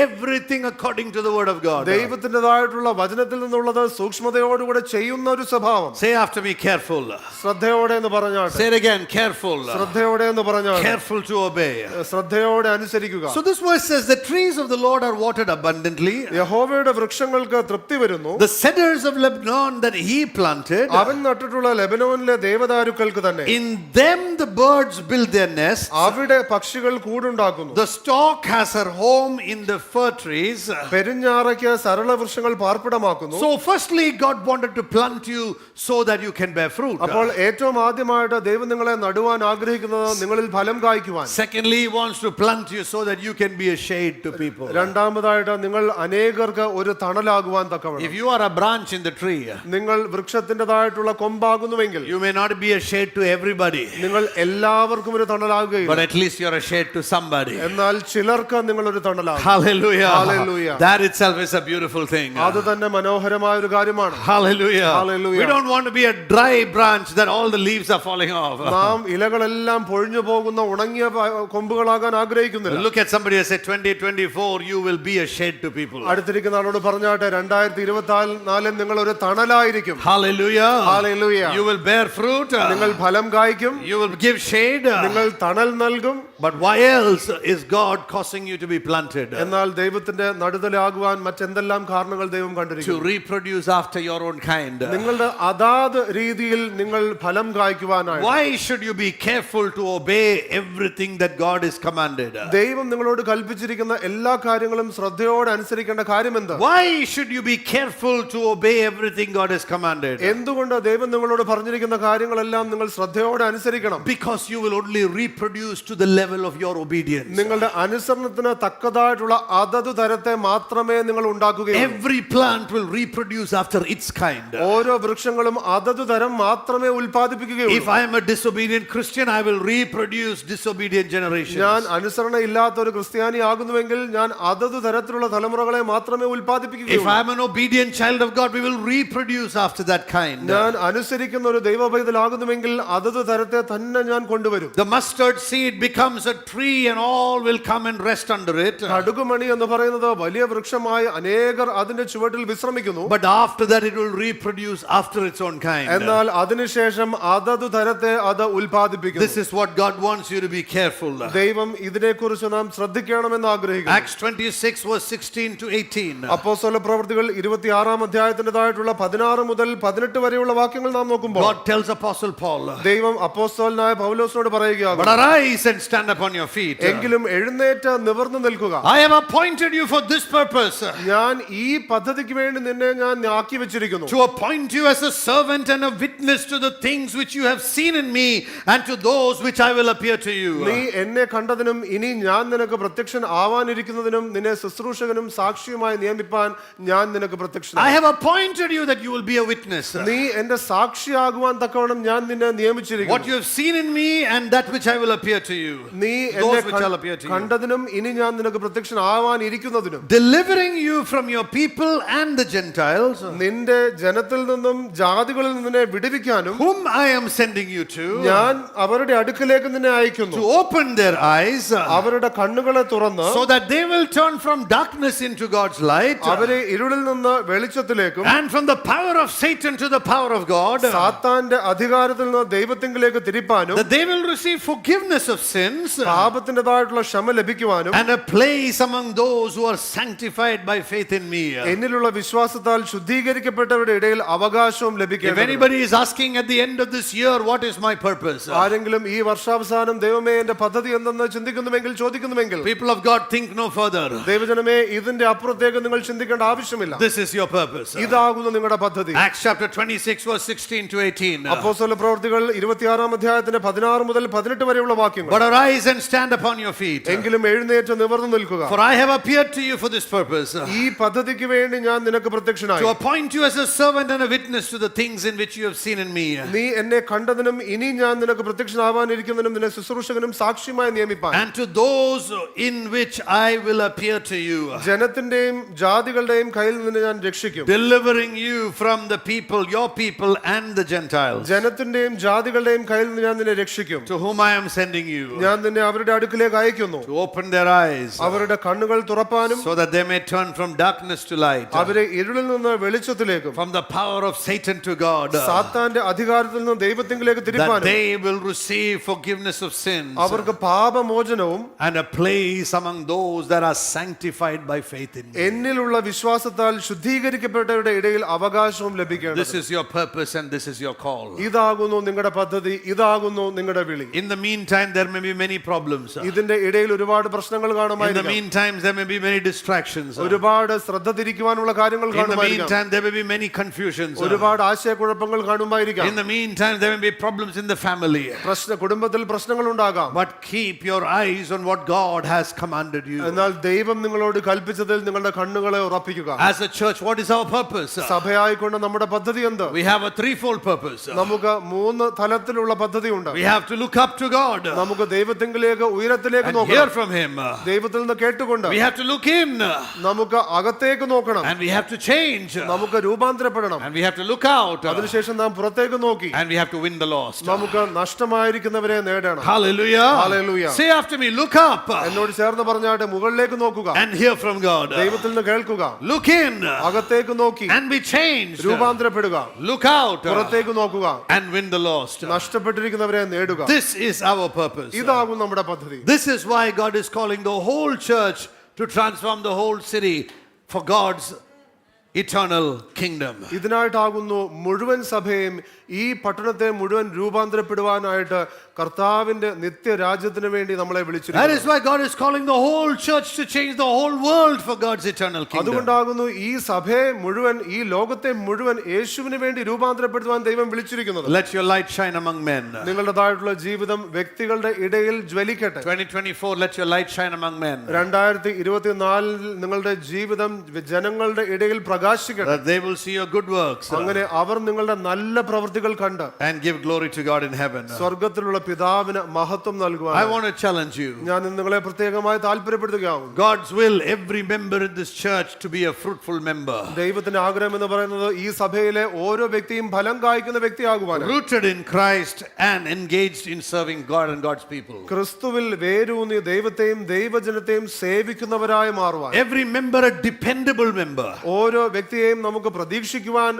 everything according to the word of God. ദൈവത്തിൻ്റെതായിട്ടുള്ള വചനത്തിൽ നിന്നുള്ളത് സൂക്ഷ്മതയോടുകൂടെ ചെയ്യുന്ന ഒരു സ്വഭാവം. Say after me, careful. ശ്രദ്ധയോടെ എന്ന് പറഞ്ഞാട്ടെ. Say it again, careful. ശ്രദ്ധയോടെ എന്ന് പറഞ്ഞാട്ടെ. Careful to obey. ശ്രദ്ധയോടെ അനുസരിക്കുക. So this verse says the trees of the Lord are watered abundantly. യഹോവയുടെ വൃക്ഷങ്ങൾക്ക് തൃപ്തി വരുന്നു. The cedars of Lebanon that he planted, അവൻ നട്ടിട്ടുള്ള ലെബനോനിലെ ദേവദാരുക്കൾക്ക് തന്നെ. in them the birds build their nests. അവിടെ പക്ഷികൾ കൂടുണ്ടാക്കുന്നു. The stork has her home in the fir trees. പെരുഞ്ഞാറയ്ക്ക് Sarala വൃക്ഷങ്ങൾ പാർപ്പിടമാക്കുന്നു. So firstly God wanted to plant you so that you can bear fruit. അപ്പോൾ ഏറ്റവും ആദ്യമായിട്ട് ദൈവം നിങ്ങളെ നടുവാൻ ആഗ്രഹിക്കുന്നത് നിങ്ങളിൽ ഫലം കായ്ക്കുവാൻ. Secondly he wants to plant you so that you can be a shade to people. രണ്ടാമതായിട്ട് നിങ്ങൾ അനേകർക്ക് ഒരു തണലാകുവാൻ തക്കവണ്ണം. If you are a branch in the tree, നിങ്ങൾ വൃക്ഷത്തിൻ്റെതായിട്ടുള്ള കൊമ്പാകുന്നുവെങ്കിൽ you may not be a shade to everybody, നിങ്ങൾ എല്ലാവർക്കും ഒരു തണലാകുകയില്ല. but at least you are a shade to somebody. എന്നാൽ ചിലർക്ക് നിങ്ങൾ ഒരു തണലാകും. Hallelujah. Hallelujah. That itself is a beautiful thing. അത് തന്നെ മനോഹരമായ ഒരു കാര്യമാണ്. Hallelujah. Hallelujah. We don't want to be a dry branch that all the leaves are falling off. നാം ഇലകളെല്ലാം പൊഴിഞ്ഞു പോകുന്ന ഉണങ്ങിയ കൊമ്പുകളാകാൻ ആഗ്രഹിക്കുന്നില്ല. Look at somebody and say 2024 you will be a shade to people. അടുത്തിരിക്കുന്ന ആളോട് പറഞ്ഞാട്ടെ 2024 നിങ്ങൾ ഒരു തണലായിരിക്കും. Hallelujah. Hallelujah. You will bear fruit. നിങ്ങൾ ഫലം കായ്ക്കും. You will give shade. നിങ്ങൾ തണൽ നൽകും. But why else is God causing you to be planted? എന്നാൽ ദൈവത്തിന്റെ നടുതലാകുവാൻ മറ്റെന്തെല്ലാം കാരണങ്ങൾ ദൈവം To കണ്ടിരിക്കുന്നു? reproduce after your own kind. നിങ്ങളുടെ അതാത് രീതിയിൽ നിങ്ങൾ ഫലം കായ്ക്കുവാനായി. Why should you be careful to obey everything that God is commanded? ദൈവം നിങ്ങളോട് കൽപ്പിച്ചിരിക്കുന്ന എല്ലാ കാര്യങ്ങളും ശ്രദ്ധയോടെ അനുസരിക്കേണ്ട കാര്യമെന്ത്? Why should you be careful to obey everything God has commanded? എന്തുകൊണ്ട് ദൈവം നിങ്ങളോട് പറഞ്ഞിരിക്കുന്ന കാര്യങ്ങളെല്ലാം നിങ്ങൾ ശ്രദ്ധയോടെ അനുസരിക്കണം? Because you will only reproduce to the level of your obedience. നിങ്ങളുടെ അനുസരണത്തിന് തക്കതായിട്ടുള്ള അതത് തരത്തെ മാത്രമേ നിങ്ങൾ ഉണ്ടാക്കുകയുള്ളൂ. Every plant will reproduce after its kind. ഓരോ വൃക്ഷങ്ങളും അതത് തരം മാത്രമേ ഉൽപ്പാദിപ്പിക്കുകയുള്ളൂ. If I am a disobedient Christian, I will reproduce disobedient generations. ഞാൻ അനുസരണ ഇല്ലാത്ത ഒരു ക്രിസ്ത്യാനി ആകുന്നുവെങ്കിൽ ഞാൻ അതത് തരത്തിലുള്ള തലമുറകളെ മാത്രമേ If ഉൽപ്പാദിപ്പിക്കുകയുള്ളൂ. I am an obedient child of God, we will reproduce after that kind. ഞാൻ അനുസരിക്കുന്ന ഒരു ദൈവപൈതലാകുന്നുവെങ്കിൽ അതത് തരത്തെ തന്നെ ഞാൻ കൊണ്ടുവരും. The mustard seed becomes a tree and all will come and rest under it. കടുകുമണി എന്ന് പറയുന്നത് വലിയ വൃക്ഷമായി അനേകർ അതിന്റെ ചുവട്ടിൽ വിശ്രമിക്കുന്നു. But after that it will reproduce after its own kind. എന്നാൽ അതിനുശേഷം അതത് തരത്തെ അത് ഉൽപ്പാദിപ്പിക്കുന്നു. This is what God wants you to be careful. ദൈവം ഇതിനെക്കുറിച്ച് നാം ശ്രദ്ധിക്കണമെന്ന് ആഗ്രഹിക്കുന്നു. Acts 26 verse 16 to 18. അപ്പോസ്തല പ്രവൃത്തികൾ 26 അധ്യായത്തിൻ്റെതായിട്ടുള്ള 16 മുതൽ 18 വരെയുള്ള വാക്യങ്ങൾ നാം നോക്കുമ്പോൾ God tells Apostle Paul, ദൈവം അപ്പോസ്തലനായ പൗലോസിനോട് പറയുകയാണ്, but arise and stand upon your feet. എങ്കിലും എഴുന്നേറ്റ് നിവർന്നു നിൽക്കുക. I have appointed you for this purpose, ഞാൻ ഈ പദ്ധതിക്ക് വേണ്ടി നിന്നെ ഞാൻ ആക്കി വെച്ചിരിക്കുന്നു. to appoint you as a servant and a witness to the things which you have seen in me and to those which I will appear to you. നീ എന്നെ കണ്ടതിനും ഇനി ഞാൻ നിനക്ക് പ്രത്യക്ഷൻ ആവാനിരിക്കുന്നതിനും നിന്നെ ശുശ്രൂഷകനും സാക്ഷിയുമായി നിയമിപ്പാൻ ഞാൻ നിനക്ക് പ്രത്യക്ഷനായി. I have appointed you that you will be a witness. നീ എന്റെ സാക്ഷിയാകുവാൻ തക്കവണ്ണം ഞാൻ നിന്നെ നിയമിച്ചിരിക്കുന്നു. What you have seen in me and that which I will appear to you. നീ Those എന്നെ which shall appear to you. കണ്ടതിനും ഇനി ഞാൻ നിനക്ക് പ്രത്യക്ഷനാവാൻ ഇരിക്കുന്നതിനും Delivering you from your people and the Gentiles, നിന്റെ ജനത്തിൽ നിന്നും ജാതികളിൽ നിന്നെ വിടുവിക്കാനും whom I am sending you to, ഞാൻ അവരുടെ അടുക്കലേക്ക് നിന്നെ അയക്കുന്നു. to open their eyes, അവരുടെ കണ്ണുകളെ തുറന്ന് so that they will turn from darkness into God's light, അവരെ ഇരുളിൽ നിന്ന് വെളിച്ചത്തിലേക്കും and from the power of Satan to the power of God, സാത്താന്റെ അധികാരത്തിൽ നിന്ന് ദൈവത്തിങ്കിലേക്ക് തിരിപ്പാനും that they will receive forgiveness of sins പാപത്തിൻ്റെതായിട്ടുള്ള ക്ഷമ ലഭിക്കുവാനും and a place among those who are sanctified by faith in me. എന്നിലുള്ള വിശ്വാസത്താൽ ശുദ്ധീകരിക്കപ്പെട്ടവരുടെ ഇടയിൽ അവകാശവും If ലഭിക്കും. anybody is asking at the end of this year, what is my purpose? ആരെങ്കിലും ഈ വർഷാവസാനം ദൈവമേ എന്റെ പദ്ധതി എന്തെന്ന് ചിന്തിക്കുന്നുവെങ്കിൽ ചോദിക്കുന്നുവെങ്കിൽ People of God, think no further. ദൈവജനമേ ഇതിന്റെ അപ്പുറത്തേക്ക് നിങ്ങൾ ചിന്തിക്കേണ്ട ആവശ്യമില്ല. This is your purpose. ഇതാകുന്നു നിങ്ങളുടെ പദ്ധതി. Acts chapter 26 verse 16 to 18. അപ്പോസ്തല പ്രവൃത്തികൾ 26 അധ്യായത്തിന്റെ 16 മുതൽ 18 വരെയുള്ള വാക്യങ്ങൾ. But arise and stand upon your feet. എങ്കിലും എഴുന്നേറ്റ് നിവർന്നു നിൽക്കുക. For I have appeared to you for this purpose, ഈ പദ്ധതിക്ക് വേണ്ടി ഞാൻ നിനക്ക് പ്രത്യക്ഷനായി. to appoint you as a servant and a witness to the things in which you have seen in me, നീ എന്നെ കണ്ടതിനും ഇനി ഞാൻ നിനക്ക് പ്രത്യക്ഷനാവാനിരിക്കുന്നതിനും നിന്നെ ശുശ്രൂഷകനും സാക്ഷിയുമായി നിയമിപ്പാൻ. and to those in which I will appear to you, ജനത്തിന്റെയും ജാതികളുടെയും കയ്യിൽ നിന്ന് ഞാൻ രക്ഷിക്കും. delivering you from the people, your people and the Gentiles, ജനത്തിന്റെയും ജാതികളുടെയും കയ്യിൽ നിന്ന് ഞാൻ നിന്നെ രക്ഷിക്കും. to whom I am sending you, ഞാൻ നിന്നെ അവരുടെ അടുക്കിലേക്ക് അയക്കുന്നു. to open their eyes, അവരുടെ കണ്ണുകൾ തുറപ്പാനും so that they may turn from darkness to light, അവരെ ഇരുളിൽ നിന്ന് വെളിച്ചത്തിലേക്കും from the power of Satan to God, സാത്താന്റെ അധികാരത്തിൽ നിന്ന് ദൈവത്തിങ്കിലേക്ക് that തിരിപ്പാനും they will receive forgiveness of sins അവർക്ക് പാപമോചനവും and a place among those that are sanctified by faith in me. എന്നിലുള്ള വിശ്വാസത്താൽ ശുദ്ധീകരിക്കപ്പെട്ടവരുടെ ഇടയിൽ അവകാശവും ലഭിക്കണം. This is your purpose and this is your call. ഇതാകുന്നു നിങ്ങളുടെ പദ്ധതി, ഇതാകുന്നു നിങ്ങളുടെ വിളി. In the meantime, there may be many problems. ഇതിന്റെ ഇടയിൽ ഒരുപാട് പ്രശ്നങ്ങൾ In the കാണുമായിരിക്കാം. meantime, there may be many distractions. ഒരുപാട് ശ്രദ്ധ തിരിക്കുവാനുള്ള കാര്യങ്ങൾ In the കാണുമായിരിക്കാം. meantime, there may be many confusions. ഒരുപാട് ആശയക്കുഴപ്പങ്ങൾ കാണുമായിരിക്കാം. In the meantime, there may be problems in the family. കുടുംബത്തിൽ പ്രശ്നങ്ങൾ ഉണ്ടാകാം. But keep your eyes on what God has commanded you. എന്നാൽ ദൈവം നിങ്ങളോട് കൽപ്പിച്ചതിൽ നിങ്ങളുടെ കണ്ണുകളെ ഉറപ്പിക്കുക. As a church, what is our purpose? സഭയായിക്കൊണ്ട് നമ്മുടെ പദ്ധതി എന്ത്? We have a threefold purpose. നമുക്ക് 3 തലത്തിലുള്ള പദ്ധതിയുണ്ട്. We have to look up to God നമുക്ക് ദൈവത്തിങ്കിലേക്ക് ഉയരത്തിലേക്ക് and hear നോക്കണം. from Him. ദൈവത്തിൽ നിന്ന് കേട്ടുകൊണ്ട് We have to look in നമുക്ക് അകത്തേക്ക് നോക്കണം. and we have to change. നമുക്ക് രൂപാന്തരപ്പെടണം. And we have to look out. അതിനുശേഷം നാം പുറത്തേക്ക് നോക്കി And we have to win the lost. നമുക്ക് നഷ്ടമായിരിക്കുന്നവരെ നേടണം. Hallelujah. Hallelujah. Say after me, look up എന്നോട് ചേർന്ന് പറഞ്ഞാട്ടെ മുകളിലേക്ക് നോക്കുക. and hear from God. ദൈവത്തിൽ നിന്ന് കേൾക്കുക. Look in അകത്തേക്ക് നോക്കി and be changed. രൂപാന്തരപ്പെടുക. Look out പുറത്തേക്ക് നോക്കുക. and win the lost. നഷ്ടപ്പെട്ടിരിക്കുന്നവരെ നേടുക. This is our purpose. ഇതാകും നമ്മുടെ പദ്ധതി. This is why God is calling the whole church to transform the whole city for God's eternal kingdom. ഇതിനായിട്ടാകുന്നു മുഴുവൻ സഭയും ഈ പട്ടണത്തെ മുഴുവൻ രൂപാന്തരപ്പെടുവാനായിട്ട് കർത്താവിന്റെ നിത്യരാജ്യത്തിന് വേണ്ടി നമ്മളെ That വിളിച്ചിരിക്കുന്നത്. is why God is calling the whole church to change the whole world for God's eternal kingdom. അതുകൊണ്ടാകുന്നു ഈ സഭയെ മുഴുവൻ ഈ ലോകത്തെ മുഴുവൻ യേശുവിന് വേണ്ടി രൂപാന്തരപ്പെടുത്തുവാൻ ദൈവം വിളിച്ചിരിക്കുന്നത്. Let your light shine among men. നിങ്ങളുടേതായിട്ടുള്ള ജീവിതം വ്യക്തികളുടെ ഇടയിൽ ജ്വലിക്കട്ടെ. 2024, let your light shine among men. 2024 നിങ്ങളുടെ ജീവിതം ജനങ്ങളുടെ ഇടയിൽ പ്രകാശിക്കട്ടെ. That they will see your good works അങ്ങനെ അവർ നിങ്ങളുടെ നല്ല പ്രവൃത്തികൾ കണ്ട് and give glory to God in heaven. സ്വർഗ്ഗത്തിലുള്ള പിതാവിന് മഹത്വം നൽകുവാൻ I want to challenge you. ഞാൻ നിങ്ങളെ പ്രത്യേകമായി താല്പര്യപ്പെടുത്തുകയാകുന്നു. God's will, every member in this church to be a fruitful member. ദൈവത്തിന്റെ ആഗ്രഹം എന്ന് പറയുന്നത് ഈ സഭയിലെ ഓരോ വ്യക്തിയും ഫലം കായ്ക്കുന്ന വ്യക്തിയാകുവാനാണ്. Rooted in Christ and engaged in serving God and God's people. ക്രിസ്തുവിൽ വേരൂന്നി ദൈവത്തെയും ദൈവജനത്തെയും സേവിക്കുന്നവരായി മാറുവാൻ. Every member a dependable member. ഓരോ വ്യക്തിയെയും നമുക്ക് പ്രതീക്ഷിക്കുവാൻ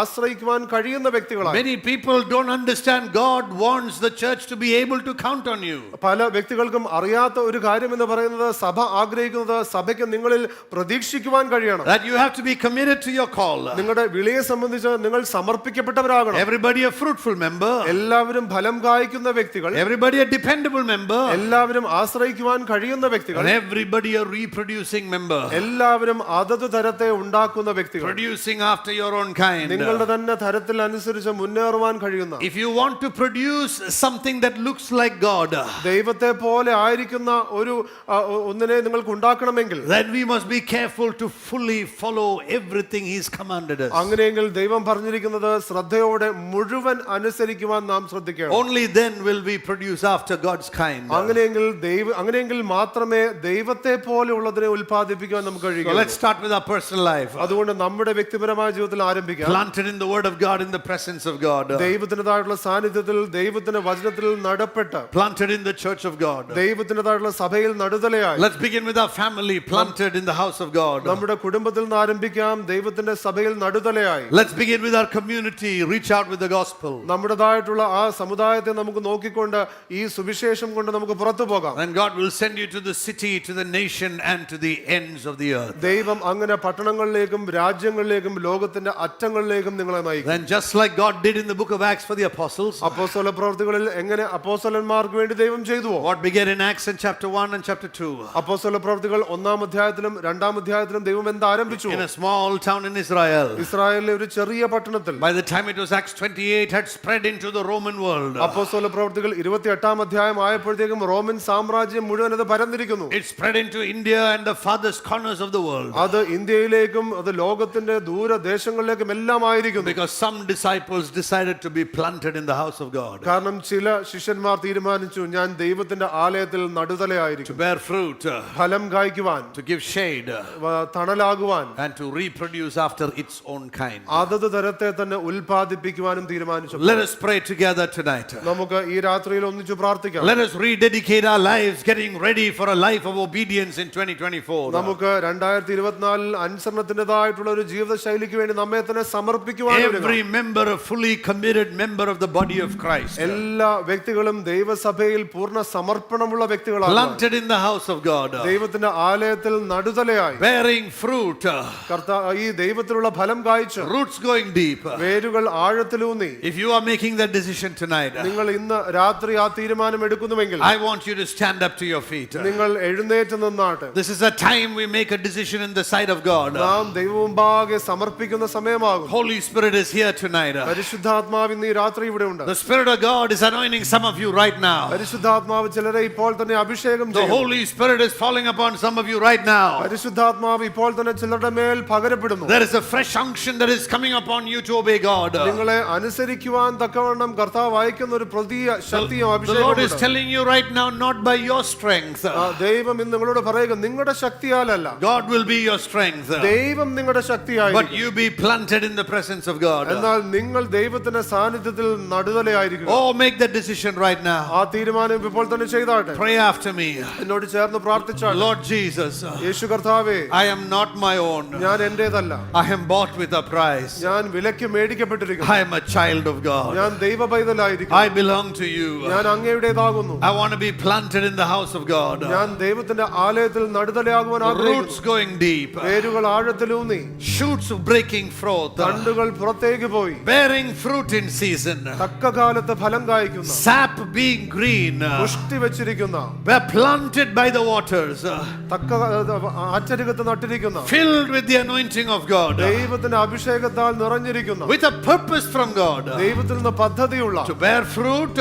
ആശ്രയിക്കുവാൻ കഴിയുന്ന വ്യക്തികളാണ്. Many people don't understand God wants the church to be able to count on you. പല വ്യക്തികൾക്കും അറിയാത്ത ഒരു കാര്യം എന്ന് പറയുന്നത് സഭ ആഗ്രഹിക്കുന്നത് സഭയ്ക്ക് നിങ്ങളിൽ പ്രതീക്ഷിക്കുവാൻ കഴിയണം. That you have to be committed to your call. നിങ്ങളുടെ വിളിയെ സംബന്ധിച്ച് നിങ്ങൾ സമർപ്പിക്കപ്പെട്ടവരാകണം. Everybody a fruitful member. എല്ലാവരും ഫലം കായ്ക്കുന്ന വ്യക്തികൾ. Everybody a dependable member. എല്ലാവരും ആശ്രയിക്കുവാൻ കഴിയുന്ന വ്യക്തികൾ. And everybody a reproducing member. എല്ലാവരും അതത് തരത്തെ ഉണ്ടാക്കുന്ന വ്യക്തികൾ. Producing after your own kind. നിങ്ങളുടെ തന്നെ തരത്തിൽ അനുസരിച്ച് മുന്നേറുവാൻ കഴിയുന്ന. If you want to produce something that looks like God, ദൈവത്തെ പോലെ ആയിരിക്കുന്ന ഒരു ഒന്നിനെ നിങ്ങൾക്ക് ഉണ്ടാക്കണമെങ്കിൽ, then we must be careful to fully follow everything He's commanded us. അങ്ങനെയെങ്കിൽ ദൈവം പറഞ്ഞിരിക്കുന്നത് ശ്രദ്ധയോടെ മുഴുവൻ അനുസരിക്കുവാൻ നാം ശ്രദ്ധിക്കണം. Only then will we produce after God's kind. അങ്ങനെയെങ്കിൽ മാത്രമേ ദൈവത്തെ പോലെയുള്ളതിനെ ഉൽപ്പാദിപ്പിക്കാൻ നമുക്ക് So കഴിയൂ. let's start with our personal life. അതുകൊണ്ട് നമ്മുടെ വ്യക്തിപരമായ ജീവിതത്തിൽ ആരംഭിക്കാം. Planted in the Word of God, in the presence of God. ദൈവത്തിൻ്റെതായിട്ടുള്ള സാന്നിധ്യത്തിൽ, ദൈവത്തിന്റെ വചനത്തിൽ നടപ്പെട്ട്, Planted in the church of God. ദൈവത്തിൻ്റെതായിട്ടുള്ള സഭയിൽ നടുതലയായി. Let's begin with our family, planted in the house of God. നമ്മുടെ കുടുംബത്തിൽ നിന്ന് ആരംഭിക്കാം, ദൈവത്തിന്റെ സഭയിൽ നടുതലയായി. Let's begin with our community, reach out with the gospel. നമ്മുടേതായിട്ടുള്ള ആ സമുദായത്തെ നമുക്ക് നോക്കിക്കൊണ്ട് ഈ സുവിശേഷം കൊണ്ട് നമുക്ക് പുറത്തു പോകാം. And God will send you to the city, to the nation, and to the ends of the earth. ദൈവം അങ്ങനെ പട്ടണങ്ങളിലേക്കും രാജ്യങ്ങളിലേക്കും ലോകത്തിന്റെ അറ്റങ്ങളിലേക്കും നിങ്ങളെ നയിക്കും. Then just like God did in the book of Acts for the apostles, അപ്പോസ്തല പ്രവൃത്തികളിൽ എങ്ങനെ അപ്പോസ്തലന്മാർക്ക് വേണ്ടി ദൈവം ചെയ്തുവോ, what began in Acts in chapter 1 and chapter 2. അപ്പോസ്തല പ്രവൃത്തികൾ 1-ാം അധ്യായത്തിലും 2-ാം അധ്യായത്തിലും ദൈവം എന്ത് ആരംഭിച്ചു? In a small town in Israel. ഇസ്രായേലിലെ ഒരു ചെറിയ പട്ടണത്തിൽ. By the time it was Acts 28 had spread into the Roman world. അപ്പോസ്തല പ്രവൃത്തികൾ 28-ാം അധ്യായം ആയപ്പോഴത്തേക്കും റോമൻ സാമ്രാജ്യം മുഴുവൻ അത് പരന്നിരിക്കുന്നു. It spread into India and the farthest corners of the world. അത് ഇന്ത്യയിലേക്കും അത് ലോകത്തിന്റെ ദൂരദേശങ്ങളിലേക്കും എല്ലാം ആയിരിക്കുന്നു. Because some disciples decided to be planted in the house of God. കാരണം ചില ശിഷ്യന്മാർ തീരുമാനിച്ചു, ഞാൻ ദൈവത്തിന്റെ ആലയത്തിൽ നടുതലയായിരിക്കും. To bear fruit, ഫലം കായ്ക്കുവാൻ, to give shade, തണലാകുവാൻ, and to reproduce after its own kind. അതത് തരത്തെ തന്നെ ഉൽപ്പാദിപ്പിക്കുവാനും തീരുമാനിച്ചു. Let us pray together tonight. നമുക്ക് ഈ രാത്രിയിൽ ഒന്നിച്ചു പ്രാർത്ഥിക്കാം. Let us rededicate our lives, getting ready for a life of obedience in 2024. നമുക്ക് 2024 അനുസരണത്തിൻ്റെതായിട്ടുള്ള ഒരു ജീവിത ശൈലിക്ക് വേണ്ടി നമ്മെ തന്നെ സമർപ്പിക്കുവാൻ. Every member a fully committed member of the body of Christ. എല്ലാ വ്യക്തികളും ദൈവസഭയിൽ പൂർണ്ണ സമർപ്പണമുള്ള വ്യക്തികളാണ്. Planted in the house of God. ദൈവത്തിന്റെ ആലയത്തിൽ നടുതലയായി. Bearing fruit. ഈ ദൈവത്തിലുള്ള ഫലം കായ്ച്ചു. Roots going deep. വേരുകൾ ആഴത്തിലൂന്നി. If you are making that decision tonight, നിങ്ങൾ ഇന്ന് രാത്രി ആ തീരുമാനം എടുക്കുന്നുവെങ്കിൽ I want you to stand up to your feet. നിങ്ങൾ എഴുന്നേറ്റ് നിന്നാട്ടെ. This is a time we make a decision in the sight of God. നാം ദൈവമുമ്പാകെ സമർപ്പിക്കുന്ന സമയമാകും. Holy Spirit is here tonight. പരിശുദ്ധാത്മാവ് ഇന്ന് ഈ രാത്രി ഇവിടെ ഉണ്ട്. The Spirit of God is anointing some of you right now. പരിശുദ്ധാത്മാവ് ചിലരെ ഇപ്പോൾ തന്നെ അഭിഷേകം The ചെയ്യുന്നു. Holy Spirit is falling upon some of you right now. പരിശുദ്ധാത്മാവ് ഇപ്പോൾ തന്നെ ചിലരുടെ മേൽ പകരപ്പെടുന്നു. There is a fresh unction that is coming upon you to obey God. നിങ്ങളെ അനുസരിക്കുവാൻ തക്കവണ്ണം കർത്താവ് അയക്കുന്ന ഒരു പുതിയ ശക്തിയും The Lord അഭിഷേകവും is telling you right now, not by your strength. ദൈവം ഇന്ന് നിങ്ങളോട് പറയുക, നിങ്ങളുടെ ശക്തിയാലല്ല, God will be your strength. ദൈവം നിങ്ങളുടെ ശക്തിയായി. But you be planted in the presence of God. എന്നാൽ നിങ്ങൾ ദൈവത്തിന്റെ സാന്നിധ്യത്തിൽ നടുതലയായിരിക്കും. Oh, make that decision right now. ആ തീരുമാനം ഇപ്പോൾ തന്നെ ചെയ്താട്ടെ. Pray after me. എന്നോട് ചേർന്ന് പ്രാർത്ഥിച്ചാൽ. Lord Jesus, യേശു കർത്താവേ, I am not my own. ഞാൻ എന്റേതല്ല, I am bought with a price. ഞാൻ വിലയ്ക്ക് മേടിക്കപ്പെട്ടിരിക്കുന്നു. I am a child of God. ഞാൻ ദൈവ പൈതലായിരിക്കുന്നു. I belong to you. ഞാൻ അങ്ങയുടേതാകുന്നു. I want to be planted in the house of God. ഞാൻ ദൈവത്തിന്റെ ആലയത്തിൽ നടുതലയാകുവാൻ ആഗ്രഹിക്കുന്നു. Roots going deep. വേരുകൾ ആഴത്തിലൂന്നി. Shoots breaking forth. തണ്ടുകൾ പുറത്തേക്ക് പോയി. Bearing fruit in season. തക്ക കാലത്ത് ഫലം കായ്ക്കുന്ന. Sap being green. പുഷ്ടി വെച്ചിരിക്കുന്ന. We're planted by the waters. തക്ക ആറ്റരികത്ത് നട്ടിരിക്കുന്ന. Filled with the anointing of God. ദൈവത്തിന്റെ അഭിഷേകത്താൽ നിറഞ്ഞിരിക്കുന്ന. With a purpose from God. ദൈവത്തിൽ നിന്ന് പദ്ധതിയുള്ള. To bear fruit.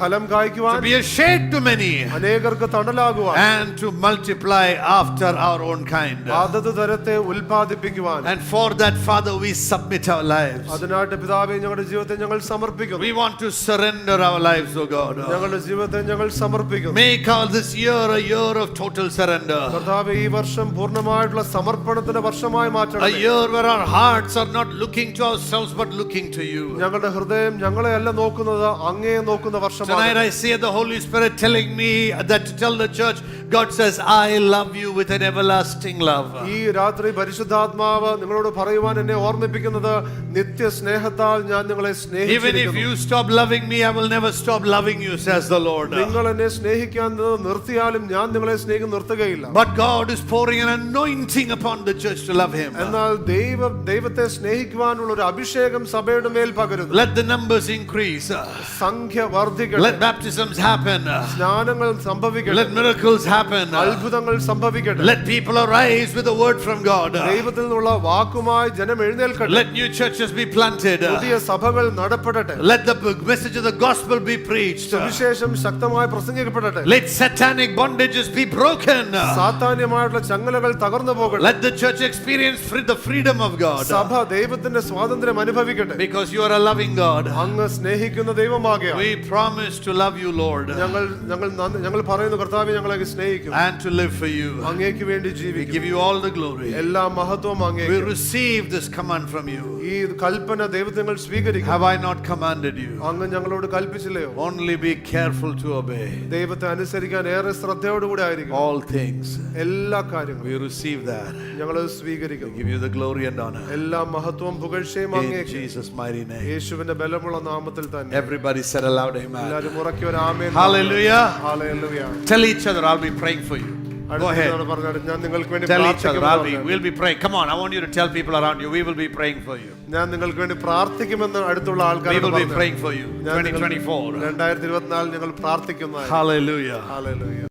ഫലം കായ്ക്കുവാൻ. To be a shade to many. അനേകർക്ക് തണലാകുവാൻ. And to multiply after our own kind. അതത് തരത്തെ ഉൽപ്പാദിപ്പിക്കുവാൻ. And for that, Father, we submit our lives. അതിനായിട്ട് പിതാവേ, ഞങ്ങളുടെ ജീവിതത്തെ ഞങ്ങൾ സമർപ്പിക്കുന്നു. We want to surrender our lives, O God. ഞങ്ങളുടെ ജീവിതത്തെ ഞങ്ങൾ സമർപ്പിക്കുന്നു. Make all this year a year of total surrender. കർത്താവേ, ഈ വർഷം പൂർണ്ണമായിട്ടുള്ള സമർപ്പണത്തിന്റെ വർഷമായി മാറ്റണം. A year where our hearts are not looking to ourselves but looking to you. ഞങ്ങളുടെ ഹൃദയം ഞങ്ങളെ അല്ല നോക്കുന്നത്, അങ്ങയെ നോക്കുന്ന വർഷമാണ്. Tonight I see the Holy Spirit telling me that to tell the church, God says, I love you with an everlasting love. ഈ രാത്രി പരിശുദ്ധാത്മാവ് നിങ്ങളോട് പറയുവാൻ എന്നെ ഓർമ്മിപ്പിക്കുന്നത്, നിത്യ സ്നേഹത്താൽ ഞാൻ നിങ്ങളെ Even if സ്നേഹിച്ചിരിക്കുന്നു. you stop loving me, I will never stop loving you, says the Lord. നിങ്ങൾ എന്നെ സ്നേഹിക്കാൻ നിർത്തിയാലും ഞാൻ നിങ്ങളെ സ്നേഹിക്കാൻ നിർത്തുകയില്ല. But God is pouring an anointing upon the church to love Him. എന്നാൽ ദൈവത്തെ സ്നേഹിക്കുവാനുള്ള ഒരു അഭിഷേകം സഭയുടെ മേൽ പകരുന്നു. Let the numbers increase. സംഖ്യ വർദ്ധിക്കട്ടെ. Let baptisms happen. സ്നാനങ്ങൾ സംഭവിക്കട്ടെ. Let miracles happen. അത്ഭുതങ്ങൾ സംഭവിക്കട്ടെ. Let people arise with the word from God. ദൈവത്തിൽ നിന്നുള്ള വാക്കുമായി ജനം എഴുന്നേൽക്കട്ടെ. Let new churches be planted. പുതിയ സഭകൾ നടപ്പെടട്ടെ. Let the message of the gospel be preached. സുവിശേഷം ശക്തമായി പ്രസംഗിക്കപ്പെടട്ടെ. Let satanic bondages be broken. സാത്താന്യമായിട്ടുള്ള ചങ്ങലകൾ തകർന്നു പോകട്ടെ. Let the church experience the freedom of God. സഭ ദൈവത്തിന്റെ സ്വാതന്ത്ര്യം അനുഭവിക്കട്ടെ. Because you are a loving God. അങ്ങ് സ്നേഹിക്കുന്ന ദൈവമാകയാൽ We promise to love you, Lord. ഞങ്ങൾ പറയുന്നു കർത്താവേ ഞങ്ങളെ സ്നേഹിക്കും. And to live for you. അങ്ങേക്ക് വേണ്ടി We ജീവിക്കും. give you all the glory. എല്ലാ മഹത്വവും We അങ്ങേക്ക്. receive this command from you. ഈ കൽപ്പന ദൈവങ്ങൾ സ്വീകരിക്കും. Have I not commanded you? അങ്ങ് ഞങ്ങളോട് കൽപ്പിച്ചില്ലയോ? Only be careful to obey. ദൈവത്തെ അനുസരിക്കാൻ ഏറെ ശ്രദ്ധയോടുകൂടി ആയിരിക്കും. All things. എല്ലാ കാര്യങ്ങളും We receive that. ഞങ്ങൾ സ്വീകരിക്കും. We give you the glory and honor. എല്ലാ മഹത്വവും പുകഴ്ചയും In അങ്ങേക്ക്. Jesus' mighty name. യേശുവിന്റെ ബലമുള്ള നാമത്തിൽ തന്നെ. Everybody said aloud, amen. എല്ലാവരും ഉറക്കെ ഒരു ആമേൻ. Hallelujah. Hallelujah. Tell each other, I'll be praying for you. Go ahead. ഞാൻ നിങ്ങൾക്ക് വേണ്ടി Tell each other, പ്രാർത്ഥിക്കുമെന്ന്. we'll be praying. Come on, I want you to tell people around you, we will be praying for you. ഞാൻ നിങ്ങൾക്ക് വേണ്ടി പ്രാർത്ഥിക്കുമെന്ന് അടുത്തുള്ള We ആൾക്കാരോട് will be പറഞ്ഞു. praying for you. 2024. 2024 ഞങ്ങൾ പ്രാർത്ഥിക്കുന്നതായി. Hallelujah. ഹല്ലേലൂയ.